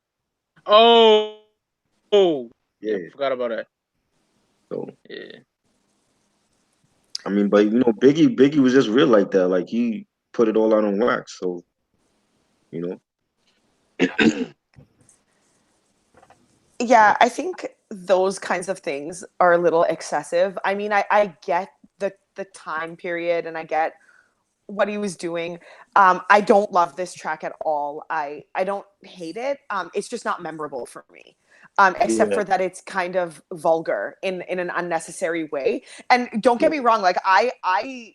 Oh, yeah, forgot about that. So yeah. I mean, but Biggie was just real like that. Like he put it all out on wax. So Yeah, I think those kinds of things are a little excessive. I mean, I get the time period and I get what he was doing. I don't love this track at all. I don't hate it. It's just not memorable for me. Except for that it's kind of vulgar in an unnecessary way. And don't get me wrong, like I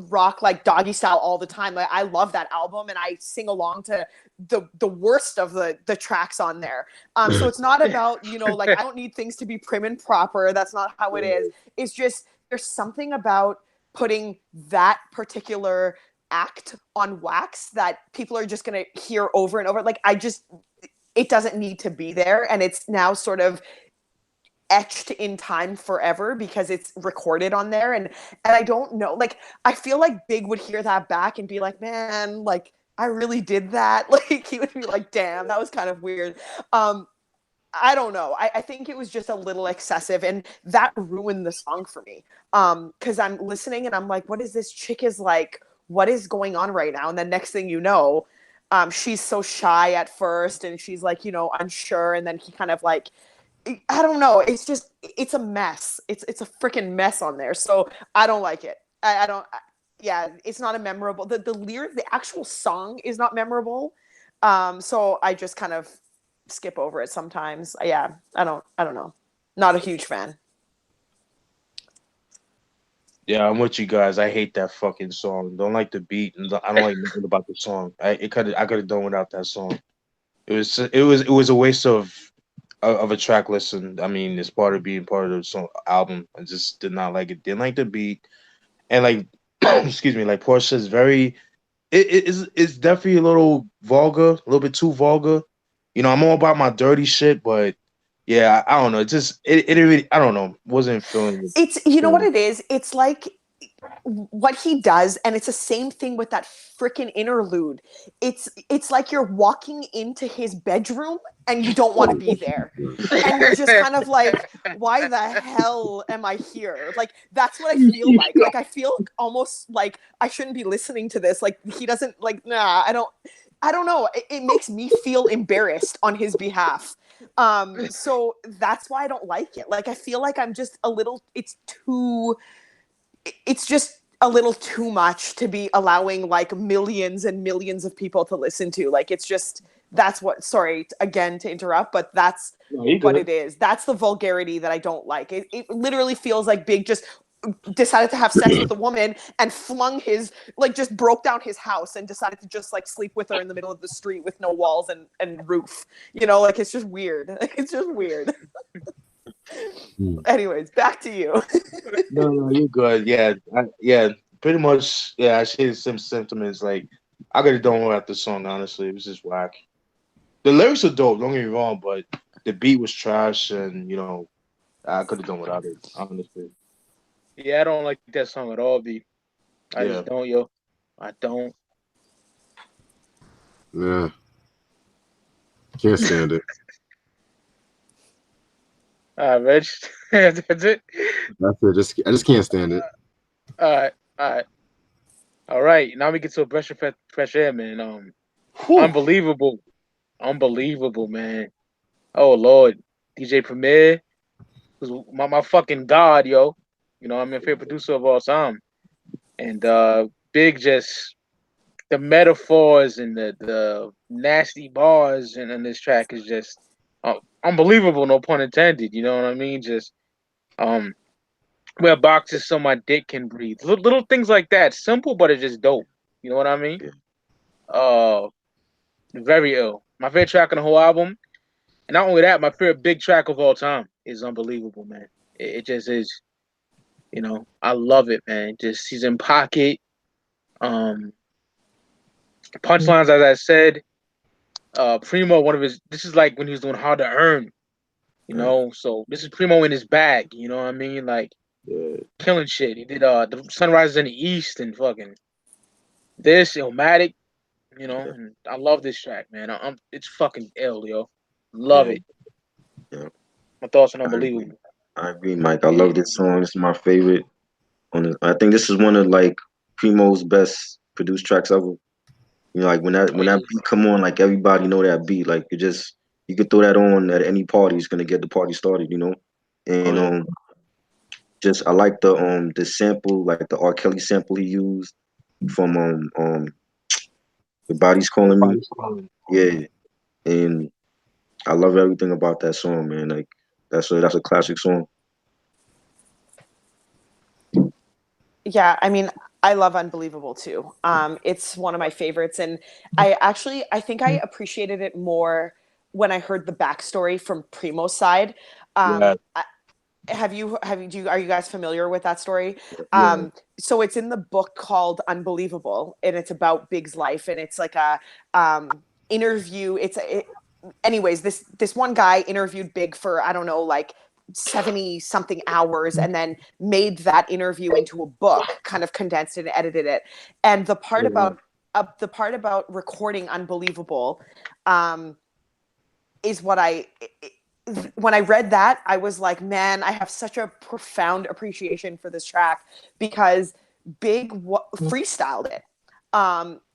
rock like Doggy Style all the time. Like I love that album and I sing along to the worst of the tracks on there. So it's not about, like I don't need things to be prim and proper. That's not how it is. It's just there's something about putting that particular act on wax that people are just going to hear over and over. Like it doesn't need to be there. And it's now sort of etched in time forever because it's recorded on there. And I don't know, like, I feel like Big would hear that back and be like, man, like, I really did that. Like, he would be like, damn, that was kind of weird. I don't know. I think it was just a little excessive and that ruined the song for me. Because I'm listening and I'm like, what is this chick is like? What is going on right now? And then next thing you know, she's so shy at first and she's like, unsure. And then he kind of like, I don't know. It's a mess. It's a freaking mess on there. So I don't like it. Yeah, it's not a memorable. The lyric, the actual song is not memorable. So I just kind of skip over it sometimes. Yeah, I don't know. Not a huge fan. Yeah, I'm with you guys. I hate that fucking song. Don't like the beat, and I don't like nothing about the song. I could have done without that song. It was a waste of a track listen. I mean, it's part of being part of the song album. I just did not like it. Didn't like the beat, and like, excuse me, like Porsche is very. It's definitely a little vulgar, a little bit too vulgar. You know, I'm all about my dirty shit, but yeah, I don't know. It really, I don't know. Wasn't feeling it. It's, you know what it is? It's like what he does, and it's the same thing with that freaking interlude. It's like you're walking into his bedroom and you don't want to be there. And you're just kind of like, why the hell am I here? Like, that's what I feel like. Like, I feel almost like I shouldn't be listening to this. Like, he doesn't, like, nah, I don't know. It makes me feel embarrassed on his behalf. So that's why I don't like it. Like, I feel like I'm just a little, it's just a little too much to be allowing like millions and millions of people to listen to. Like, it's just, that's what, sorry again to interrupt, but that's what it is. That's the vulgarity that I don't like. It literally feels like Big just decided to have sex with a woman and flung his, like, just broke down his house and decided to just like sleep with her in the middle of the street with no walls and roof. You know, like, it's just weird. It's just weird. Anyways, back to you. No, you're good. Yeah, yeah, pretty much. Yeah, I share the same sentiments. Like, I could have done without the song. Honestly, it was just whack. The lyrics are dope. Don't get me wrong, but the beat was trash, and I could have done without it. Honestly. Yeah, I don't like that song at all, B. I Yeah. just don't, yo. I don't. Yeah. Can't stand it. Reg. That's it. That's it. I just can't stand it. All right. All right. All right. Now we get to a breath of fresh air, man. Unbelievable. Unbelievable, man. Oh, Lord. DJ Premier was my fucking god, yo. You know, I'm my favorite producer of all time. And Big, just the metaphors and the nasty bars in this track is just unbelievable, no pun intended. You know what I mean? Just wear boxes so my dick can breathe. Little things like that. Simple, but it's just dope. You know what I mean? Very ill. My favorite track on the whole album. And not only that, my favorite Big track of all time is Unbelievable, man. It just is. You know, I love it, man. Just he's in pocket. Punchlines, as I said. Primo, this is like when he was doing Hard to Earn, you know. So this is Primo in his bag, you know what I mean? Like, killing shit. He did the Sunrises in the East and fucking this Illmatic, you know. And I love this track, man. It's fucking ill, yo. Love it. Yeah. My thoughts on Unbelievable. I agree, Mike. I love this song. This is my favorite. I think this is one of like Primo's best produced tracks ever. You know, like when that beat come on, like everybody know that beat. Like you could throw that on at any party. It's gonna get the party started. You know, and just I like the sample, like the R. Kelly sample he used from Your Body's Calling Me. Yeah, and I love everything about that song, man. Like that's a classic song. Yeah, I mean, I love Unbelievable too. It's one of my favorites, and I think I appreciated it more when I heard the backstory from Primo's side. Are you guys familiar with that story? So it's in the book called Unbelievable, and it's about Big's life, and it's like a interview. Anyways, this one guy interviewed Big for, I don't know, like 70 something hours, and then made that interview into a book, kind of condensed it and edited it. And the part about recording Unbelievable is what when I read that, I was like, man, I have such a profound appreciation for this track, because Big freestyled it.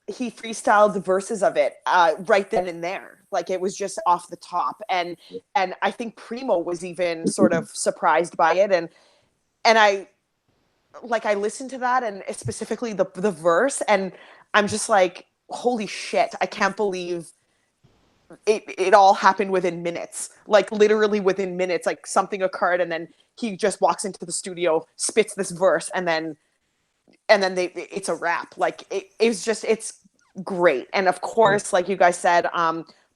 He freestyled the verses of it right then and there. Like, it was just off the top. And I think Primo was even sort of surprised by it. And I listened to that, and specifically the verse, and I'm just like, holy shit, I can't believe it all happened within minutes, like literally within minutes. Like something occurred, and then he just walks into the studio, spits this verse, and then it's a wrap. Like it's great. And of course, like you guys said,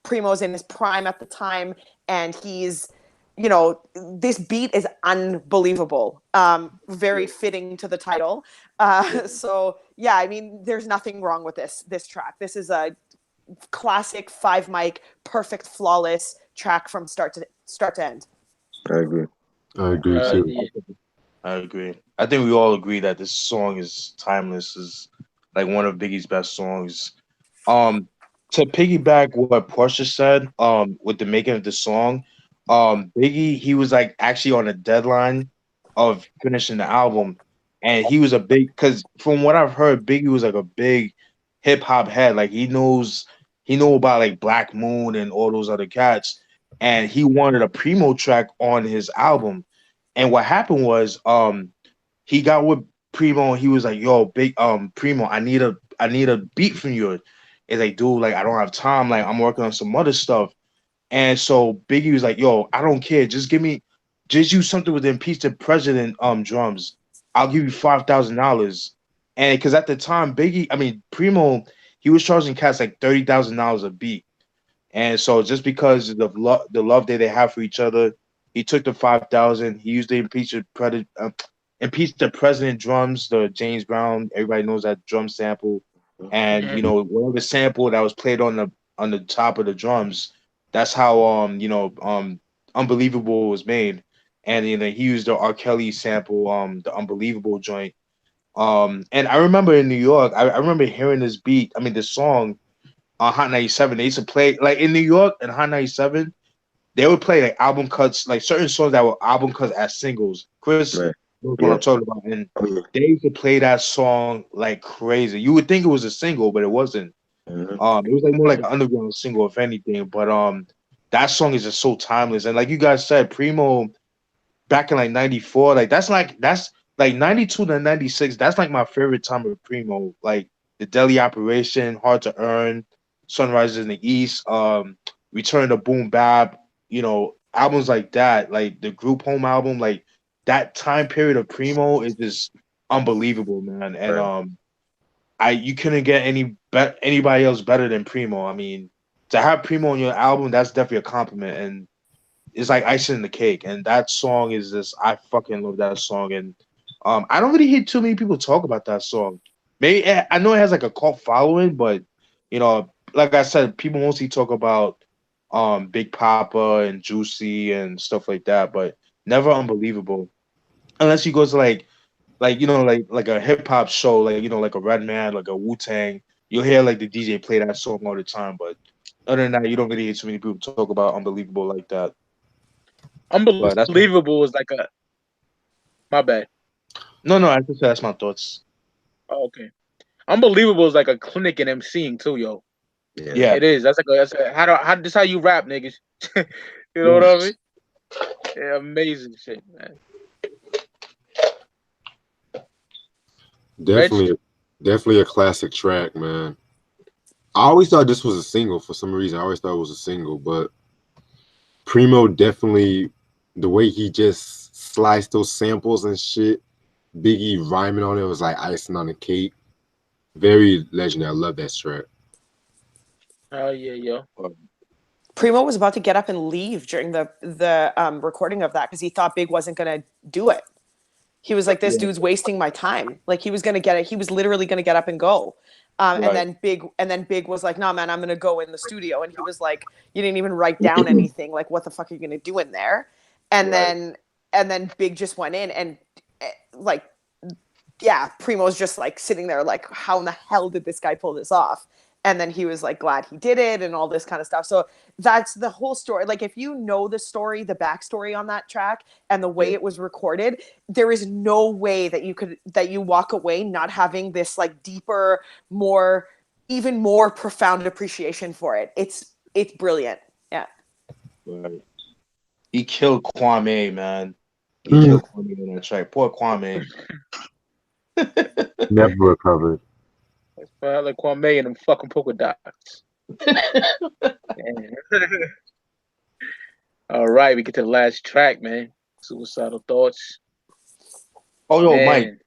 Primo's in his prime at the time, and he's, this beat is unbelievable. Very fitting to the title. So yeah, I mean, there's nothing wrong with this track. This is a classic 5 mic, perfect, flawless track from start to end. I agree. I agree too. Yeah. I agree. I think we all agree that this song is timeless. Is like one of Biggie's best songs. To piggyback what Porsha said, with the making of the song, Biggie, he was like actually on a deadline of finishing the album, and he was a big, because from what I've heard, Biggie was like a big hip hop head. Like he knew about like Black Moon and all those other cats, and he wanted a Primo track on his album. And what happened was, he got with Primo and he was like, "Yo, big Primo, I need a beat from you." It's like, dude, like I don't have time. Like I'm working on some other stuff. And so Biggie was like, "Yo, I don't care. Just use something with the Impeach the President drums. I'll give you $5,000." And because at the time, Primo, he was charging cats like $30,000 a beat. And so just because of the love that they have for each other, he took the 5,000. He used the Impeach the President drums, the James Brown. Everybody knows that drum sample, and whatever sample that was played on the top of the drums. That's how Unbelievable was made, and he used the R. Kelly sample, the Unbelievable joint. And I remember in New York, I remember hearing this beat. I mean, this song on Hot 97. They used to play like in New York and Hot 97. They would play like album cuts, like certain songs that were album cuts as singles. Chris Right. knows what I'm talking about. And they used to play that song like crazy. You would think it was a single, but it wasn't. Mhm. It was like more like an underground single, if anything. But that song is just so timeless. And like you guys said, Primo back in like '94, that's like 92 to '96. That's like my favorite time of Primo. Like the Delhi Operation, Hard to Earn, Sunrises in the East, Return to Boom Bap, albums like that, like the Group Home album, like that time period of Primo is just unbelievable, man. And you couldn't get anybody else better than Primo. I mean, to have Primo on your album, that's definitely a compliment, and it's like icing in the cake. And that song is just, I fucking love that song. And I don't really hear too many people talk about that song. Maybe I know it has like a cult following, but like I said, people mostly talk about Big Papa and Juicy and stuff like that, but never Unbelievable. Unless you go to like a hip hop show, like a Redman, like a Wu-Tang, you'll hear like the DJ play that song all the time. But other than that, you don't really hear too many people talk about Unbelievable like that. But that's Unbelievable is like a. My bad. no. I just said that's my thoughts. Oh, okay. Unbelievable is like a clinic in MCing too, yo. Yeah. It is. That's this how you rap, niggas. You know what I mean? Yeah, amazing shit, man. Definitely a classic track, man. I always thought this was a single for some reason. I always thought it was a single, but Primo definitely, the way he just sliced those samples and shit, Biggie rhyming on it was like icing on the cake. Very legendary. I love that track. Oh yeah, yo. Primo was about to get up and leave during the recording of that because he thought Big wasn't gonna do it. He was like, "This dude's wasting my time." Like he was gonna get it. He was literally gonna get up and go. Right. And then Big was like, "Nah, man, I'm gonna go in the studio." And he was like, "You didn't even write down anything. Like, what the fuck are you gonna do in there?" And then Big just went in and like, yeah, Primo's just like sitting there like, how in the hell did this guy pull this off? And then he was like glad he did it and all this kind of stuff. So that's the whole story. Like if you know the story, the backstory on that track and the way it was recorded, there is no way that you walk away not having this like deeper, even more profound appreciation for it. It's brilliant. Yeah. Right. He killed Kwame, man. He killed Kwame on that track. Poor Kwame. Never recovered. Like Kwame and them fucking polka dots. All right, we get to the last track, man. Suicidal Thoughts. Oh, yo, Man.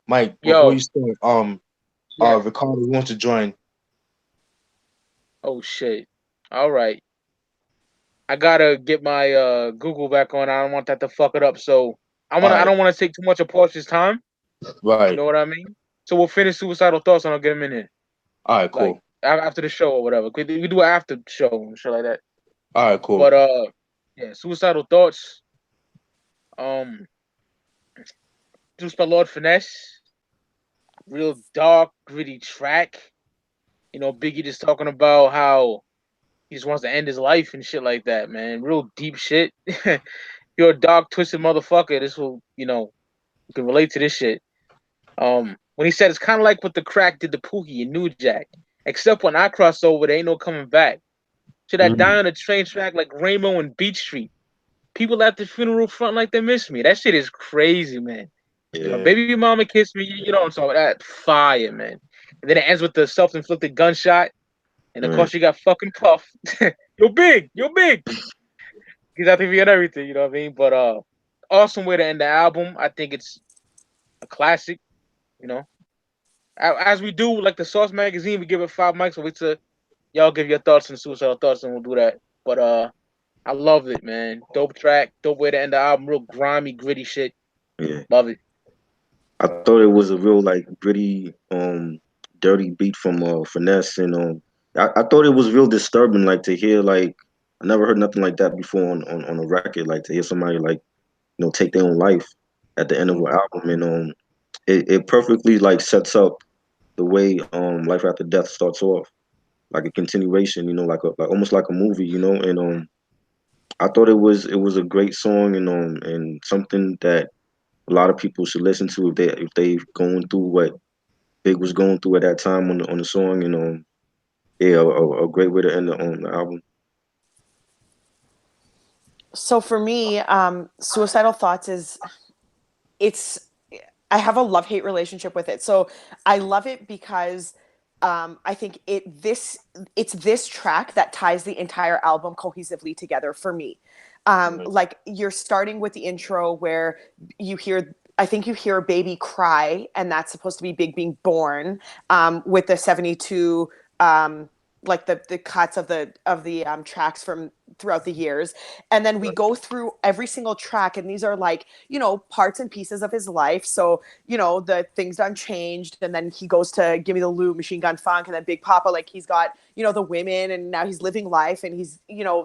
Mike, before Yo. you start, Yeah. Ricardo wants to join. Oh shit. All right. I gotta get my Google back on. I don't want that to fuck it up. So All I right, don't want to take too much of Portia's time. You right. know what I mean? So we'll finish Suicidal Thoughts and I'll get him in here. All right, Like cool. after the show or whatever. We do an after show and shit like that. All right, cool. But yeah, Suicidal Thoughts. Um Juice by Lord Finesse. Real dark, gritty track. You know, Biggie just talking about how he just wants to end his life and shit like that, man. Real deep shit. You're a dark, twisted motherfucker. This will, you can relate to this shit. When he said it's kind of like what the crack did to Pookie and New Jack, except when I cross over, there ain't no coming back. Should I die on a train track like Rainbow and Beach Street? People at the funeral front like they miss me. That shit is crazy, man. You know, Yeah. baby mama kissed me. You know what I'm talking about? That fire, man. And then it ends with the self-inflicted gunshot, and of course you got fucking Puff. You're big. You're big. He's out there and everything. You know what I mean? But awesome way to end the album. I think it's a classic. You know, as we do like the Source magazine, we give it 5 mics. So wait till y'all give your thoughts and Suicidal Thoughts, and we'll do that. But I love it, man. Dope track, dope way to end the album. Real grimy, gritty shit. Yeah. Love it. I thought it was a real like gritty, dirty beat from Finesse, and I thought it was real disturbing, like to hear like I never heard nothing like that before on a record, like to hear somebody like take their own life at the end of an album, and it perfectly like sets up the way Life After Death starts off, like a continuation, like almost like a movie, and I thought it was a great song, and something that a lot of people should listen to if they going through what Big was going through at that time on the song, and yeah, a great way to end the album. So for me, Suicidal Thoughts it's I have a love-hate relationship with it. So I love it because I think it's this track that ties the entire album cohesively together for me. Like you're starting with the intro where I think you hear a baby cry, and that's supposed to be Big being born, with the 72 like the cuts of the tracks from throughout the years. And then we go through every single track, and these are like, parts and pieces of his life. So, the Things Done Changed, and then he goes to Give Me the Loot, Machine Gun Funk, and then Big Papa, like he's got, the women, and now he's living life, and he's,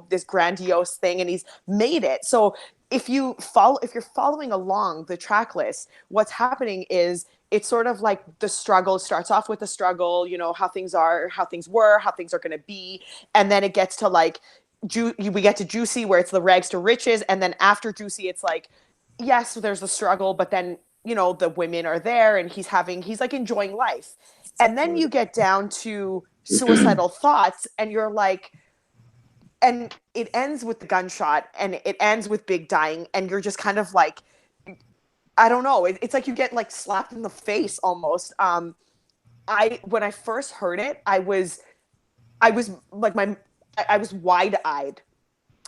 this grandiose thing, and he's made it. So if you're following along the track list, what's happening is it's sort of like the struggle starts off with the struggle, how things are, how things were, how things are going to be. And then it gets to like, we get to Juicy, where it's the rags to riches. And then after Juicy, it's like, yes, there's the struggle, but then, the women are there, and he's like enjoying life. And then you get down to Suicidal Thoughts, and you're like, and it ends with the gunshot, and it ends with Big dying, and you're just kind of like, I don't know. It's like you get like slapped in the face almost. When I first heard it, I was like I was wide eyed,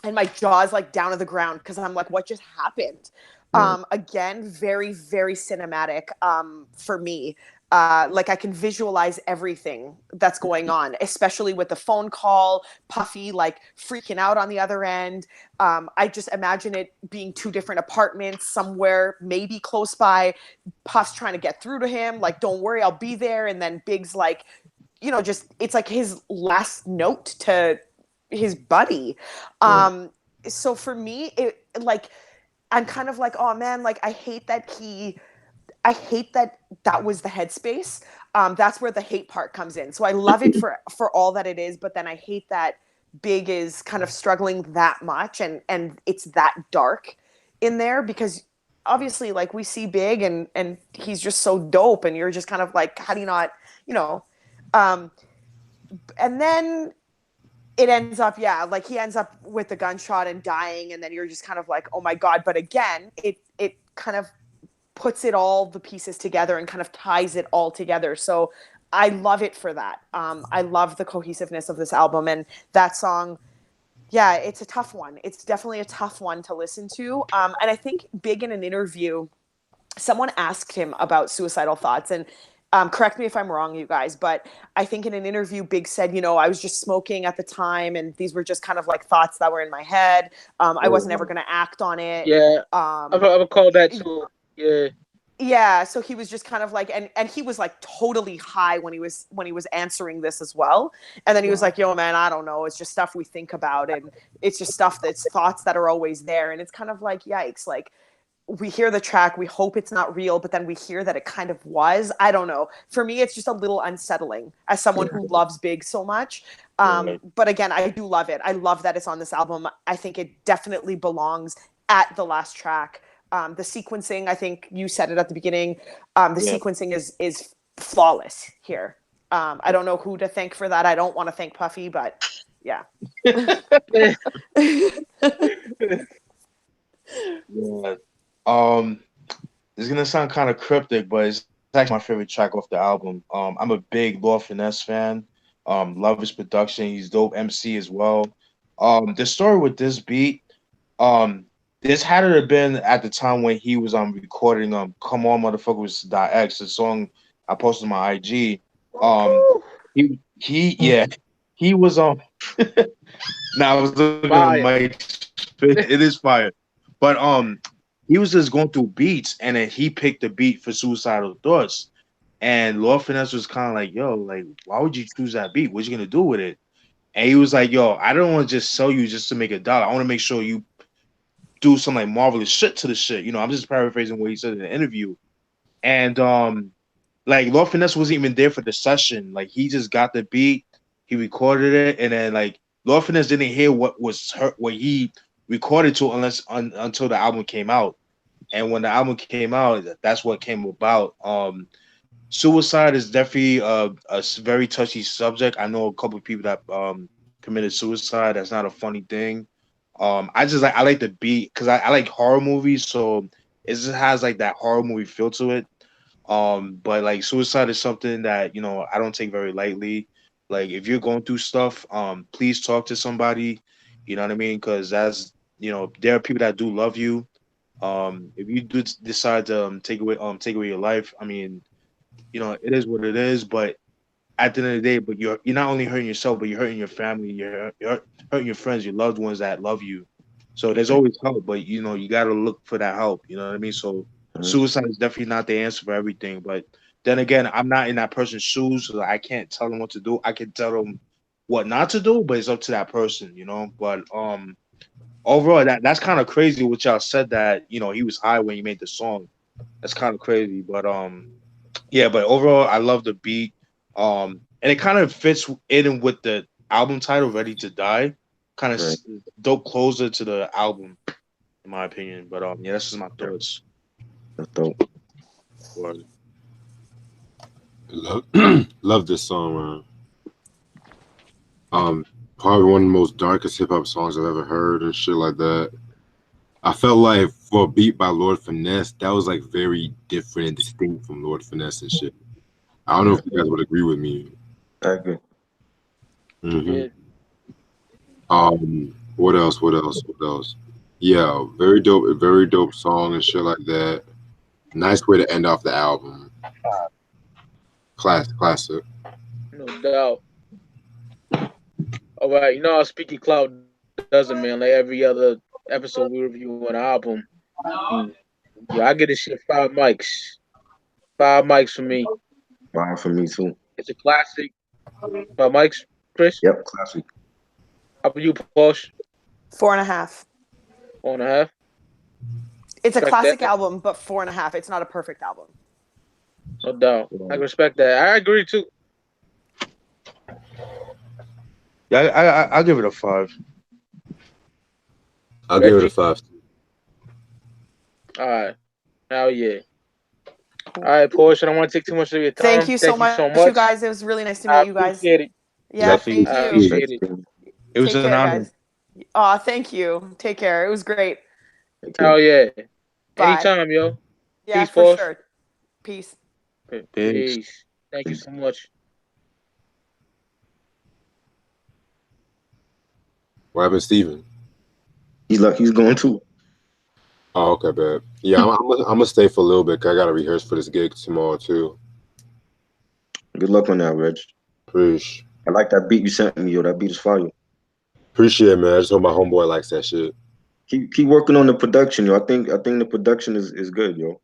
and my jaw's like down to the ground, because I'm like, what just happened? Again, very, very cinematic for me. Like I can visualize everything that's going on, especially with the phone call, Puffy like freaking out on the other end. I just imagine it being two different apartments somewhere, maybe close by. Puff's trying to get through to him, like, don't worry, I'll be there. And then Big's like, just, it's like his last note to his buddy. So for me, it like, I'm kind of like, oh man, like I hate that that was the headspace. That's where the hate part comes in. So I love it for all that it is, but then I hate that Big is kind of struggling that much, and it's that dark in there, because obviously like we see Big, and he's just so dope, and you're just kind of like, how do you not, um, and then it ends up, yeah, like he ends up with the gunshot and dying, and then you're just kind of like, oh my God. But again, it kind of puts it all the pieces together and kind of ties it all together. So I love it for that. I love the cohesiveness of this album, and that song. Yeah, it's a tough one. It's definitely a tough one to listen to. And I think Big in an interview, someone asked him about suicidal thoughts, and correct me if I'm wrong, you guys, but I think in an interview, Big said, I was just smoking at the time, and these were just kind of like thoughts that were in my head. I wasn't ever going to act on it. Yeah, I would call that too. Yeah. Yeah, so he was just kind of like, and he was like totally high when he was answering this as well. And then he was like, yo, man, I don't know. It's just stuff we think about, and it's just stuff that's thoughts that are always there. And it's kind of like, yikes, like we hear the track, we hope it's not real, but then we hear that it kind of was. I don't know. For me, it's just a little unsettling as someone who loves Big so much. But again, I do love it. I love that it's on this album. I think it definitely belongs at the last track. The sequencing, I think you said it at the beginning. The sequencing is flawless here. I don't know who to thank for that. I don't want to thank Puffy, but yeah. Yeah. It's gonna sound kind of cryptic, but it's actually my favorite track off the album. I'm a big Lord Finesse fan. Love his production. He's dope MC as well. The story with this beat, this had to have been at the time when he was recording "Come On Motherfuckers" .x, the song I posted on my IG. He was Now I was looking at Mike. It is fire, but he was just going through beats, and then he picked the beat for "Suicidal Thoughts." And Lord Finesse was kind of like, "Yo, like, why would you choose that beat? What you gonna do with it?" And he was like, "Yo, I don't want to just sell you just to make $1. I want to make sure you do some like marvelous shit to the shit." I'm just paraphrasing what he said in the interview. And like Lord Finesse wasn't even there for the session. Like he just got the beat, he recorded it, and then like Lord Finesse didn't hear what he recorded to until the album came out. And when the album came out, that's what came about. Suicide is definitely a very touchy subject. I know a couple of people that committed suicide. That's not a funny thing. I like the beat because I like horror movies, so it just has like that horror movie feel to it. But like suicide is something that I don't take very lightly. Like if you're going through stuff, please talk to somebody. You know what I mean? Because there are people that do love you. If you do decide to take away your life, I mean, it is what it is. But at the end of the day, but you're not only hurting yourself, but you're hurting your family, you're hurting your friends, your loved ones that love you. So there's always help, but you got to look for that help. You know what I mean? So suicide is definitely not the answer for everything. But then again, I'm not in that person's shoes, so I can't tell them what to do. I can tell them what not to do, but it's up to that person, But overall, that's kind of crazy. What y'all said that he was high when he made the song. That's kind of crazy, but yeah. But overall, I love the beat. And it kind of fits in with the album title, "Ready to Die." Kind of dope closer to the album, in my opinion. But yeah, that's just my thoughts. That's dope. Love this song, man. Probably one of the most darkest hip hop songs I've ever heard and shit like that. I felt like for a beat by Lord Finesse, that was like very different and distinct from Lord Finesse and shit. I don't know if you guys would agree with me. I agree. Mm-hmm. What else? Yeah, very dope song and shit like that. Nice way to end off the album. Classic. No doubt. All right, how Speak Ya Clout does it, man. Like every other episode, we review an album. I get this shit 5 mics. 5 mics for me. 5 for me too. It's a classic. 5 mics, Chris? Yep, classic. How about you, Porsha? 4.5. 4.5. It's a classic album, but 4.5. It's not a perfect album. No doubt. I respect that. I agree too. Yeah, I'll give it a 5. I'll give it a 5. All right. Hell yeah. All right, Porsha, I don't want to take too much of your time. Thank you so much, you guys. It was really nice to meet you guys. Appreciate it. Yeah, thank you. I appreciate it. It was an honor. Guys. Oh, thank you. Take care. It was great. Hell yeah. Bye. Anytime, yo. Yeah, Peace, for Porsha. sure. Peace. Peace. Thank you so much. What happened, Steven? He's going too. Oh, okay, bad. Yeah, I'm gonna stay for a little bit. 'Cause I gotta rehearse for this gig tomorrow too. Good luck on that, Reg. Appreciate I like that beat you sent me, yo. That beat is fire. it, man. I just hope my homeboy likes that shit. Keep working on the production, yo. I think the production is good, yo.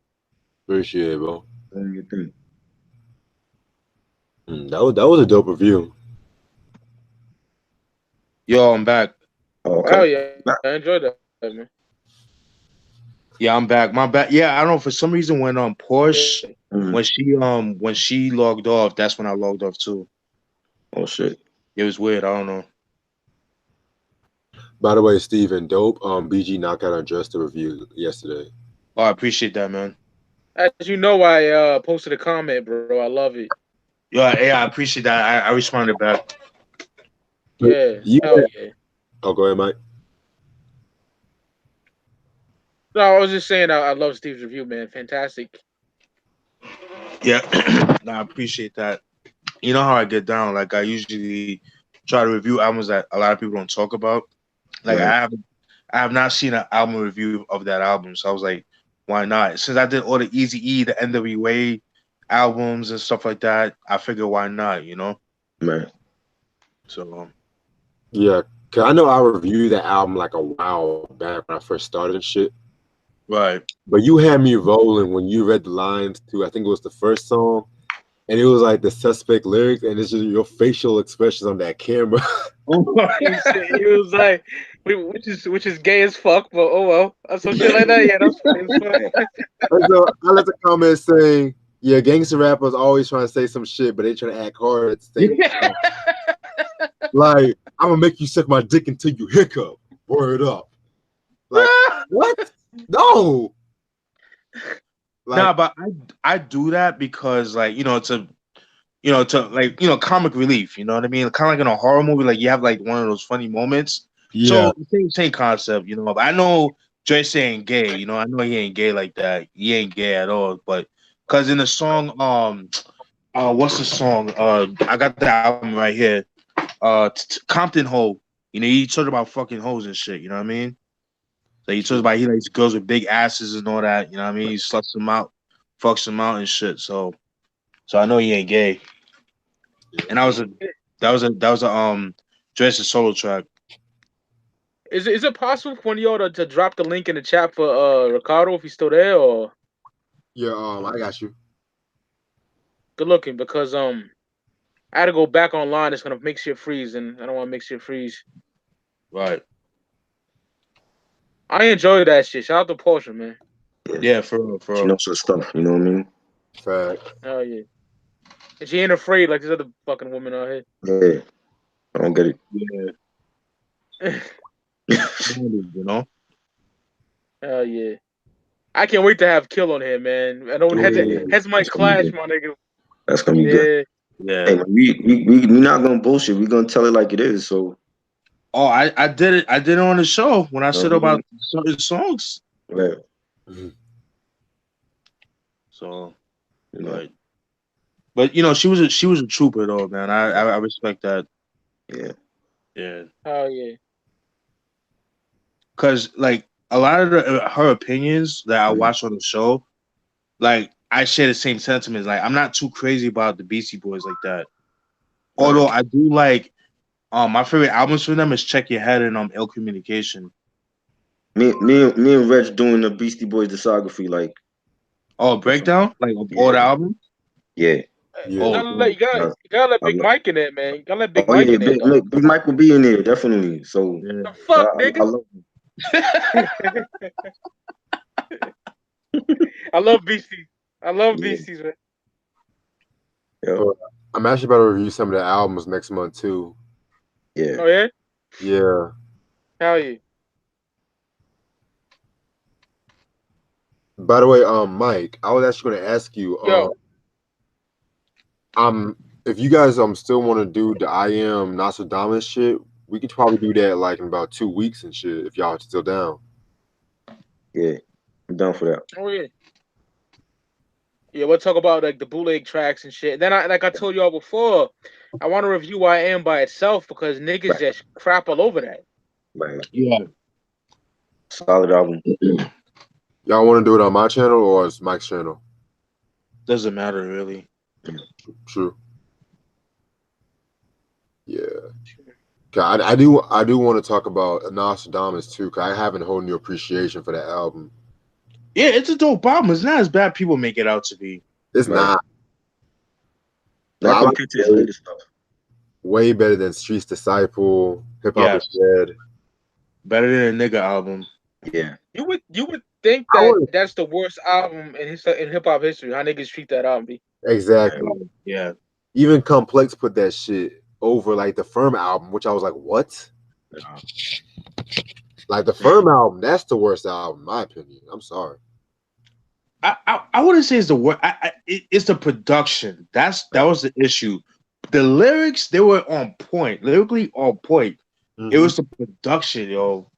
Appreciate it, bro. What do you think? That was a dope review. Yo, I'm back. Oh, Oh okay. yeah, I enjoyed that, man. Yeah, I'm back. My bad. Yeah, I don't know. For some reason, when Porsche Mhm. when she logged off, that's when I logged off too. Oh shit. It was weird. I don't know. By the way, Steven, dope. BG Knockout addressed the review yesterday. Oh, I appreciate that, man. As you know, I posted a comment, bro. I love it. Yeah, I appreciate that. I responded back. Yeah, You hell yeah. Oh, go ahead, Mike. No, I was just saying I love Steve's review, man. Fantastic. Yeah, no, I appreciate that. You know how I get down. Like I usually try to review albums that a lot of people don't talk about. Like Right. I have not seen an album review of that album, so I was like, why not? Since I did all the Eazy-E, the NWA albums and stuff like that, I figured why not, you know? Man. So Yeah, cause I know I reviewed that album like a while back when I first started and shit. right. But you had me rolling when you read the lines to, I think it was the first song, and it was like the suspect lyrics, and it's just your facial expressions on that camera. He was like, which is gay as fuck, but oh well, some shit like that. Yeah, that's funny as fuck. And so I left a comment saying, "Yeah, gangster rappers always trying to say some shit, but they trying to act hard at the same time. Like, I'm gonna make you suck my dick until you hiccup. Word up. Like, what? No. Like, Nah, but I do that because like, to comic relief, you know what I mean? Kind of like in a horror movie, like you have like one of those funny moments. yeah. So same concept, you know. But I know Drake ain't gay, you know. I know he ain't gay like that. He ain't gay at all. But because in the song, what's the song? I got the album right here. Compton Ho. You know, he talked about fucking hoes and shit. You know what I mean? So he talks about he likes girls with big asses and all that. You know what I mean? He sluts them out, fucks them out and shit. So I know he ain't gay. And that was a Drake's solo track. Is it possible for one of y'all to drop the link in the chat for Ricardo if he's still there, or Yeah, I got you. good looking, because I had to go back online. It's gonna make shit freeze, and I don't want to make shit freeze. Right. I enjoy that shit. Shout out to Porsha, man. Yeah, for real, for She real. knows her stuff, you know what I mean? Fact. Hell yeah. And she ain't afraid like these other fucking women out here. Yeah. I don't get it. Yeah. You know? Hell yeah. I can't wait to have Kill on here, man. I know heads might clash, my nigga. That's gonna be good. Yeah. Hey, man, we not gonna bullshit. We gonna tell it like it is. So Oh, I did it. I did it on the show when I said about certain songs. right. So, Yeah. like, but you know, she was a trooper though, man. I respect that. Yeah. Yeah. Oh yeah. Cause like a lot of her opinions that I watch on the show, like I share the same sentiments. Like I'm not too crazy about the Beastie Boys like that. Although I do like my favorite albums from them is Check Your Head and Ill Communication. Me and Reg doing the Beastie Boys discography, like breakdown? Like all the albums? Yeah. Oh, You gotta let Big Mike in there, man. You gotta let Big Mike in there. Big Mike will be in there, definitely. So the fuck, nigga. I love Beastie. I love Beasties, man. Yeah. So, I'm actually about to review some of the albums next month too. Yeah. Oh yeah? Yeah. Hell yeah. By the way, Mike, I was actually gonna ask you, if you guys still want to do the I Am Nostradamus shit, we could probably do that like in about 2 weeks and shit if y'all are still down. Yeah, I'm down for that. Oh yeah. Yeah, we'll talk about like the bootleg tracks and shit. Then I told y'all before, I want to review I Am by itself because niggas just crap all over that. Right. Yeah. Solid album. Y'all want to do it on my channel or it's Mike's channel? Doesn't matter really. True. Yeah. I do want to talk about Nostradamus too, because I have a whole new appreciation for that album. Yeah, it's a dope album. It's not as bad people make it out to be. It's Right. not. Not I like compared to his latest stuff. way better than Street's Disciple, Hip Hop Yes. is Dead. Better than a nigga album. Yeah. You would think that that's the worst album in hip hop history. How niggas treat that album? B. Exactly. Yeah. Even Complex put that shit over like the Firm album, which I was like, what? Yeah. Like the Firm album, that's the worst album, in my opinion. I'm sorry. I wouldn't say it's the word. It's the production. That was the issue. The lyrics, they were on point, lyrically on point. Mm-hmm. It was the production, yo.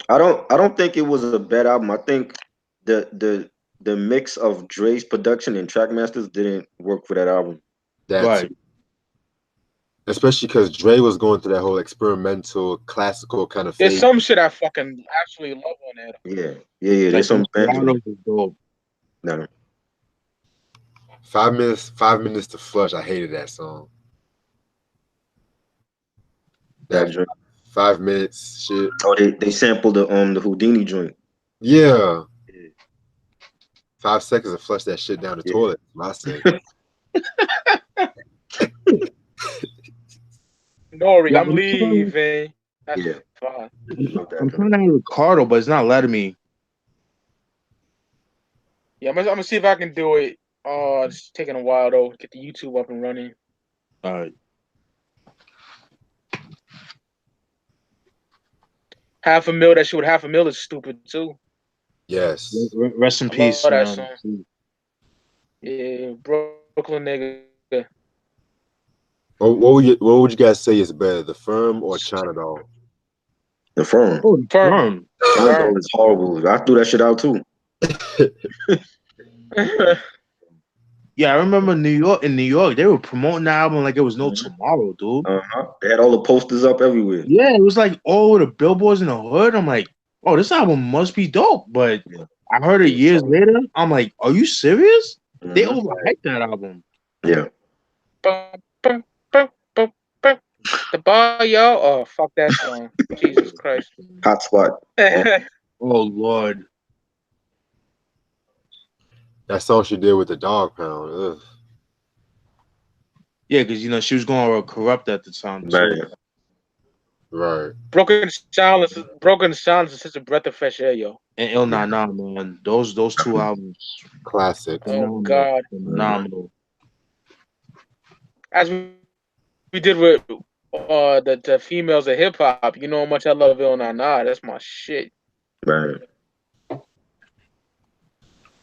I don't think it was a bad album. I think the mix of Dre's production and Trackmasters didn't work for that album. Right. Too. Especially because Dre was going through that whole experimental, classical kind of phase. There's some shit I fucking absolutely love on that. Yeah. There's some Toronto is dope. No. 5 minutes to flush. I hated that song. That joint. 5 minutes shit. Oh, they sampled the Houdini joint. Yeah. 5 seconds to flush that shit down the toilet. I say. Nori, I'm leaving. That's fine. I'm trying to have Ricardo, but it's not letting me. Yeah, I'm gonna see if I can do it. It's taking a while though. Get the YouTube up and running. All right. $500,000. That shit with $500,000 is stupid too. Yes. Rest in peace. That song. Yeah, Brooklyn nigga. What would you guys say is better, The Firm or China Doll? The Firm. Oh, Firm. China Doll is horrible. I threw that shit out too. Yeah, I remember in New York, they were promoting the album like it was no tomorrow, dude. They had all the posters up everywhere. Yeah, it was like all the billboards in the hood. I'm like, oh, this album must be dope. But I heard it years later. I'm like, are you serious? They overhyped that album. Yeah. The bar, yo. Oh, fuck that song. Jesus Christ. Hot spot. Oh, Lord. That song she did with the Dog Pound. Ugh. Yeah, because she was going corrupt at the time too. Right. Broken Silence is such a breath of fresh air, yo. And Il Na Na, man. Those two albums. Classic. Oh God. Phenomenal. As we did with the females of hip hop, you know how much I love Il Na Na. That's my shit. Right.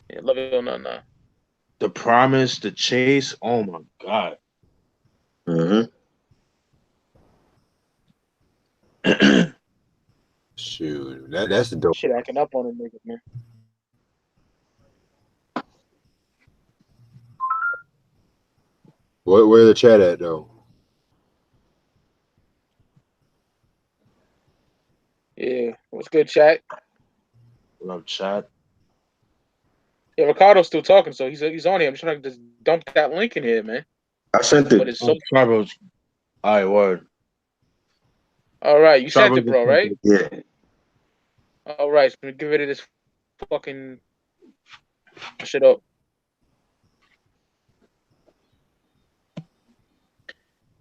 Yeah, love Il Na Na. The Promise, The Chase. Oh my God. Shoot, that's the dope. Shit acting up on a nigga, man. Where the chat at though? Yeah, what's good, chat? What up, chat? Yeah, Ricardo's still talking, so he's on here. I'm trying to just dump that link in here, man. I sent it. But it's so. All right, word. All right, you sent it, bro, right? Yeah. All right, so get rid of this fucking shit up.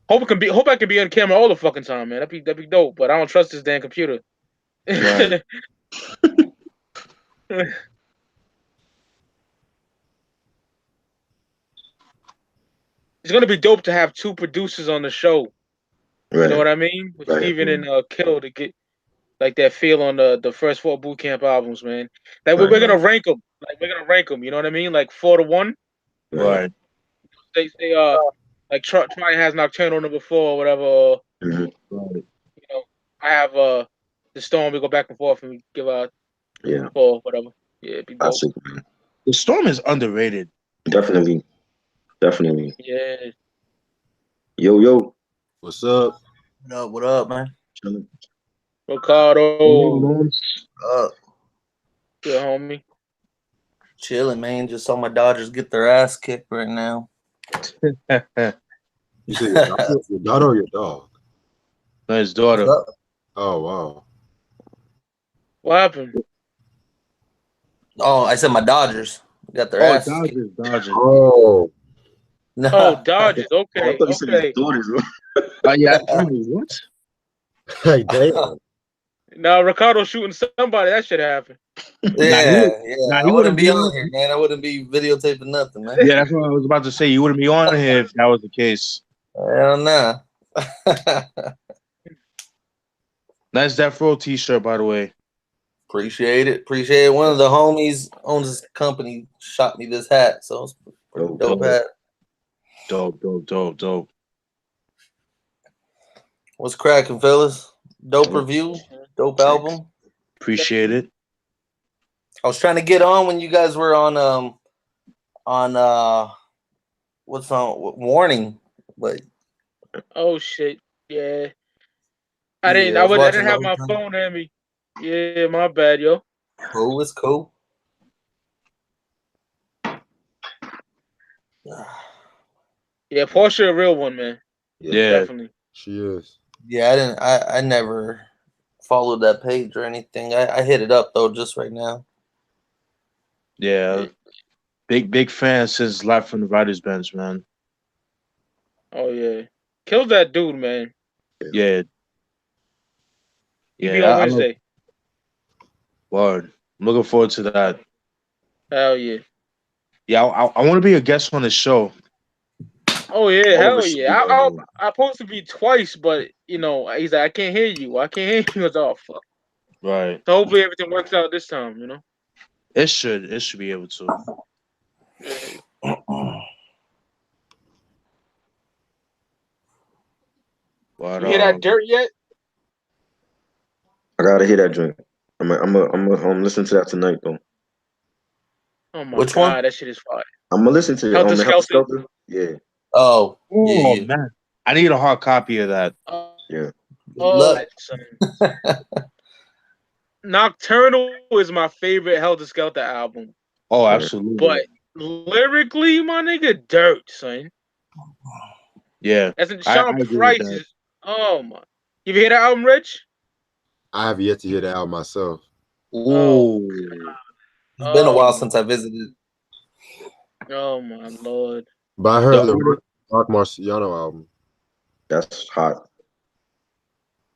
Hope I can be on camera all the fucking time, man. That'd be dope. But I don't trust this damn computer. Right. It's gonna be dope to have two producers on the show. Right. You know what I mean? With Steven and Kill to get like that feel on the first 4 boot camp albums, man. Like we're gonna rank them. Like we're gonna rank them. You know what I mean? Like 4 to 1. Right. They like Try has Nocturnal number 4 or whatever. Right. You know, I have The Storm. We go back and forth and we give out 4 whatever. Yeah, it'd be dope. The Storm is underrated. Definitely. Yeah. Yo. What's up? What up, man? Chilling. Ricardo. Uh, Yeah, homie. chilling, man. Just saw my Dodgers get their ass kicked right now. You say your daughter or your dog? No, his daughter. What's up? Oh wow. What happened? Oh, I said my Dodgers got their Oh, ass kicked. Dodgers. Oh. Nah. Oh, Dodgers. I Okay, thought you said his okay. daughters. Yeah. What? Hey, damn. Now Ricardo shooting somebody. That should happen. Yeah. Nah, I he wouldn't wouldn't be be on on. here, man. I wouldn't be videotaping nothing, man. Yeah, that's what I was about to say. You wouldn't be on here if that was the case. Hell nah. Nice Death Row T-shirt, by the way. Appreciate it. One of the homies owns this company shot me this hat, so it's a pretty dope hat. Dope. What's cracking, fellas? Dope review, dope album. Appreciate it. I was trying to get on when you guys were on what's on Warning, but Oh shit. Yeah. I I didn't have watching my phone at me. Yeah, my bad, yo. Cool, it's cool. Yeah, Porsha a real one, man. Yeah. Definitely. She is. Yeah, I never followed that page or anything. I hit it up though just right now. Yeah. Big fan since Live from the Writers Bench, man. Oh yeah. Kill that dude, man. Yeah. He be on Wednesday. Word. I'm looking forward to that. Hell yeah. Yeah, I want to be a guest on the show. Oh yeah, hell Obviously, yeah. I'm supposed to be twice, but you know, he's like, I can't hear you. I can't hear you. I was, oh fuck. Right. So hopefully everything works out this time, you know. It should be able to. But, You hear that dirt yet? I gotta hear that drink. I'm listening to that tonight though. Oh my Which god, one? that shit is fire. I'm gonna listen to it. Helter The Helter Skelter? Skelter. Yeah. Oh, oh yeah. man, I need a hard copy of that. Yeah. Look. Son. Nocturnal is my favorite Helter Skelter album. Oh, absolutely. But lyrically, my nigga, dirt, son. Yeah. As in I Sean agree with Price that. is. Oh my! You ever hear that album, Rich? I have yet to hear that album myself. Ooh. It's been a while since I visited. Oh my lord! But I heard the Mark Marciano album. That's hot.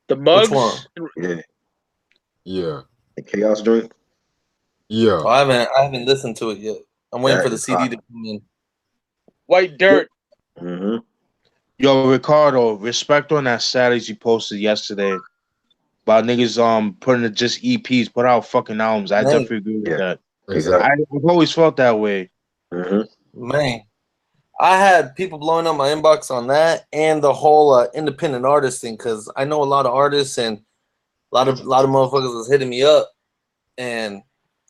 The Mugs. Which one? Yeah. Yeah. The Chaos joint. Yeah. Oh, I haven't listened to it yet. I'm waiting That for the is CD hot. to come in. White Dirt. Mm-hmm. Yo, Ricardo, respect on that status you posted yesterday about niggas putting just EPs, put out fucking albums. I definitely agree with that. Exactly. I've always felt that way. Mm-hmm. Man, I had people blowing up my inbox on that and the whole independent artist thing because I know a lot of artists and a lot of motherfuckers was hitting me up and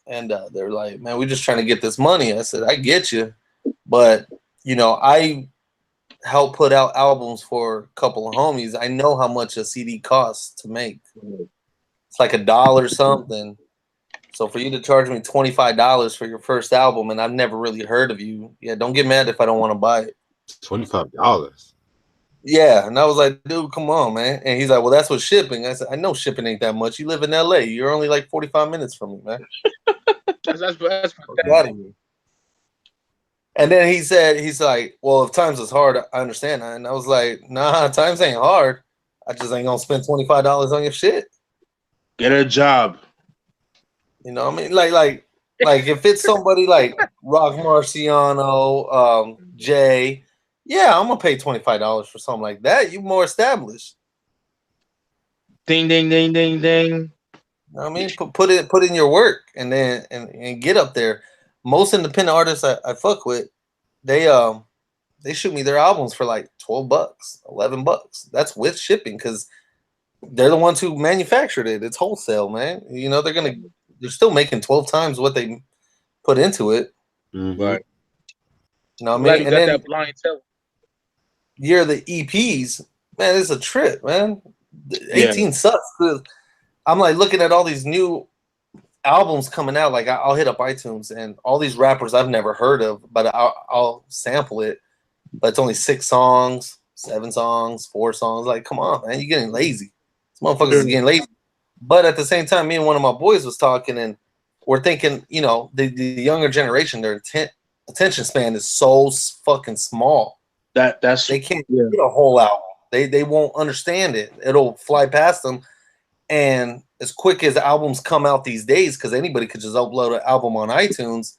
they're like, man, we're just trying to get this money. I said, I get you, but you know, I help put out albums for a couple of homies. I know how much a CD costs to make. It's like $1 something. So for you to charge me $25 for your first album, and I've never really heard of you, yeah, don't get mad if I don't want to buy it. $25. Yeah, and I was like, dude, come on, man. And he's like, well, that's what shipping. I said, I know shipping ain't that much. You live in LA. You're only like 45 minutes from me, man. That's and then he's like, well, if times is hard, I understand that. And I was like, nah, times ain't hard. I just ain't gonna spend $25 on your shit. Get a job. You know what I mean? Like if it's somebody like Rock Marciano, Jay, yeah, I'm gonna pay $25 for something like that. You more established. Ding ding ding ding ding. You know what I mean? Put in your work and then and get up there. Most independent artists I fuck with, they shoot me their albums for like $12, $11. That's with shipping because they're the ones who manufactured it. It's wholesale, man. You know, they're still making 12 times what they put into it. Mm-hmm. Right. You know what I Glad mean? you And got then that clientele. you're the EPs, man, it's a trip, man. 18 sucks. I'm like looking at all these new albums coming out. Like I'll hit up iTunes and all these rappers I've never heard of, but I'll sample it. But it's only 6 songs, 7 songs, 4 songs. Like, come on, man, you're getting lazy. These motherfuckers is getting lazy. But at the same time, me and one of my boys was talking, and we're thinking, you know, the younger generation, their attention span is so fucking small. That's they can't get a whole album. They won't understand it. It'll fly past them. And as quick as albums come out these days, because anybody could just upload an album on iTunes,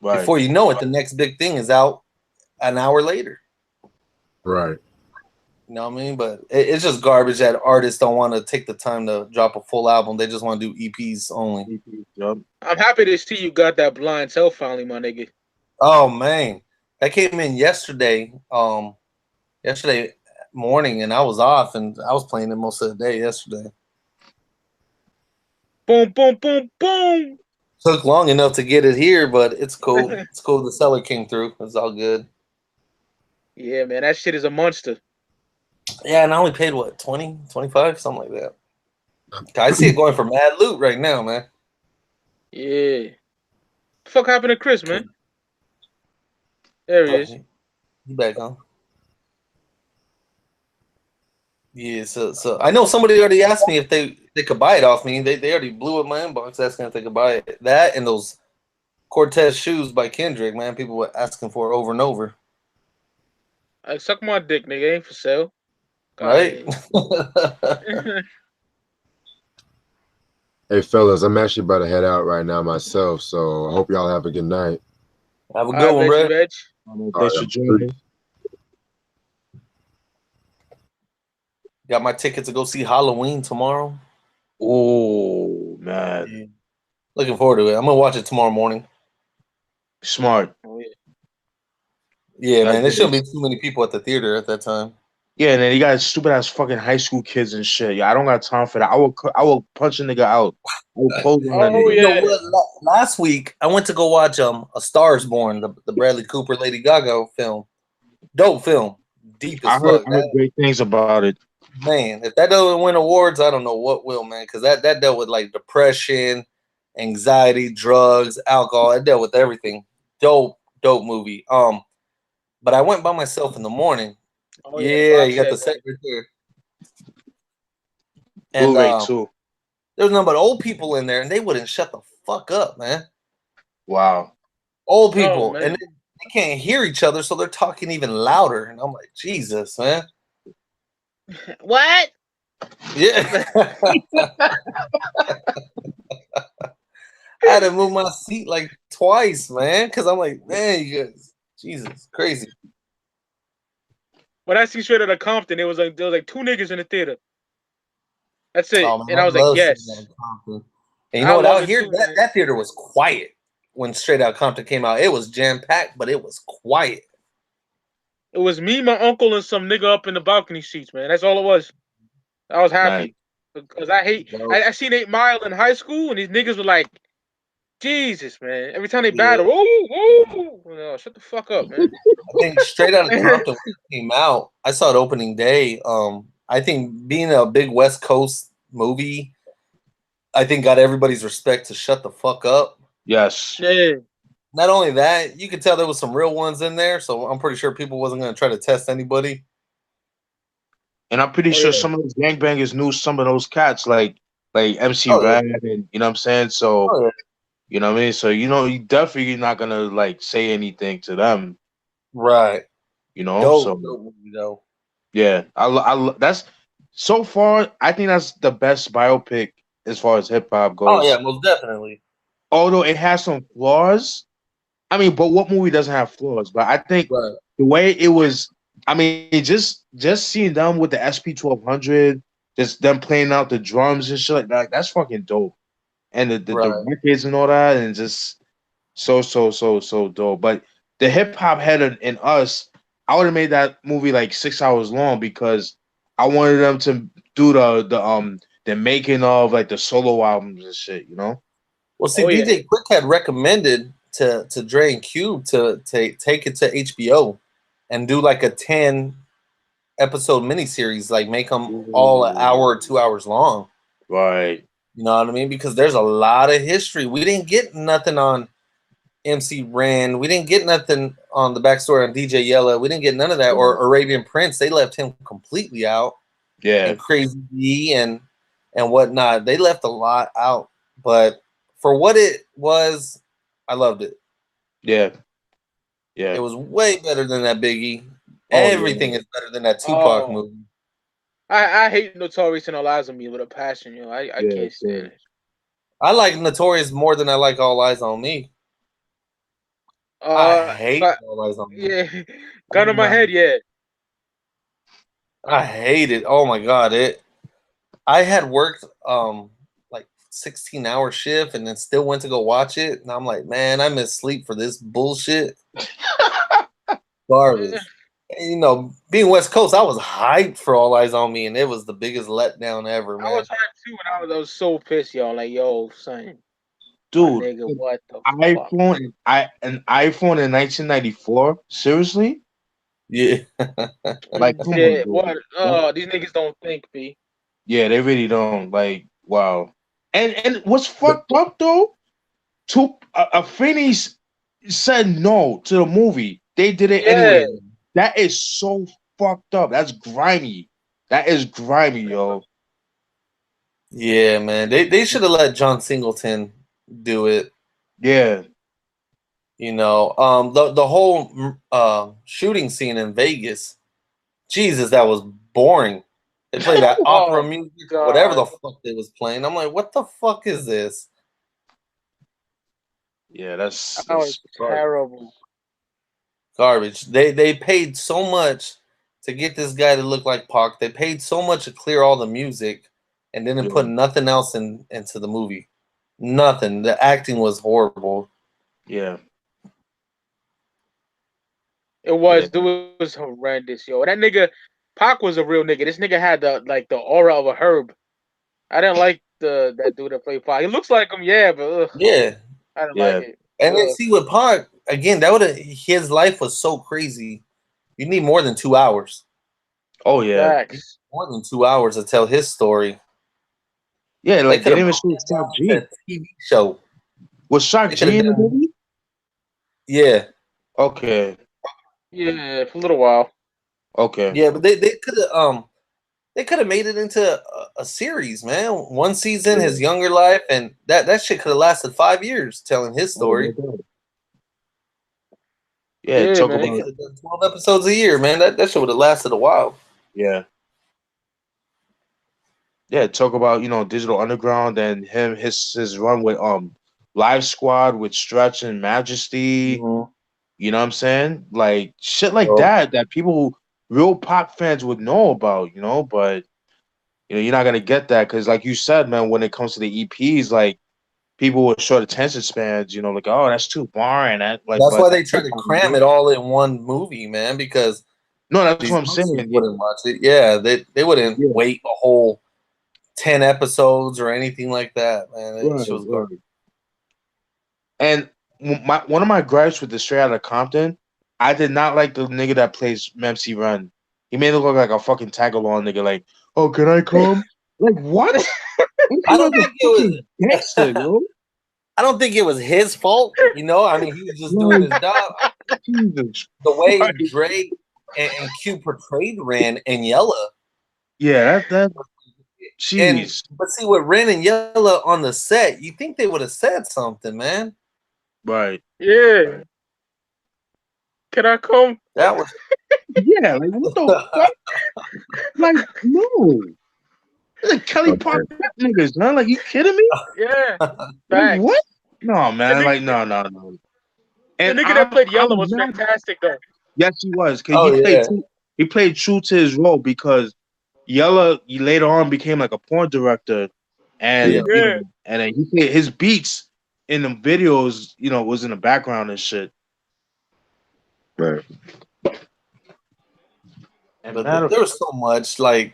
before you know it, the next big thing is out an hour later. Right. You know what I mean? But it's just garbage that artists don't want to take the time to drop a full album. They just want to do EPs only. I'm happy to see you got that Blind Cell finally, my nigga. Oh man, that came in yesterday. Yesterday morning, and I was off, and I was playing it most of the day yesterday. Boom, boom, boom, boom. Took long enough to get it here, but it's cool. It's cool. The seller came through. It's all good. Yeah, man, that shit is a monster. Yeah, and I only paid what, 20, 25, something like that. I see it going for mad loot right now, man. Yeah. What the fuck happened to Chris, man? There he is. You back on? Yeah, so I know somebody already asked me if they could buy it off me. They already blew up my inbox asking if they could buy it. That and those Cortez shoes by Kendrick, man. People were asking for it over and over. I suck my dick, nigga. Ain't for sale. Right? Hey, fellas, I'm actually about to head out right now myself, so I hope y'all have a good night. Have a good one, bro. Thanks for joining. Got my ticket to go see Halloween tomorrow. Oh, man. Yeah. Looking forward to it. I'm going to watch it tomorrow morning. Smart. Yeah, man. There shouldn't be too many people at the theater at that time. Yeah, and then you got stupid ass fucking high school kids and shit. Yeah, I don't got time for that. I will punch a nigga out. I will close on that nigga. You know what? Last week I went to go watch A Star Is Born, the Bradley Cooper Lady Gaga film. Dope film. Deep as fuck. I heard great things about it. Man, if that doesn't win awards, I don't know what will, man. Because that dealt with like depression, anxiety, drugs, alcohol. It dealt with everything. Dope movie. But I went by myself in the morning. Oh, yeah, you got the set right there. And too. There was nothing but old people in there, and they wouldn't shut the fuck up, man. Wow. Old people, and they can't hear each other, so they're talking even louder. And I'm like, Jesus, man. What? Yeah. I had to move my seat like twice, man, because I'm like, man, you guys, Jesus, crazy. When I see straight out of Compton, there was like 2 niggas in the theater. That's it. Man, and I was like, yes. And you know what? Out here, that theater was quiet when Straight Out Compton came out. It was jam-packed, but it was quiet. It was me, my uncle, and some nigga up in the balcony seats, man. That's all it was. I was happy. Because I seen 8 Mile in high school, and these niggas were like, Jesus, man. Every time they battle, oh, shut the fuck up, man. I think Straight Out of Compton came out. I saw it opening day. I think being a big West Coast movie, I think got everybody's respect to shut the fuck up. Yes. Yeah. Not only that, you could tell there was some real ones in there, so I'm pretty sure people wasn't going to try to test anybody. And I'm pretty sure some of those gangbangers knew some of those cats, like MC Rad, and you know what I'm saying? So, you know what I mean? So, you know, you definitely not going to, like, say anything to them. Right. You know? Dope. Yeah. That's, so far, I think that's the best biopic as far as hip-hop goes. Oh, yeah, most definitely. Although it has some flaws. I mean, but what movie doesn't have flaws? But I think the way it was, I mean, just seeing them with the SP1200, just them playing out the drums and shit like that, that's fucking dope. And the records and all that, and just so dope. But the hip hop head in us, I would have made that movie like 6 hours long because I wanted them to do the making of like the solo albums and shit, you know. Well, see, DJ Quick had recommended to Dre and Cube to take it to HBO and do like a 10-episode miniseries, like make them all an hour or 2 hours long. Right. You know what I mean? Because there's a lot of history. We didn't get nothing on MC Ren. We didn't get nothing on the backstory on DJ Yella. We didn't get none of that. Or Arabian Prince. They left him completely out. Yeah. And Crazy D and whatnot. They left a lot out. But for what it was, I loved it. Yeah. Yeah. It was way better than that Biggie. Everything is better than that Tupac movie. I hate Notorious and All Eyes on Me with a passion, yo. I can't stand it. I like Notorious more than I like All Eyes on Me. I hate All Eyes on Me. Yeah, gun on my head, yeah. I hate it. Oh my god, I had worked like 16-hour shift and then still went to go watch it, and I'm like, man, I missed sleep for this bullshit. Garbage. And, you know, being West Coast, I was hyped for All Eyes on Me, and it was the biggest letdown ever, man. I was hyped too, and I was so pissed, yo. Like, yo, son, dude, nigga, what the iPhone? An iPhone in 1994? Seriously? Yeah. Like, come yeah, on, what? Oh, these niggas don't think, B. Yeah, they really don't. Like, wow. And what's fucked up though? Afeni said no to the movie. They did it anyway. That is so fucked up. That's grimy. That is grimy, yo. Yeah, man. They should have let John Singleton do it. Yeah. You know, the whole shooting scene in Vegas. Jesus, that was boring. They played that opera music, whatever the fuck they was playing. I'm like, what the fuck is this? Yeah, that's terrible. Garbage. They paid so much to get this guy to look like Pac. They paid so much to clear all the music and didn't put nothing else into the movie. Nothing. The acting was horrible. Yeah. It was horrendous, yo. That nigga Pac was a real nigga. This nigga had the aura of a herb. I didn't like that dude that played Pac. He looks like him, yeah, but yeah, I didn't like it. And then see with Pac again, his life was so crazy. You need more than 2 hours. Oh yeah, more than 2 hours to tell his story. Yeah, like they didn't even show Shock G. TV show Was Shock G in the movie? Yeah. Okay. Yeah, for a little while. Okay. Yeah, but they could have made it into a series, man. One season, his younger life, and that shit could have lasted 5 years telling his story. Yeah, talk man. about They could have done 12 episodes a year, man. That shit would have lasted a while. Yeah. Yeah, talk about, Digital Underground and his run with Live Squad with Stretch and Majesty. Mm-hmm. You know what I'm saying? Like shit like that people, real pop fans would know about, but you're not gonna get that because, like you said, man, when it comes to the EPs, like people with short attention spans, like, oh, that's too boring. That's why they try to cram it all in one movie, man. Because that's what I'm saying. Wouldn't watch it. Yeah, they wouldn't wait a whole 10 episodes or anything like that, man. It was garbage. And one of my gripes with the Straight Outta Compton, I did not like the nigga that plays MC Run. He made it look like a fucking tag-along nigga. Like, oh, can I come? Like, what? I don't think it was gangster, yo. I don't think it was his fault. I mean, he was just doing his job. The way Dre and Q portrayed Ren and Yella. Yeah, that. Jeez. But see, with Ren and Yella on the set, you think they would have said something, man. Right. Yeah. Can I come? That was. Yeah, like what the fuck? Like, no. Like Kelly Park niggas, man. Like, you kidding me? Yeah. Like, what? No, man. Like, no. And the nigga that played Yellow was fantastic, though. Yes, he was. Because he played true to his role because Yella later on became like a porn director. And, and then he played his beats in the videos, was in the background and shit. Right. But there was so much, like,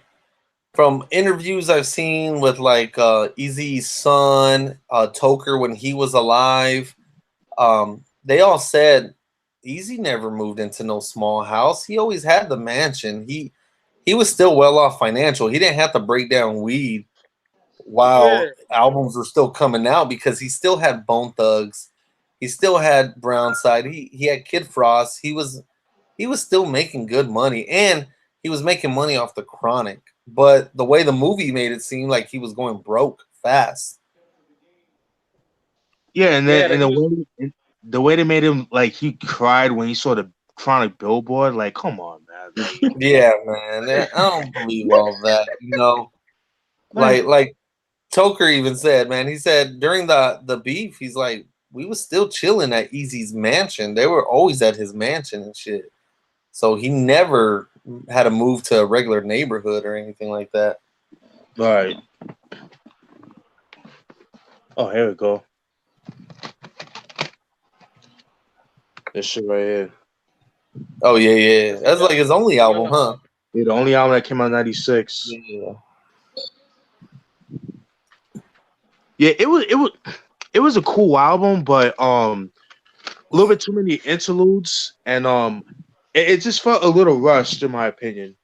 from interviews I've seen with, like, Eazy's son, Toker, when he was alive, they all said Eazy never moved into no small house. He always had the mansion. He was still well off financial. He didn't have to break down weed while albums were still coming out, because he still had Bone Thugs, he still had Brownside, he had Kid Frost. He was still making good money, and he was making money off the Chronic. But the way the movie made it seem like he was going broke fast. Yeah, and then the way they made him, like, he cried when he saw the Chronic billboard. Like, come on, man. Like, yeah, man. I don't believe all that. You know, like Toker even said, man. He said during the beef, he's like, we was still chilling at Easy's mansion. They were always at his mansion and shit. So he never had to move to a regular neighborhood or anything like that. all right. Oh, here we go. This shit right here. Oh yeah. That's like his only album, huh? Yeah, the only album that came out in '96. Yeah. Yeah, it was a cool album, but a little bit too many interludes, and it just felt a little rushed, in my opinion.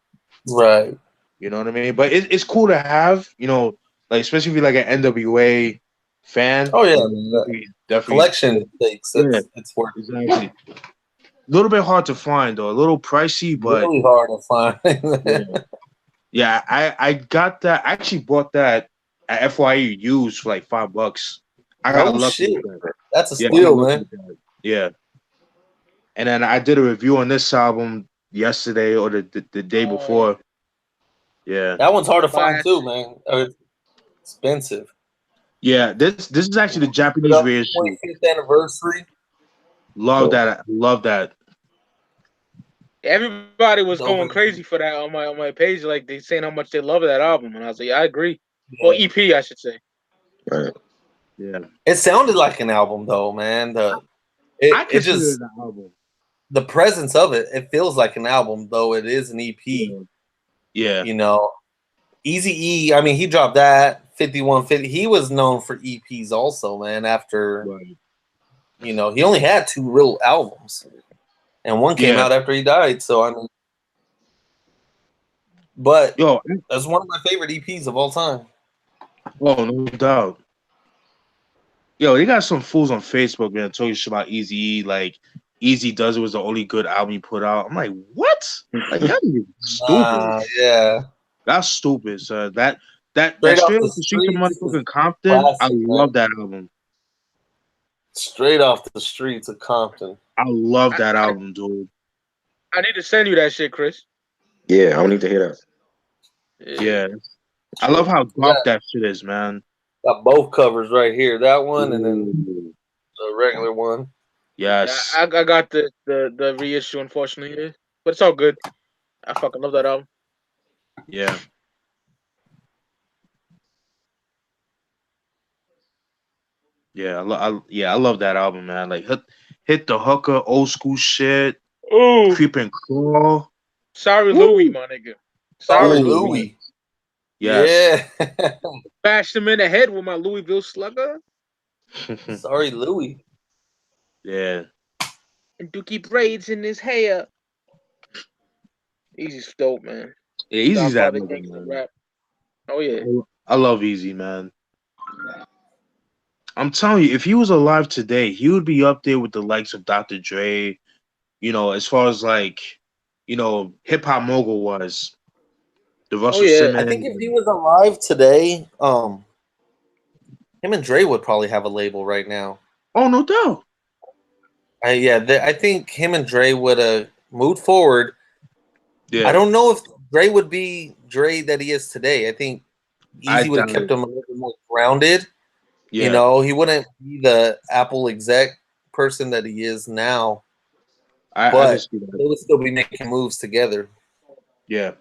Right. You know what I mean? But it's cool to have, you know, like, especially if you're like an NWA fan. Oh yeah, definitely collection things. It's worth exactly. A little bit hard to find though, a little pricey, but really hard to find. yeah, I got that. I actually bought that at FYE used for like $5. I got lucky. Shit. That's a steal, man. Yeah. And then I did a review on this album yesterday or the day before. Yeah. That one's hard to find too, man. Expensive. Yeah, this is actually the Japanese reissue. 25th anniversary. Love that. Everybody was going crazy for that on my page, like they saying how much they love that album, and I was like, yeah, I agree. Or EP, I should say. Right. Yeah. It sounded like an album though, man. I consider it an album. The presence of it feels like an album, though it is an EP. Yeah. You know, Eazy-E, I mean, he dropped that 5150. He was known for EPs also, man. After, you know, he only had 2 real albums, and one came out after he died. So I mean, but that's one of my favorite EPs of all time. Oh, no doubt. Yo, they got some fools on Facebook, man, talking shit about Eazy-E. Like, Eazy Does It was the only good album he put out. I'm like, what? Like, that's stupid. Yeah. That's stupid, sir. That Straight Off the Streets of motherfucking Compton, I love that album. Straight Off the Streets of Compton. I love that album, dude. I need to send you that shit, Chris. Yeah, I don't need to hear that. Yeah. I love how dark that shit is, man. Got both covers right here. That one and then the regular one. Yes. Yeah, I got the reissue, unfortunately. But it's all good. I fucking love that album. Yeah. Yeah, I love that album, man. Like hit the hooker, old school shit. Ooh. Creep and Crawl. Sorry, Louie, my nigga. Sorry, Louie. Yes. Yeah. Bashed him in the head with my Louisville Slugger. Sorry, Louie. Yeah. And Dookie braids in his hair. Easy's dope, man. Yeah, Easy's that nigga, man. Rap. Oh yeah. I love Eazy, man. I'm telling you, if he was alive today, he would be up there with the likes of Dr. Dre, you know, as far as like, you know, hip hop mogul was. The Russell Simmons. I think if he was alive today, him and Dre would probably have a label right now. Oh, no doubt. I think him and Dre would have moved forward. Yeah. I don't know if Dre would be Dre that he is today. I think Eazy would have kept him a little bit more grounded. Yeah. You know, he wouldn't be the Apple exec person that he is now. But they would still be making moves together. Yeah.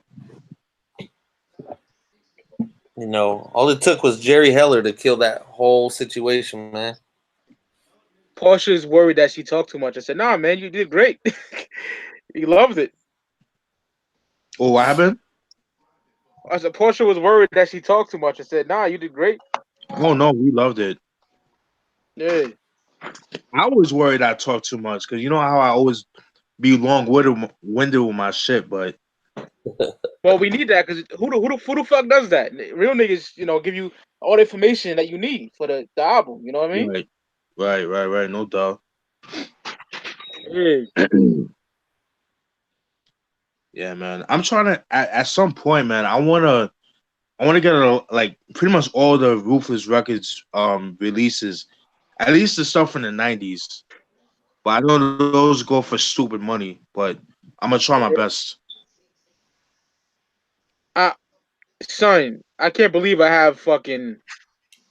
You know, all it took was Jerry Heller to kill that whole situation, man. Porsha is worried that she talked too much. I said, nah, man, you did great. He loved it. Oh, what happened? I said, Porsha was worried that she talked too much. I said, nah, you did great. Oh, no, we loved it. Yeah. I was worried I talked too much because you know how I always be long-winded with my shit, but Well, we need that because who the fuck does that? Real niggas, give you all the information that you need for the album. You know what I mean? Right. No doubt. Yeah. Yeah, man. I'm trying to at some point, man. I wanna get like pretty much all the Ruthless Records releases, at least the stuff from the '90s. But I know those go for stupid money. But I'm gonna try my best. Son, I can't believe I have fucking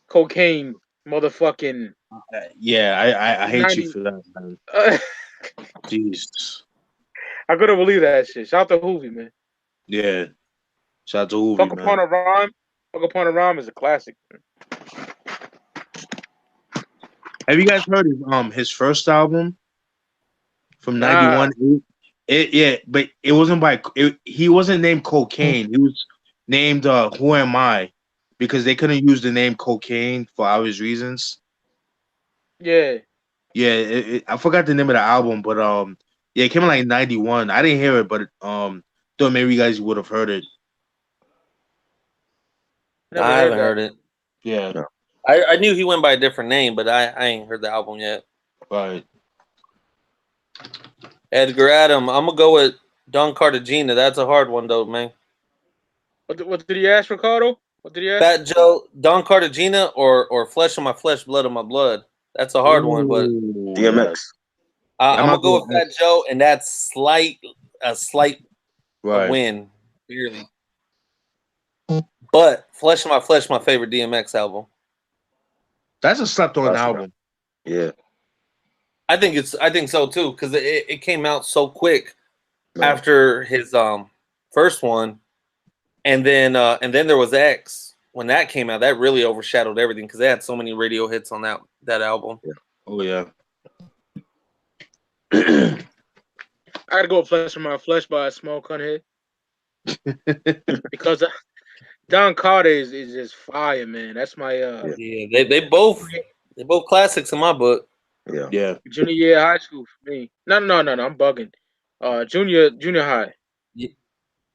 cocaine, motherfucking Yeah, I hate you 90. for that, man. Jeez. I couldn't believe that shit. Shout out to Hoovy, man. Yeah. Shout out to Uvi, Fuck man. Upon a Rhyme. Fuck Upon a Rhyme is a classic. Have you guys heard of his first album from Nah. '91? But it wasn't he wasn't named Cocaine. He was named Who Am I? Because they couldn't use the name Cocaine for obvious reasons. Yeah. Yeah, I forgot the name of the album, but yeah, it came in like '91. I didn't hear it, but thought maybe you guys would have heard it. I haven't heard it. Yeah. No. I knew he went by a different name, but I ain't heard the album yet. Right. Edgar Adam, I'm gonna go with Don Cartagena. That's a hard one though, man. What did he ask, Ricardo? What did he ask? Fat Joe, Don Cartagena, or Flesh of My Flesh, Blood of My Blood. That's a hard one, but DMX. I'm gonna go with Fat Joe, and that's a slight win, barely. But Flesh of My Flesh, my favorite DMX album. That's a slept on album. Yeah, I think so too, because it came out so quick after his first one, and then there was X. When that came out, that really overshadowed everything because they had so many radio hits on that album. Yeah. Oh yeah. I gotta go with Flesh of My Flesh by a small cunt head. Because Don Carter is just fire, man. That's my yeah. They both classics in my book. Yeah. Junior year high school for me. No, I'm bugging. Junior high.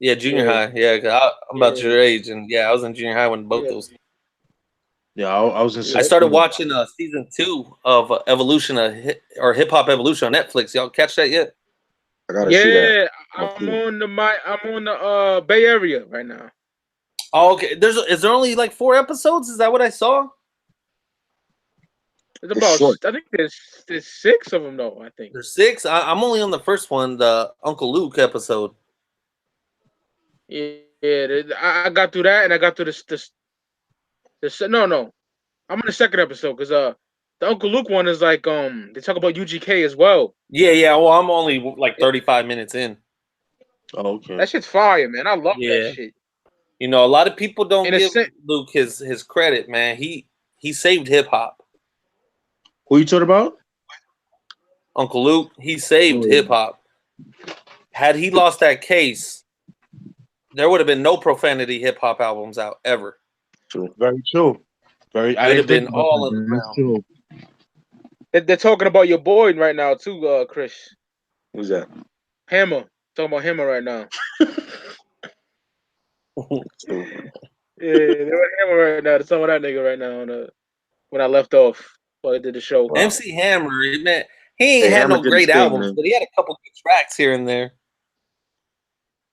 Yeah, junior high. Yeah, cause I'm about your age, and yeah, I was in junior high when both those. Yeah, I was in. I started watching season 2 of Evolution or Hip Hop Evolution on Netflix. Y'all catch that yet? I gotta see that. I'm on the Bay Area right now. Oh, okay. Is there only like 4 episodes? Is that what I saw? It's about short. I think there's 6 of them though. I think there's 6. I'm only on the first one, the Uncle Luke episode. Yeah, I got through that, and I got through no. I'm on the second episode because the Uncle Luke one is like they talk about UGK as well. Yeah. Well, I'm only like 35 minutes in. Oh, okay. That shit's fire, man. I love that shit. You know, a lot of people don't give Luke his credit, man. He saved hip hop. Who you talking about? Uncle Luke. He saved hip hop. Had he lost that case, there would have been no profanity hip hop albums out ever. True. Very true. It would have been all of them. They're talking about your boy right now too, Chris. Who's that? Hammer. Talking about Hammer right now. They're on Hammer right now. They're talking about that nigga right now when I left off while I did the show. Wow. MC Hammer, man, he ain't had no great albums, but he had a couple good tracks here and there.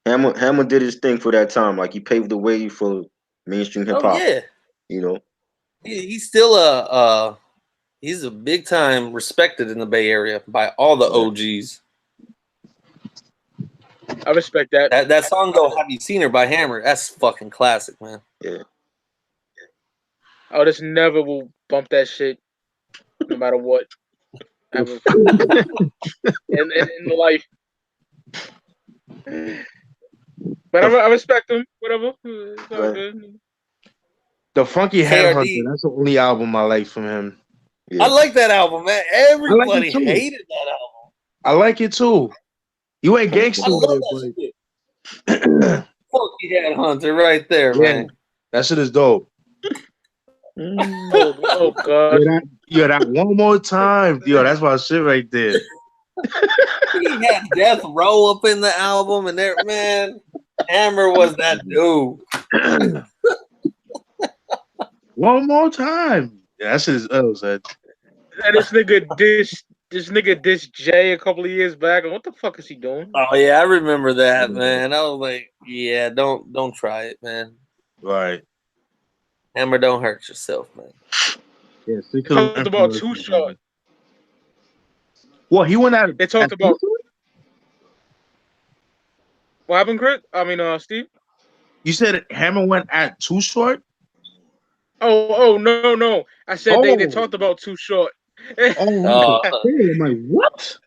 Hammer did his thing for that time. Like he paved the way for mainstream hip hop. Oh, yeah. You know, he's still he's a big time respected in the Bay Area by all the OGs. I respect that. That song though, "Have You Seen Her" by Hammer, that's fucking classic, man. Yeah. I just never will bump that shit, no matter what. Ever. in life. But I respect him. Whatever. It's all good. The Funky Headhunter. That's the only album I like from him. Yeah. I like that album, man. Everybody hated that album. I like it too. You ain't gangster with it, but Funky Headhunter right there, man. That shit is dope. Oh God. Yeah, that one more time. Yo, that's my shit right there. He had Death Row up in the album and there, man. Hammer was that dude. One more time. Yeah, that shit is said. And this nigga dissed Jay a couple of years back. What the fuck is he doing? Oh yeah, I remember that, man. I was like, yeah, don't try it, man. Right. Hammer, don't hurt yourself, man. Yeah, They talked about Too Short. Well, he went out. They talked about what happened, Chris? I mean, Steve. You said Hammer went at Too Short. Oh no! I said they talked about Too Short. I'm like, what?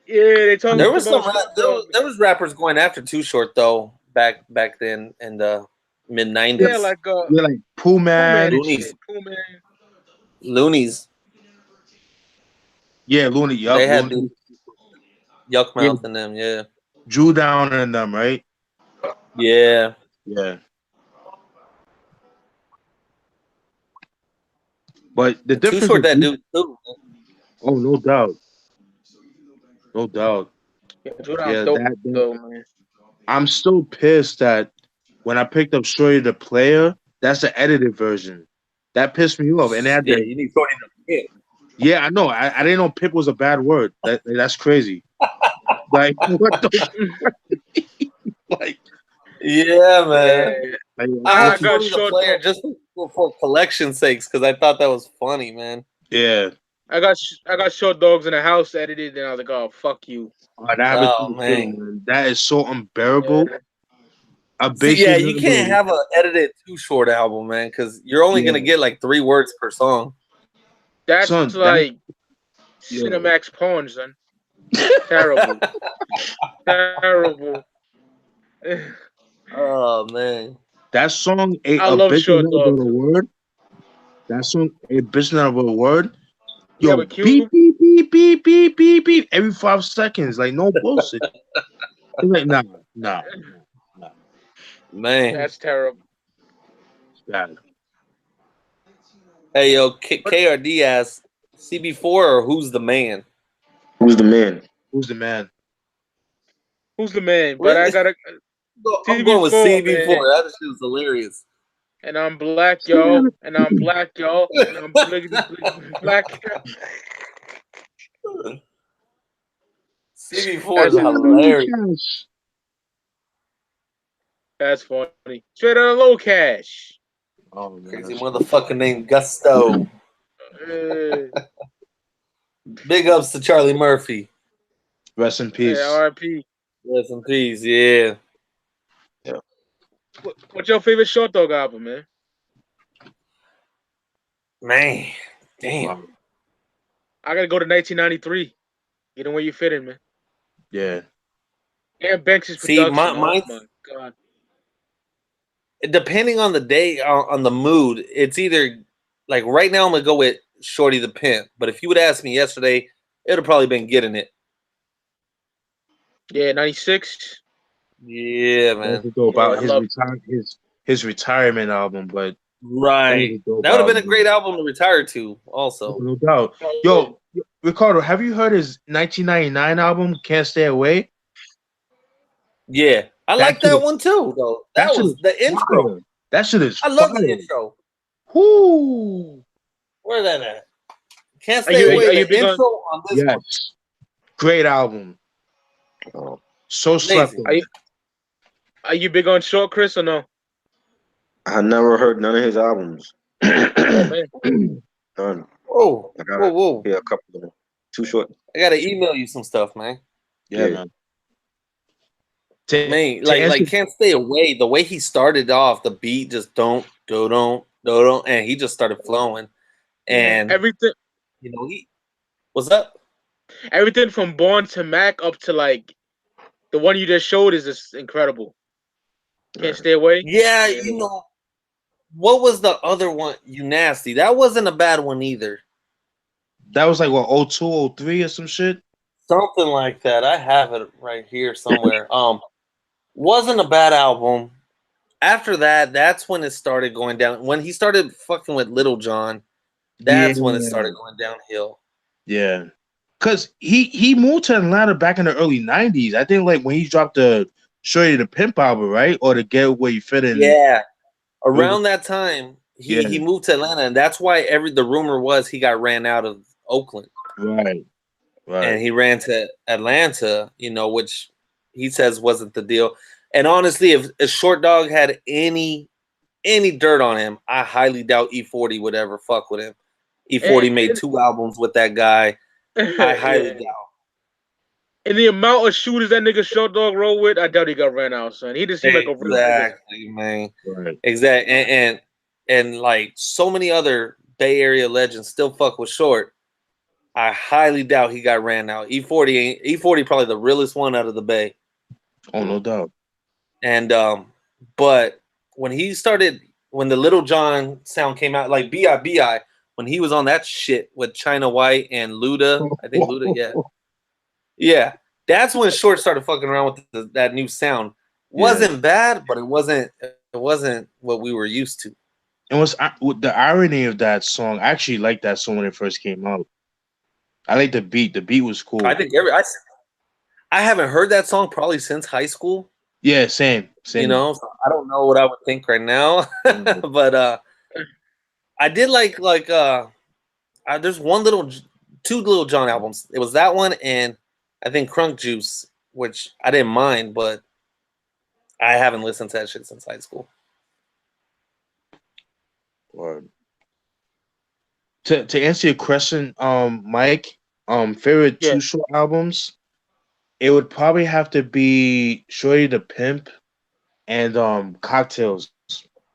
Yeah, they talked. There was there was rappers going after Too Short though back then in the mid '90s. Yeah, like Pooh Man, Loonies. Yeah, Looney. Yup, they had Looney. Yuck Mouth in them. Yeah, Drew Down in them, right? Yeah. But the difference. Too Short, that dude too. Oh, no doubt. Yeah, dope, man. I'm still pissed that when I picked up Shorty the Player, that's the edited version. That pissed me off. And they had you need Shorty the Pimp. Yeah, I know. I didn't know pimp was a bad word. That's crazy. Like, what the like? Yeah, man. I got Short Player just for collection sakes because I thought that was funny, man. Yeah. I got Short Dogs in the House edited, and I was like, "Oh, fuck you!" Man, that is so unbearable. Yeah, you can't have an edited Too Short album, man, because you're only gonna get like 3 words per song. That's like Cinemax porn, son. Terrible. Terrible. Oh man, that song ain't I a love bitch Short never Dogs. a word. That song a bitch never a word. Yo, beep, beep, beep, beep, beep, beep, beep, every 5 seconds. Like, no bullshit. It's like, nah. Man. That's terrible. It's bad. Hey, yo, KRD asks, CB4 or Who's the Man? Who's the man? Who's the man? Who's the man? But Really? I gotta. I'm going with CB4. Man. That shit was hilarious. And I'm black, yo. And I'm black, yo. And I'm black, yo. CB4 is hilarious. That's funny. Straight out of Low Cash. Oh, man, crazy motherfucker named Gusto. Big ups to Charlie Murphy. Rest in peace. Yeah, R.I.P. Rest in peace, yeah. What's your favorite Short Dog album, man? Man, damn. I gotta go to 1993. Get in where you fit in, man. Yeah. And Banks' production. See, oh my god. Depending on the day, on the mood, it's either like right now I'm gonna go with Shorty the Pimp. But if you would ask me yesterday, it would have probably been Getting It. Yeah, 96. Yeah, man. About his retirement album, but right, that would have been a great album to retire to. Also, no doubt. Yo, Ricardo, have you heard his 1999 album "Can't Stay Away"? Yeah, I like that one too. Though that was the intro. That shit is. I love the intro. Whoo! Where's that at? Can't Stay Away. The intro on this one. Great album. So slept. Are you big on Short, Chris, or no? I never heard none of his albums. None. Whoa. Whoa. Yeah, a couple of them. Too Short. I gotta email you some stuff, man. Yeah, man. Man, like Can't Stay Away. The way he started off, the beat just don't, and he just started flowing. And everything, what's up? Everything from Born to Mac up to like the one you just showed is just incredible. Can't Stay Away. Yeah, what was the other one? You Nasty. That wasn't a bad one either. That was like what 02, 03 or some shit. Something like that. I have it right here somewhere. Wasn't a bad album. After that, that's when it started going down. When he started fucking with Little John, that's when it started going downhill. Yeah. Cause he moved to Atlanta back in the early 90s. I think like when he dropped the Shorty the Pimp album, right? Or the Get Where You Fit In. Yeah. Around that time, he moved to Atlanta, and that's why the rumor was he got ran out of Oakland. Right. And he ran to Atlanta, which he says wasn't the deal. And honestly, if Short Dog had any dirt on him, I highly doubt E40 would ever fuck with him. E40 made 2 albums with that guy. I highly doubt. And the amount of shooters that nigga Short Dog rolled with, I doubt he got ran out, son. He just seemed like a real nigga. Exactly, man. Right. Exactly. And like so many other Bay Area legends still fuck with Short. I highly doubt he got ran out. E40 probably the realest one out of the Bay. Oh, no doubt. And but when the Little John sound came out, like B.I.B.I, when he was on that shit with China White and Luda, I think Luda, yeah. Yeah, that's when Short started fucking around with that new sound. Wasn't bad, but it wasn't what we were used to. And the irony of that song, I actually liked that song when it first came out. I like the beat. The beat was cool. I think I haven't heard that song probably since high school. Yeah, same. So I don't know what I would think right now, but I did like there's two Little John albums. It was that one and I think Crunk Juice, which I didn't mind, but I haven't listened to that shit since high school. Word. To answer your question, Mike, favorite Too Short albums, it would probably have to be Shorty the Pimp and Cocktails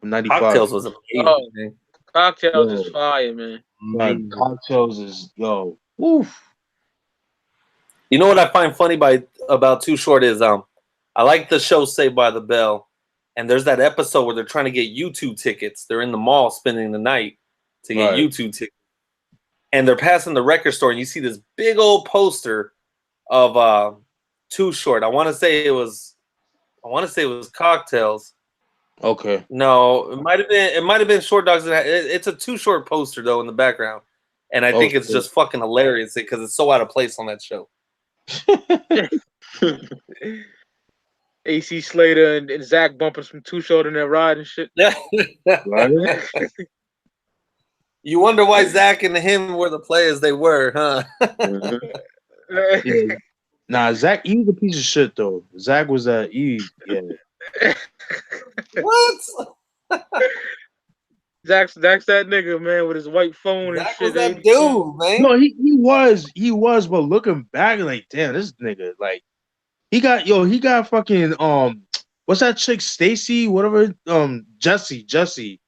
from '95. Cocktails was amazing. Cocktails is fire, man. Cocktails is woof. You know what I find funny about Too Short is I like the show Saved by the Bell, and there's that episode where they're trying to get YouTube tickets. They're in the mall spending the night to get YouTube tickets, and they're passing the record store, and you see this big old poster of Too Short. I want to say it was Cocktails. Okay. No, it might have been Short Dogs. It's a Too Short poster though in the background, and I think it's just fucking hilarious because it's so out of place on that show. AC Slater and Zach bumping some Too Short in their ride and shit. You wonder why Zach and him were the players they were, huh? Yeah. Nah, Zach, he was a piece of shit though. Zach was What? Zach's that nigga, man, with his white phone Zach and shit. Was that dude, man. No, he was, but looking back, like, damn, this nigga, like, he got fucking what's that chick, Stacy, whatever, Jessie.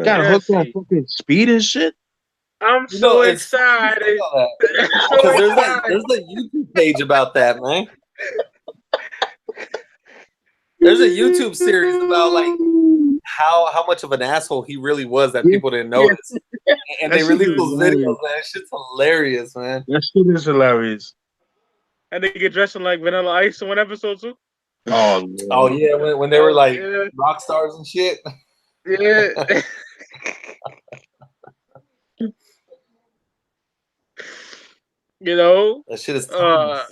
Got hooked on fucking speed and shit. I'm so excited. There's a YouTube page about that, man. There's a YouTube series about like how much of an asshole he really was that people didn't notice. And they released those videos, man. That shit's hilarious, man. That shit is hilarious. And they get dressed in like Vanilla Ice in one episode too. Oh yeah, when they were like rock stars and shit. Yeah. That shit is I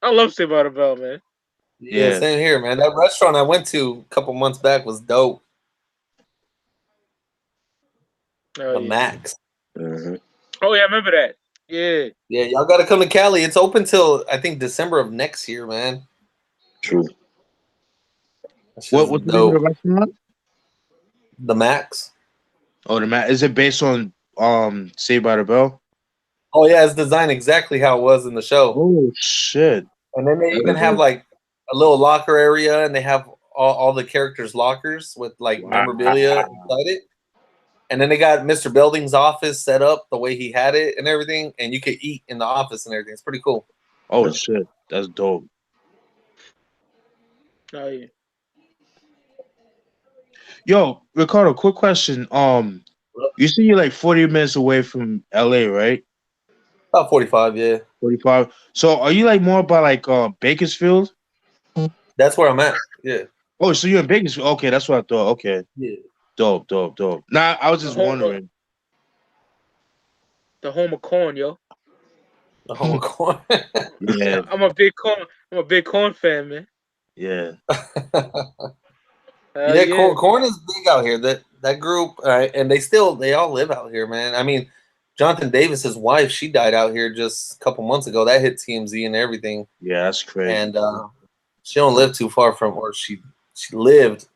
love Saved by the Bell, man. Yeah, same here, man. That restaurant I went to a couple months back was dope. The Max. Mm-hmm. Oh yeah, I remember that. Yeah. Yeah, y'all gotta come to Cali. It's open till I think December of next year, man. True. What's the name of the restaurant? The Max. Oh, the Max. Is it based on Saved by the Bell? Oh yeah, it's designed exactly how it was in the show. Oh shit! And then they even have like a little locker area, and they have all the characters' lockers with like memorabilia inside it. And then they got Mr. Belding's office set up the way he had it and everything, and you could eat in the office and everything. It's pretty cool. Oh shit, that's dope. Oh yeah. Yo, Ricardo, quick question. You see, you're like 40 minutes away from LA, right? About 45, yeah. 45. So, are you like more by like Bakersfield? That's where I'm at. Yeah. Oh, so you're in Bakersfield? Okay, that's what I thought. Okay. Yeah. Dope. Nah, I was just wondering. The home of corn, yo. The home of corn. Yeah. I'm a big corn fan, man. Yeah. Yeah, Corn is big out here. That group, and they all live out here, man. I mean, Jonathan Davis's wife, she died out here just a couple months ago. That hit TMZ and everything. Yeah, that's crazy. And she don't live too far from, or she lived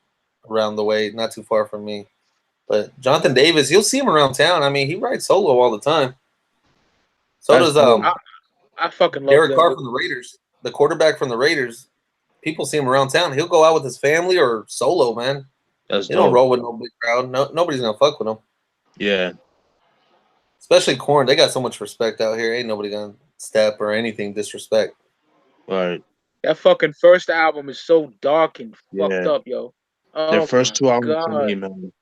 around the way, not too far from me. But Jonathan Davis, you'll see him around town. I mean, he rides solo all the time. So That's does I fucking love Derek that Carr dude. from the Raiders, the quarterback from the Raiders. People see him around town. He'll go out with his family or solo, man. That's He don't dope. roll with no big crowd. No, nobody's gonna fuck with him. Yeah. Especially Corn. They got so much respect out here. Ain't nobody gonna step or anything disrespect. Right. That fucking first album is so dark and fucked Yeah. up, yo. Their Oh first my two albums to god. me, man.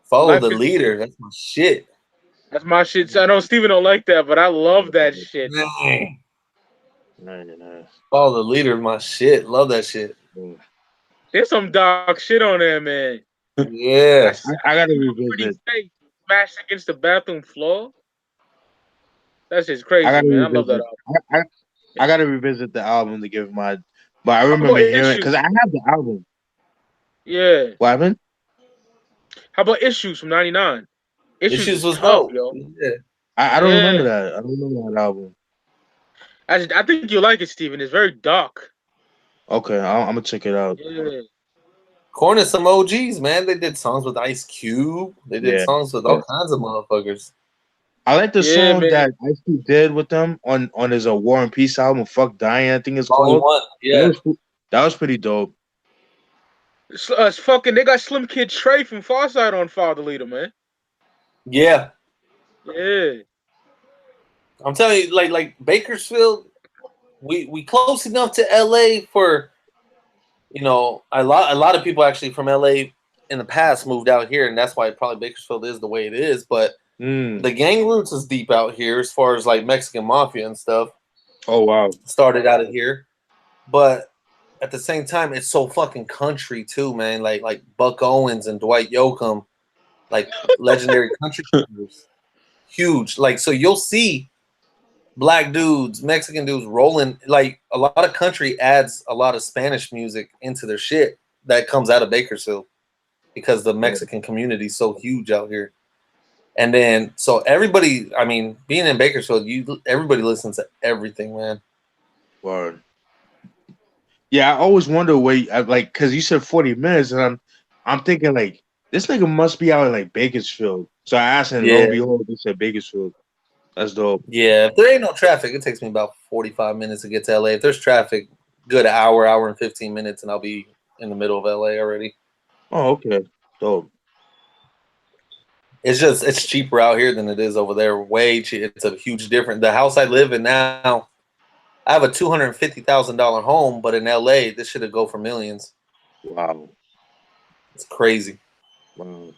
Follow Life the is leader. That's my shit. That's my shit. So I know Steven don't like that, but I love that shit. Nice. Follow the leader. My shit. Love that shit. There's some dark shit on there, man. Yeah. I gotta Pretty revisit. face smashed against the bathroom floor. That's just I crazy, gotta man. I love that revisit. album. I gotta revisit the album to give my. But I How remember about hearing it because Issues? I have the album. Yeah. What happened? How about Issues from '99? Issues Issues is was tough, dope. yo. Yeah. I don't remember Yeah. that. I don't remember that album. I think you like it, Steven. It's very dark. Okay, I'm gonna check it out. Yeah. Corn is some OGs, man. They did songs with Ice Cube. They did Yeah. songs with all kinds of motherfuckers. I like the Yeah, song man. that Ice Cube did with them on his War and Peace album, "Fuck Dying," I think it's Volume called. 1. Yeah. That was pretty dope. Fucking, they got Slim Kid Trey from Farside on Father Leader, man. Yeah. Yeah. I'm telling you, like Bakersfield, we close enough to LA for, you know, a lot of people actually from LA in the past moved out here, and that's why probably Bakersfield is the way it is. But the gang roots is deep out here as far as like Mexican mafia and stuff. Oh wow. Started out of here. But at the same time, it's so fucking country too, man. Like Buck Owens and Dwight Yoakam, like legendary country singers. Huge. Like, so you'll see black dudes, Mexican dudes rolling. Like, a lot of country adds a lot of Spanish music into their shit that comes out of Bakersfield because the Mexican community is so huge out here. And then, so everybody, I mean, being in Bakersfield, everybody listens to everything, man. Word. Yeah, I always wonder like, cause you said 40 minutes, and I'm thinking like this nigga must be out in like Bakersfield. So I asked, and lo and behold, they said Bakersfield. That's dope. Yeah, if there ain't no traffic, it takes me about 45 minutes to get to LA. If there's traffic, good hour and 15 minutes, and I'll be in the middle of LA already. Oh, okay. Dope. It's cheaper out here than it is over there. Way cheap. It's a huge difference. The house I live in now, I have a $250,000 home, but in LA, this should go for millions. Wow. It's crazy. Wow.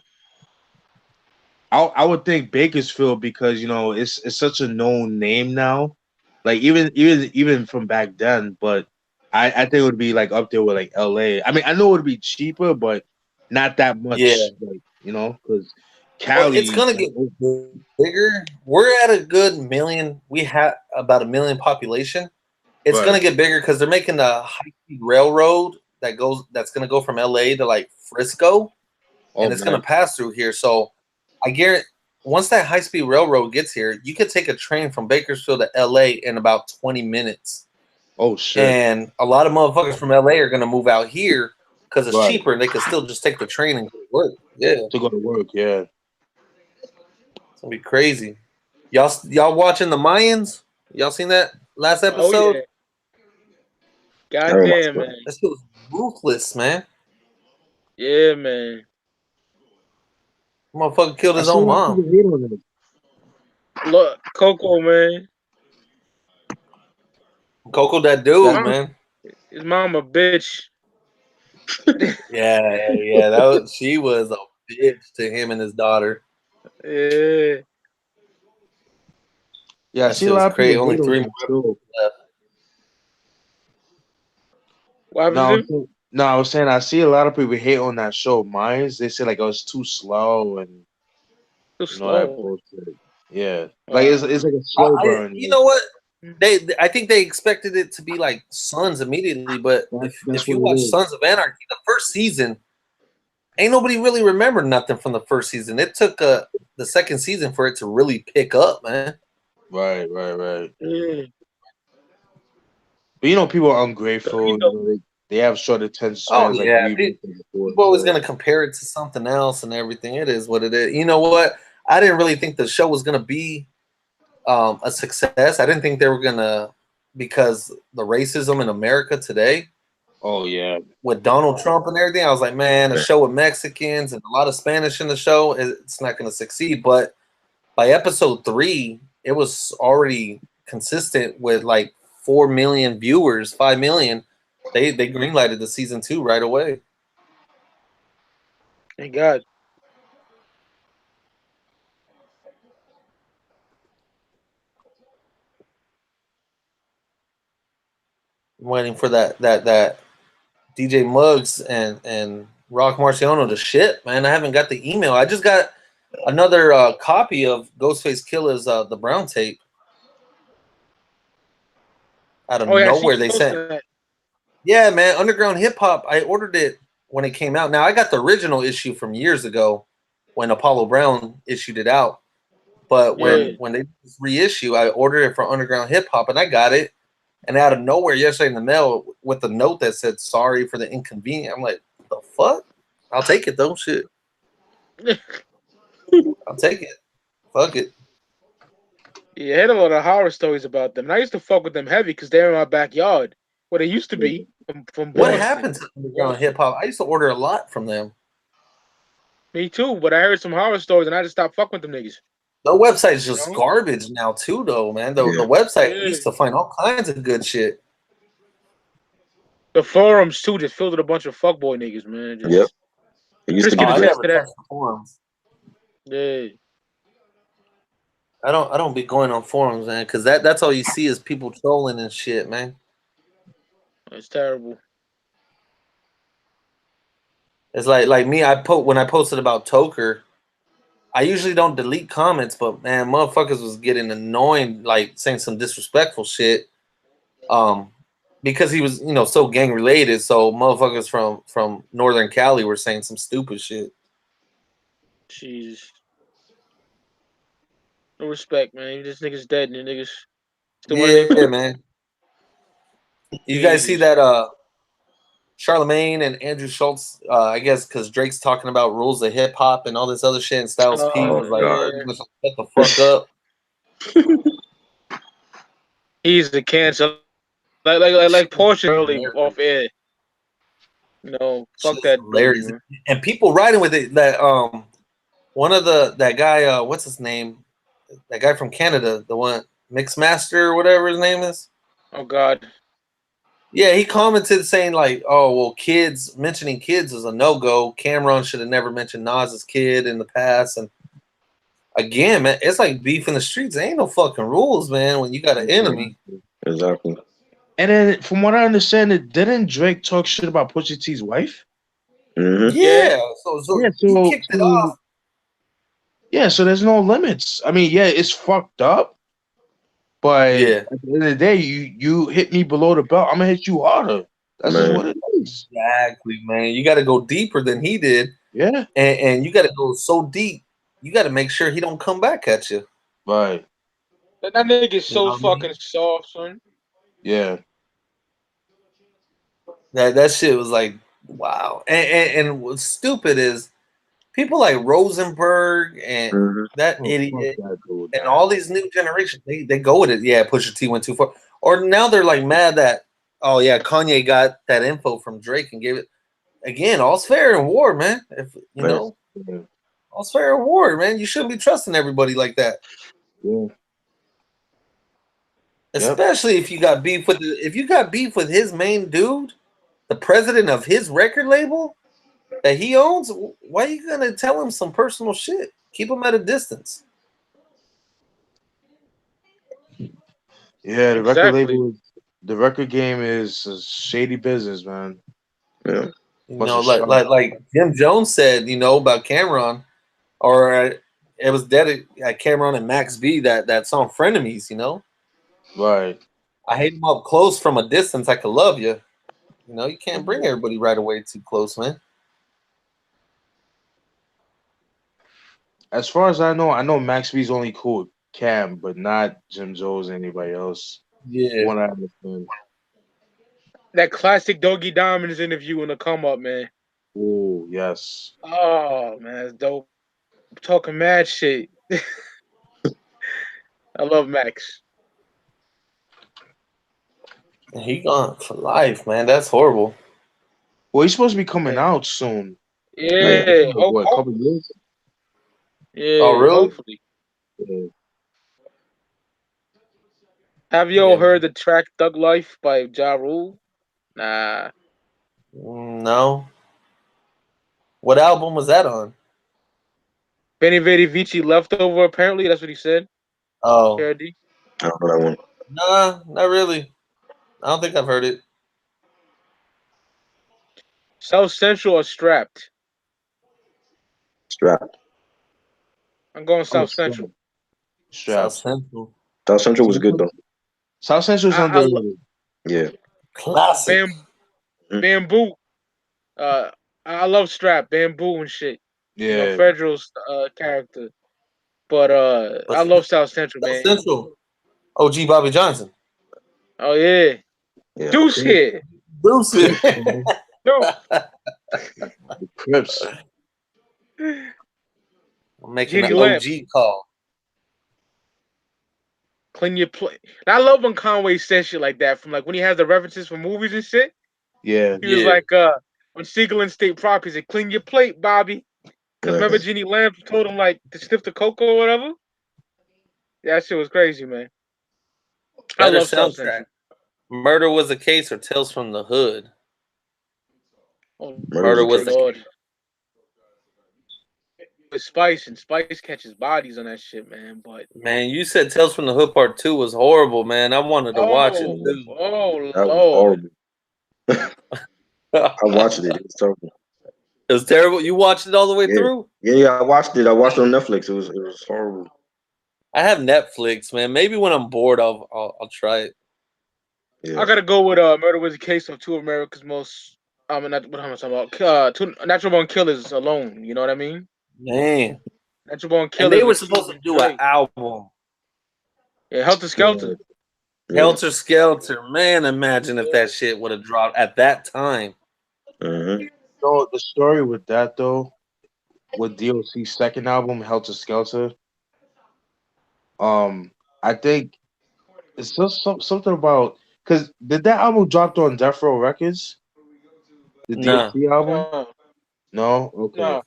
I would think Bakersfield because you know it's such a known name now, like even from back then. But I think it would be like up there with like LA. I mean, I know it would be cheaper, but not that much. Yeah. Like, you know, because Well, Cali. it's gonna get bigger. We're at a good million. We have about 1 million population. It's gonna get bigger because they're making a high-speed railroad that's gonna go from LA to like Frisco, and it's gonna pass through here. So I guarantee once that high-speed railroad gets here, you could take a train from Bakersfield to LA in about 20 minutes. Oh shit! And a lot of motherfuckers from LA are gonna move out here because it's cheaper, and they can still just take the train and go to work. Yeah, to go to work. Yeah, it's gonna be crazy. Y'all watching the Mayans? Y'all seen that last episode? Oh, yeah. Goddamn, man. That shit was ruthless, man. Yeah, man. Motherfucker killed his own mom. Look, Coco, man. Coco, that dude, man. His mom a bitch. Yeah. She was a bitch to him and his daughter. Yeah. Yeah, I see a lot of people only 3 more left. What happened to No, I was saying I see a lot of people hate on that show. Mines, they say like oh, it's too slow and too slow. That bullshit. Yeah, like it's like a slow burn. You know what? I think they expected it to be like Sons immediately, but if you watch Sons of Anarchy, the first season, ain't nobody really remembered nothing from the first season. It took the second season for it to really pick up, man. Right. Yeah. But people are ungrateful. They have short attention spans. Oh yeah, people always gonna compare it to something else and everything. It is what it is. You know what? I didn't really think the show was gonna be a success. I didn't think they were gonna, because the racism in America today. Oh yeah, with Donald Trump and everything, I was like, man, a show with Mexicans and a lot of Spanish in the show, it's not gonna succeed. But by episode 3, it was already consistent with like 4 million viewers, 5 million. They greenlighted the season 2 right away. Thank God. I'm waiting for that DJ Muggs and Rock Marciano to ship, man. I haven't got the email. I just got another copy of Ghostface Killer's The Brown Tape. Out of nowhere, they sent. That. Yeah, man, Underground Hip Hop. I ordered it when it came out. Now I got the original issue from years ago when Apollo Brown issued it out. But when they reissue, I ordered it for Underground Hip Hop, and I got it. And out of nowhere, yesterday in the mail, with a note that said "Sorry for the inconvenience." I'm like, "The fuck?" I'll take it though. Shit, I'll take it. Fuck it. Yeah, I had a lot of horror stories about them. And I used to fuck with them heavy because they're in my backyard, where they used to be. From what happened to Underground Hip Hop? I used to order a lot from them. Me too, but I heard some horror stories and I just stopped fucking with them niggas. The website's just garbage now too, though, man. The website used to find all kinds of good shit. The forums too just filled with a bunch of fuckboy niggas, man. Yep. It used to be the forums. Yeah. I don't be going on forums, man, because that's all you see is people trolling and shit, man. It's terrible. It's like me. When I posted about Toker, I usually don't delete comments, but man, motherfuckers was getting annoying, like saying some disrespectful shit. Because he was, so gang related. So motherfuckers from Northern Cali were saying some stupid shit. Jeez. No respect, man. This nigga's dead and the niggas still yeah, man. You guys see that Charlemagne and Andrew Schultz, I guess because Drake's talking about rules of hip hop and all this other shit, and Styles P was like, shut the fuck up. He's the cancer. Like Porsha early off air. No, fuck that. Hilarious. And people riding with it. That one of that guy, what's his name? That guy from Canada, the one Mixmaster or whatever his name is. Oh God. Yeah, he commented saying like, "Oh well, mentioning kids is a no-go. Cameron should have never mentioned Nas's kid in the past." And again, man, it's like beef in the streets. There ain't no fucking rules, man. When you got an enemy. Exactly. And then, from what I understand, didn't Drake talk shit about Pusha T's wife? Mm-hmm. Yeah. So he kicked it off. Yeah, so there's no limits. I mean, yeah, it's fucked up. But at the end of the day, you hit me below the belt, I'm gonna hit you harder. That's just what it is. Exactly, man. You got to go deeper than he did. Yeah, and you got to go so deep. You got to make sure he don't come back at you. Right. That nigga is so fucking soft, son. Yeah. That shit was like, wow. And what's stupid is people like Rosenberg and that idiot and all these new generations, they go with it. Yeah, Pusha T went too far. Or now they're like mad that, oh yeah, Kanye got that info from Drake and gave it. Again, all's fair in war, man. If all's fair in war, man. You shouldn't be trusting everybody like that. Yeah. Especially if you got beef with his main dude, the president of his record label that he owns, why are you gonna tell him some personal shit? Keep him at a distance. Yeah, the record game is a shady business, man. Yeah. Like Jim Jones said, about Cameron, or it was dedicated at Cameron and Max B, that song Frenemies, Right. I hate them up close from a distance. I could love you. You know, you can't bring everybody right away too close, man. As far as I know Max B's only cool with Cam, but not Jim Jones or anybody else. Yeah. What I understand. That classic Doggy Diamonds interview in the come up, man. Oh yes. Oh man, that's dope. Talking mad shit. I love Max. He gone for life, man. That's horrible. Well, he's supposed to be coming out soon. Like, Yeah, what, a couple years? yeah, Oh, really? hopefully. Yeah. Have you all heard the track "Thug Life" by Ja Rule? Nah. No. What album was that on? Benny Vedi Vici Leftover. Apparently, that's what he said. Oh. KRD. I don't know that one. Nah, not really. I don't think I've heard it. South Central or Strapped? Strapped. I'm going South Strapped. Central. South Strapped. Central. South Central was good though. South Central's underrated. Yeah. Classic. Bamboo. I love Strap, Bamboo and shit. Yeah. You know, Federal's character. But I love South Central, man. South Central. OG Bobby Johnson. Oh yeah. Yeah. Deuce here. Deuce. Deuce. The Crips. I'm making Genie an Lamp. OG call. Clean your plate. And I love when Conway says shit like that, from like when he has the references for movies and shit. Yeah. He was like, when Siegel and State Property said, "Clean your plate, Bobby." Because remember Jeannie Lamb told him like to sniff the cocoa or whatever? Yeah, that shit was crazy, man. I Better love South Central. soundtrack. Murder Was a Case or Tales from the Hood? Oh, Murder Was a Lord. Case. With Spice, and Spice catches bodies on that shit, man. But man, you said Tales from the Hood Part 2 was horrible, man. I wanted to watch it too. Oh, that Lord. was horrible. I watched it. It was terrible. It was terrible. You watched it all the way through? Yeah, I watched it. I watched it on Netflix. It was horrible. I have Netflix, man. Maybe when I'm bored, I'll try it. Yeah. I gotta go with Murder Was a Case of Two of America's Most not what am I talking about? Two Natural Born Killers alone. You know what I mean? Man. Natural Born And Killers. they were supposed to do an album. Yeah, Helter Skelter. Yeah. Helter Skelter. Man, imagine if that shit would have dropped at that time. Mm-hmm. So the story with that though, with DOC's second album, Helter Skelter, I think it's just something about, because did that album drop on Death Row Records? The No. DOC album? No? Okay.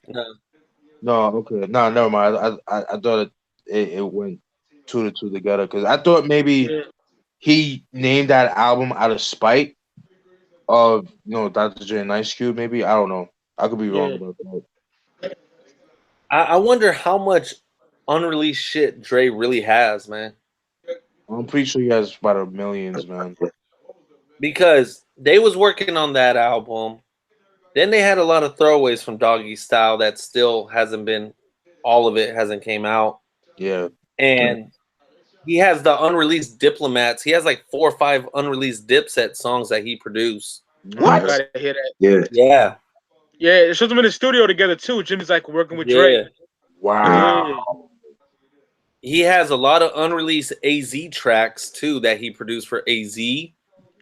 No, okay. No, never mind. I thought it went two to two together, because I thought maybe he named that album out of spite of Dr. Dre and Ice Cube. Maybe, I don't know. I could be wrong about that. I wonder how much unreleased shit Dre really has, man. I'm pretty sure he has about millions, man. Because they was working on that album. Then they had a lot of throwaways from Doggy Style that still hasn't been, all of it hasn't came out. Yeah. And he has the unreleased Diplomats. He has like 4 or 5 unreleased Dipset songs that he produced. What? I gotta hear that. Yeah. Yeah. Yeah, it shows them in the studio together too. Jimmy's like working with Dre. Wow. Yeah. He has a lot of unreleased AZ tracks too that he produced for AZ.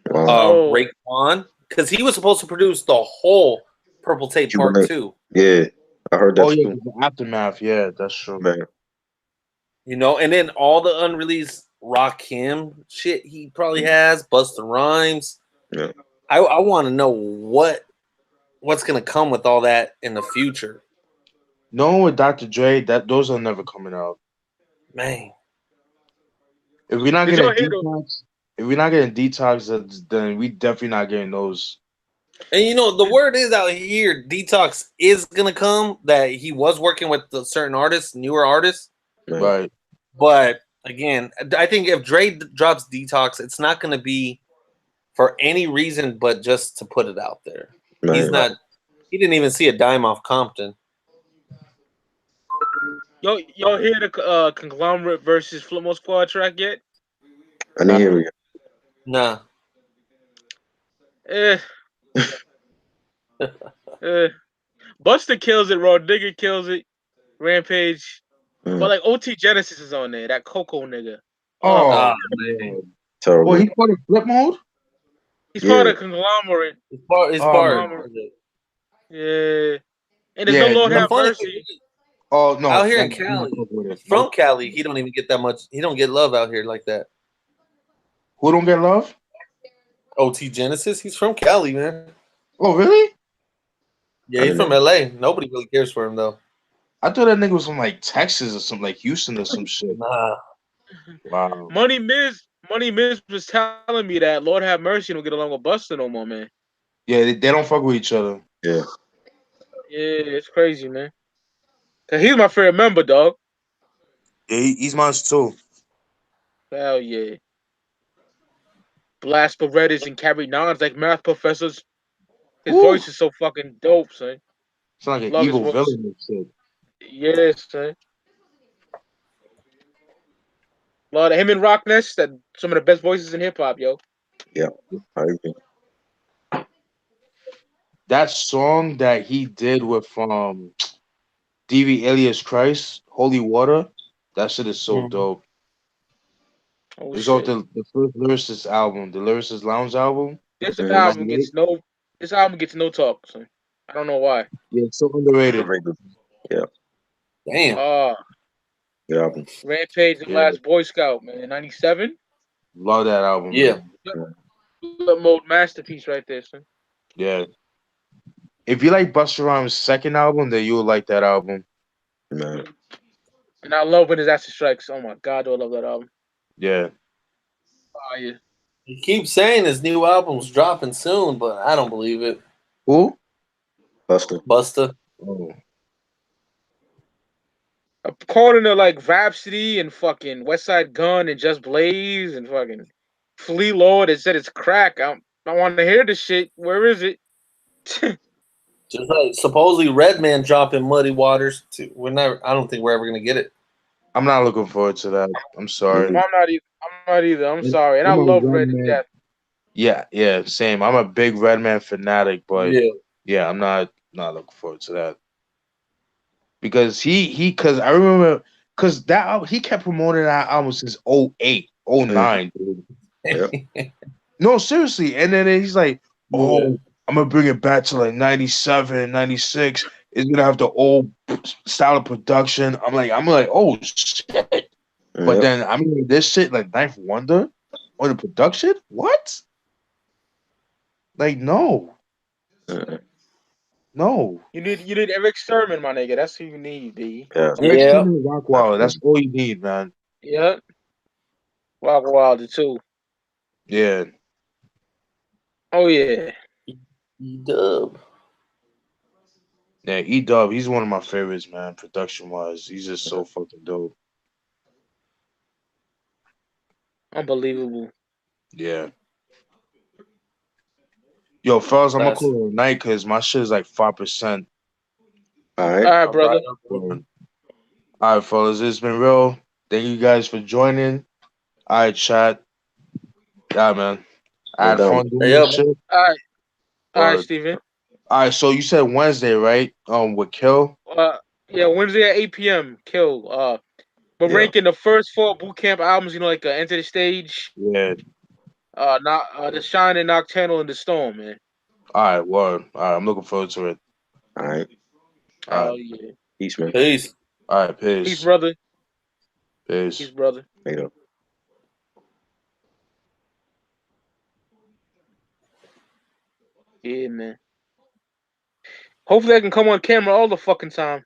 Raekwon, because he was supposed to produce the whole Purple Tape Part 2. Yeah, I heard that too. The Aftermath. Yeah, that's true. Man. You know, and then all the unreleased Rakim shit he probably has, Busta Rhymes. Yeah. I want to know what's gonna come with all that in the future. Knowing with Dr. Dre, those are never coming out. Man. If we're not getting detox, then we definitely not getting those. And you know, the word is out here, Detox is gonna come. That he was working with certain artists, newer artists. Right. But again, I think if Dre drops Detox, it's not gonna be for any reason but just to put it out there. Right. He's not. He didn't even see a dime off Compton. Y'all hear the Conglomerate versus Flipmode Squad track yet? I didn't hear you. Nah. Buster kills it. Raw Digger kills it. Rampage. Mm. But like OT Genesis is on there. That Coco nigga. Oh, man. Terrible. well, he put a flip mode. He's Yeah. part of conglomerate. It's part. It's Oh, part. man. Yeah. And there's Yeah, no Lord The have funny mercy. thing is, Oh no, out here in that's Cali, not with it. from Cali, he don't even get that much. He don't get love out here like that. Who don't get love? OT Genesis, he's from Cali, man. Oh really? Yeah, he's from LA. Nobody really cares for him though. I thought that nigga was from like Texas or something, like Houston or some shit. Nah. Wow. Money Miz was telling me that Lord have mercy don't get along with Buster no more, man. Yeah, they don't fuck with each other. Yeah. Yeah, it's crazy, man. Cause he's my favorite member, dog. Yeah, he's mine too. Hell yeah. Blast Berettas and carry nons like math professors. His Woo. voice is so fucking dope, son. It's like an Love his evil voice. villain and shit. Yes, son. Lord, him and Rock Ness, that some of the best voices in hip hop, yo. Yeah. I agree. That song that he did with DV Alias Christ, Holy Water, that shit is so dope. Oh, It's shit. off the first Lyricist album, the Lyricist Lounge album. This album gets no talk, son. I don't know why. Yeah, it's so underrated. Yeah. Damn. Yeah. Rampage, The Last Boy Scout, man. 97. Love that album. Yeah. Man. Flip mode masterpiece right there, son. Yeah. If you like Busta Rhymes' second album, then you'll like that album. Man. And I love When His Acid Strikes. Oh my god, do I love that album. Yeah. Oh yeah. He keeps saying his new album's dropping soon, but I don't believe it. Who? Busta. Oh. According to like Rhapsody and fucking West Side Gun and Just Blaze and fucking Flea Lord, it said it's crack. I want to hear this shit. Where is it? Just like supposedly Redman dropping Muddy Waters. I don't think we're ever gonna get it. I'm not looking forward to that. I'm sorry. I'm not either. I'm sorry. And I I'm a love Red to Redman. death. Yeah, same. I'm a big Redman fanatic, but yeah, I'm not looking forward to that. Because because I remember because that album, he kept promoting that album since 08, 09, dude. Yeah. No, seriously. And then he's like, I'm gonna bring it back to like 97, 96. It's gonna have the old style of production. I'm like, oh shit. But then I mean this shit like Ninth Wonder on the production? What? Like no. No. You need Eric Sermon, my nigga. That's who you need, B. Yeah. Rockwilder. That's all you need, man. Yeah. Rock Wilder too. Yeah. Oh yeah. E-Dub. Yeah, E-Dub, he's one of my favorites, man, production wise. He's just so fucking dope. Unbelievable. Yeah. Yo, fellas, I'm gonna call it a night because my shit is like 5%. All right. All right, brother. All right, fellas, it's been real. Thank you guys for joining. All right, chat. Yeah, man. I had fun doing this shit. All right, Steven. All right, so you said Wednesday, right? With Kill. Yeah, Wednesday at 8 p.m. Kill. We're ranking the first 4 boot camp albums. You know, like Enter the Stage. Yeah. The Shine and Nocturnal and the Storm, man. All right, word. All right, I'm looking forward to it. All right. Oh yeah. Peace, man. Peace. All right, peace. Peace, brother. Peace. Peace, brother. Later. Yeah, man. Hopefully I can come on camera all the fucking time.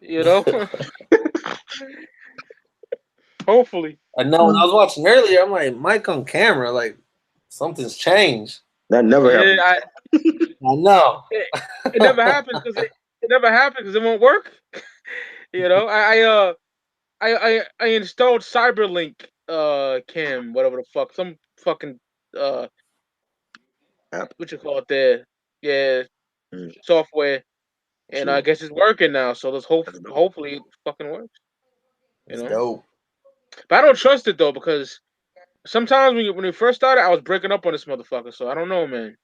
You know? Hopefully. I know when I was watching earlier, I'm like, Mike on camera, like something's changed. That never happened. I know. It never happened because it won't work. You know, I installed Cyberlink cam, whatever the fuck. Some fucking what you call it there. Yeah. Software. And I guess it's working now, so let's hopefully it fucking works. You know? Dope. But I don't trust it though because sometimes when we first started, I was breaking up on this motherfucker. So I don't know, man.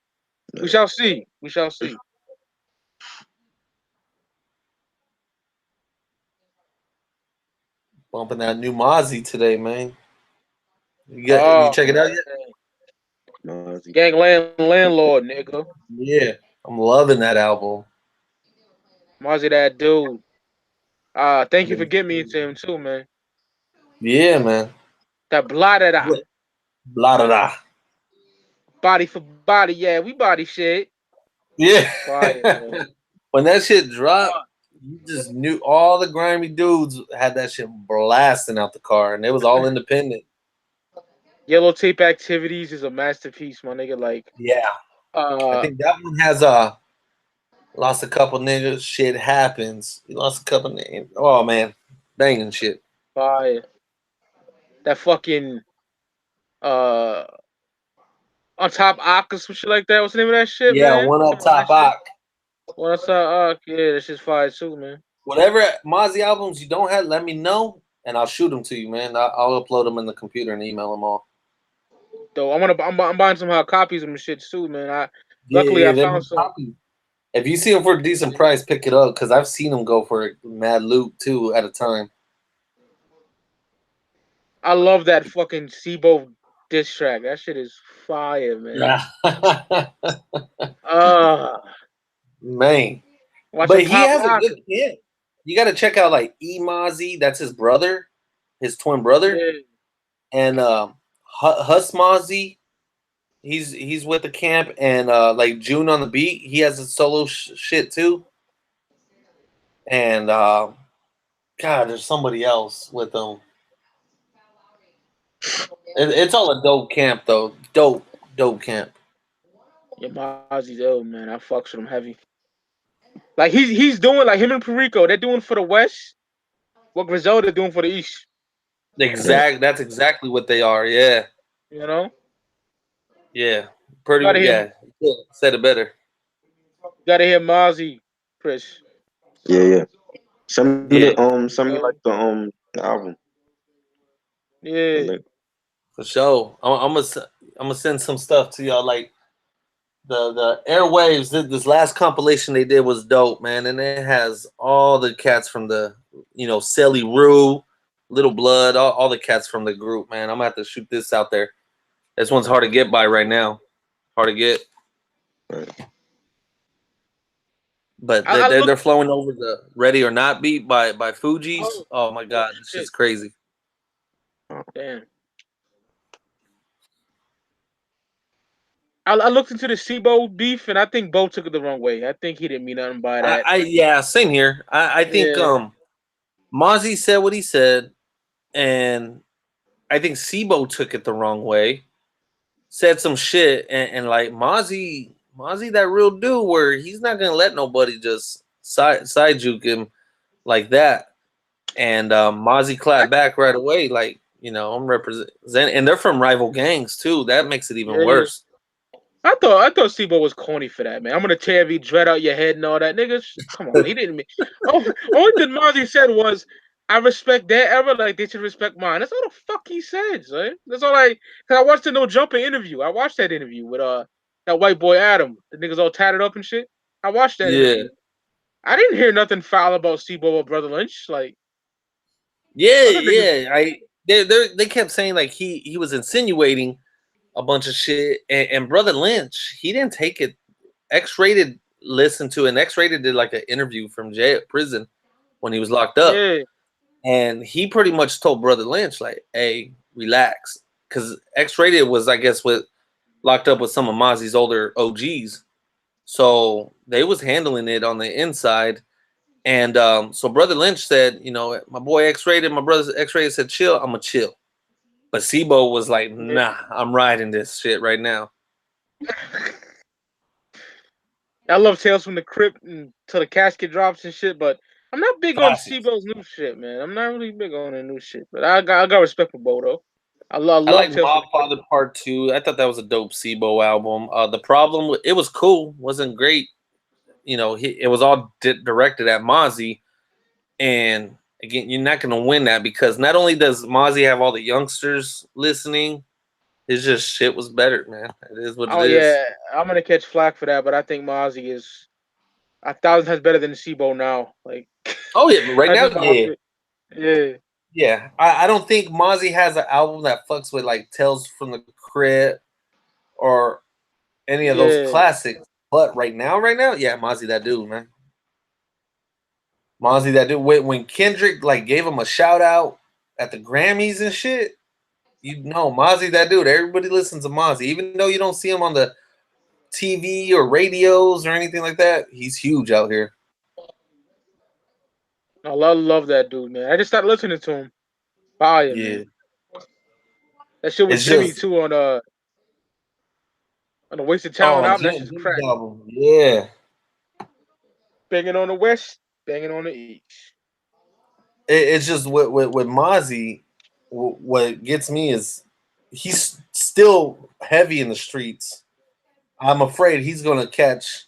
We shall see. We shall see. Bumping that new Mozzie today, man. You check it out yet? Mozzie. Gang landlord, nigga. Yeah, I'm loving that album. Mozzie, that dude. Thank you for getting me into him too, man. Yeah, man. That blah Blah da da. body for body. Yeah, we body shit. Yeah. Fire, man. When that shit dropped, you just knew all the grimy dudes had that shit blasting out the car, and it was all independent. Yellow Tape Activities is a masterpiece, my nigga. Like, Yeah, I think that one has lost a couple niggas. Shit happens. You lost a couple niggas. Oh man, banging shit. fire. That fucking uh on top Ock or some shit like that. What's the name of that shit, Yeah, man? one up Come on, top Ock. One up top Ock. Yeah, that shit's fire too, man. Whatever Mozzie albums you don't have, let me know, and I'll shoot them to you, man. I'll upload them in the computer and email them all. Though I'm buying some hard copies of them shit too, man. Luckily Yeah, I found some. If you see them for a decent price, pick it up because I've seen them go for mad loot too at a time. I love that fucking Sibo diss track. That shit is fire, man. Man. Watching But he Pop has a Ock. good hit. You got to check out like Mozzie, that's his brother, his twin brother, Yeah. and Hus Mozzie. He's with the camp, and like June on the beat, he has a solo shit too. And God, there's somebody else with him. It's all a dope camp though. Dope camp. Yeah, Mozzie's ill, man. I fucks with him heavy. Like he's doing like him and Perico. They're doing for the West what Griselda doing for the East. That's exactly what they are. Yeah. You know. Yeah. Pretty. Gotta Yeah. Said it better. Gotta hear Mozzie, Chris. Yeah. Send me Yeah. the album. Yeah. Like, For sure. I'm gonna send some stuff to y'all. Like the Airwaves. This last compilation they did was dope, man, and it has all the cats from the Selly Rue, Little Blood, all the cats from the group, man. I'm gonna have to shoot this out there. This one's hard to get by right now. Hard to get. But they're flowing over the Ready or Not beat by Fuji's. Oh my god, this shit's crazy. Damn. I looked into the Sibo beef and I think Bo took it the wrong way. I think he didn't mean nothing by that. Yeah, same here. I think Mozzie said what he said, and I think Sibo took it the wrong way. Said some shit, and like Mozzie that real dude where he's not gonna let nobody just side juke him like that. And Mozzie clapped back right away, like, I'm representing, and they're from rival gangs too. That makes it even worse. I thought Sibo was corny for that, man. I'm gonna tear every dread out your head and all that, niggas. Come on, he didn't mean. Only thing Mozzie said was, "I respect their era, like they should respect mine." That's all the fuck he said, right? That's all cause I watched the No Jumper interview. I watched that interview with that white boy Adam. The niggas all tatted up and shit. I watched that interview. I didn't hear nothing foul about Sibo or Brother Lynch. Like, they kept saying like he was insinuating a bunch of shit, and Brother Lynch, he didn't take it. X-Rated listened to it, and X-Rated did like an interview from prison when he was locked up. Yeah. And he pretty much told Brother Lynch, like, hey, relax. Because X-Rated was, I guess, locked up with some of Mozzie's older OGs. So they was handling it on the inside. And so Brother Lynch said, my boy X-Rated, my brother X-Rated said, chill, I'm going to chill. But Sibo was like, nah, I'm riding this shit right now. I love Tales from the Crypt until the casket drops and shit, but I'm not big on Sibo's new shit, man. I'm not really big on the new shit, but I got respect for Bo though. I love like Tales Mob Father Part 2. I thought that was a dope Sibo album. The problem, it was cool, wasn't great. It was all directed at Mozzie, and again, you're not gonna win that because not only does Mozzie have all the youngsters listening, his just shit was better, man. It is what it is. Yeah, I'm gonna catch flack for that, but I think Mozzie is 1,000 times better than Sibo now. Like, oh yeah, but right now, yeah. I don't think Mozzie has an album that fucks with like Tales from the Crypt or any of those classics. But right now, yeah, Mozzie that dude, man. Mozzie that dude. When Kendrick like gave him a shout out at the Grammys and shit, you know Mozzie that dude. Everybody listens to Mozzie, even though you don't see him on the TV or radios or anything like that. He's huge out here. I love that dude, man. I just started listening to him. Fire, man. That shit with Jimmy too on the Wasted Talent album. That's just crack. Yeah. Banging on the West, banging on the East. It's just with Mozzie, what gets me is he's still heavy in the streets. I'm afraid he's gonna catch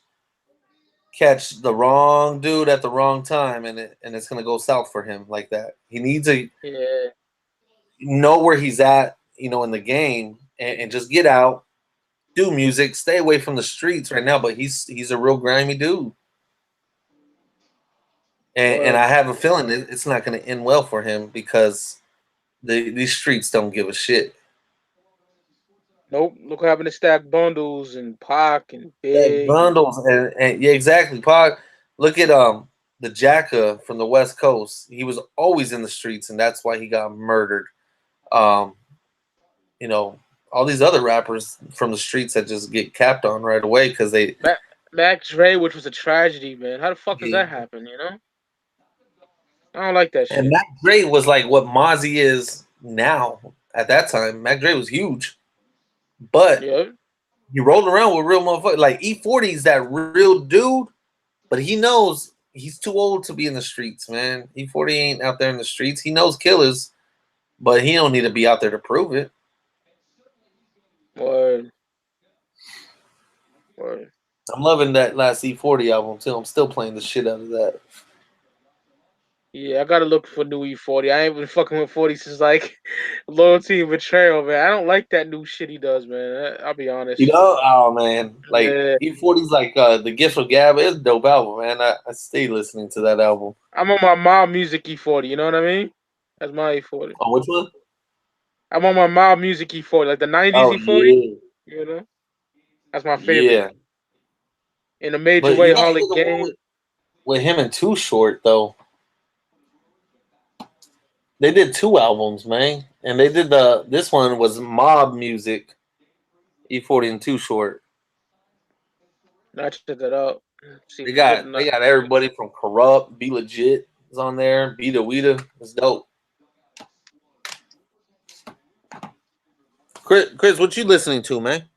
the wrong dude at the wrong time, and it's gonna go south for him like that. He needs to know where he's at, in the game, and just get out, do music, stay away from the streets right now. But he's a real grimy dude. And I have a feeling it's not going to end well for him because these streets don't give a shit. Nope. Look what happened to Stack Bundles and Pac and Big. Stack Bundles and yeah, exactly. Pac. Look at the Jacka from the West Coast. He was always in the streets, and that's why he got murdered. All these other rappers from the streets that just get capped on right away because they. Mac Dre, which was a tragedy, man. How the fuck does that happen? I don't like that shit. And Mac Dre was like what Mozzie is now. At that time, Mac Dre was huge, but he rolled around with real motherfuckers. Like E40 is that real dude, but he knows he's too old to be in the streets, man. E40 ain't out there in the streets. He knows killers, but he don't need to be out there to prove it. Word. I'm loving that last E40 album too. I'm still playing the shit out of that. Yeah, I gotta look for new E40. I ain't been fucking with 40 since like Loyalty and Betrayal, man. I don't like that new shit he does, man. I'll be honest. Oh man, like E40's like the Gift of Gab. It's a dope album, man. I stay listening to that album. I'm on my Mob Music E40. You know what I mean? That's my E40. Oh, which one? I'm on my Mob Music E40, like the 90s E40. Yeah. That's my favorite. Yeah. In a major way, Harley Game. With him and Too Short though. They did 2 albums, man, and they did this one was Mob Music, E40 and Too Short. I check that out. They got everybody from Corrupt, Be Legit is on there, Be the Weeda. It's dope. Chris, what you listening to, man?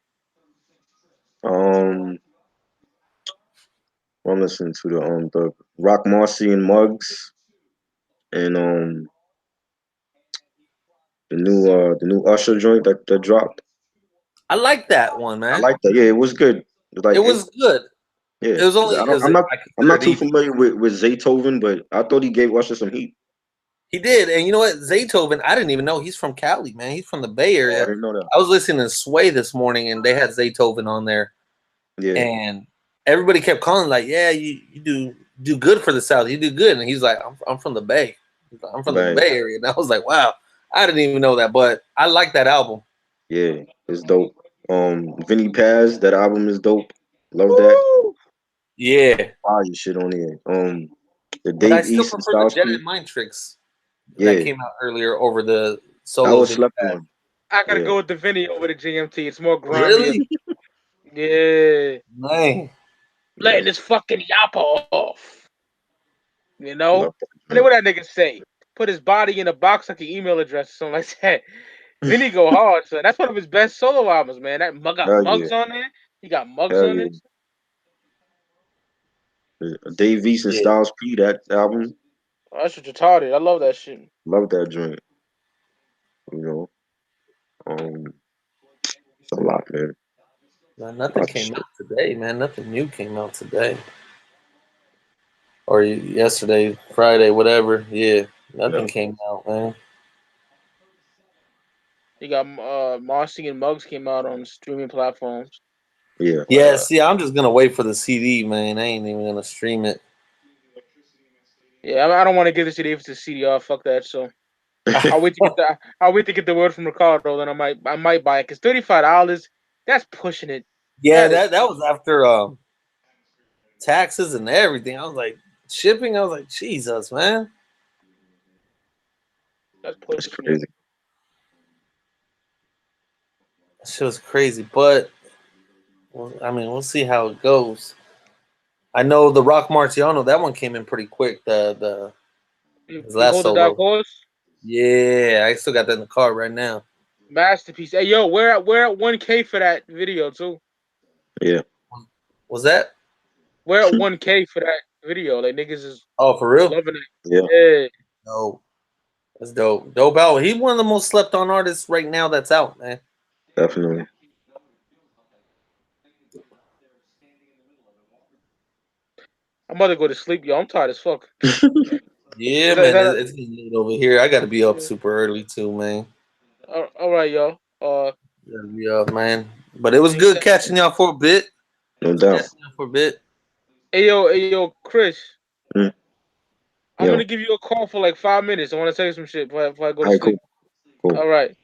I'm listening to the Rock Marcy and Muggs, and the new Usher joint that dropped. I like that one, man. I like that. Yeah, it was good. It was good. Yeah, it was only. I'm not too familiar with Zaytoven, but I thought he gave Usher some heat. He did, and you know what? Zaytoven, I didn't even know he's from Cali, man. He's from the Bay Area. I didn't know that. I was listening to Sway this morning, and they had Zaytoven on there. Yeah. And everybody kept calling like, "Yeah, you do good for the South. You do good." And he's like, "I'm from the Bay. I'm from the Bay Area." And I was like, "Wow, I didn't even know that." But I like that album. Yeah, it's dope. Vinny Paz, that album is dope. Love that. Yeah. Fire shit on there. The Dave East and Styles P. Mind Tricks. That came out earlier over the solo. I was slept on. I gotta go with the Vinny over the GMT. It's more grimy. Really? Yeah. Man. Letting this fucking yappa off. You know? And what that nigga say? Put his body in a box like an email address or something like that. Vinny go hard, son. That's one of his best solo albums, man. That got Muggs on there. He got Muggs on it. Dave East and Styles P, that album. Oh, that's retarded. I love that shit. Love that joint. It's a lot, man. Nothing came out today, man. Nothing new came out today. Or yesterday, Friday, whatever. Yeah. Nothing came out, man. You got Marcy and Muggs came out on streaming platforms. Yeah. Yeah, see, I'm just gonna wait for the CD, man. I ain't even gonna stream it. Yeah, I don't want to give the CD if it's a CDR. Fuck that. So I'll wait to get the word from Ricardo. Then I might buy it because $35. That's pushing it. Yeah, That is that was after taxes and everything. I was like, shipping. I was like, Jesus, man, that's That's pushing it. crazy. that shit was crazy. But well, I mean, we'll see how it goes. I know the Rock Marciano, that one came in pretty quick. His You last hold the dark solo. horse. Yeah, I still got that in the car right now. Masterpiece. Hey yo, we're at 1K for that video too. Yeah. Was that? We're at 1K for that video. Like niggas is For real? loving it. Yeah. Yeah. No, that's dope. Dope out. He's one of the most slept on artists right now that's out, man. Definitely. I'm about to go to sleep, yo. I'm tired as fuck. Yeah, Is that, is man, that it's getting late over here. I got to be up super early too, man. all right, yo? Gotta be up, man. But it was good catching y'all for a bit. No doubt. Catching y'all for a bit. Hey yo, Chris. Mm. I'm Yo. gonna give you a call for like 5 minutes. I want to tell you some shit before I go to All right, sleep. cool. All right,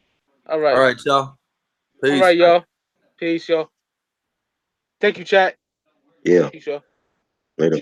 All right, y'all. Peace. all right, y'all. Peace, y'all. Thank you, chat. Yeah. Peace, y'all. Later.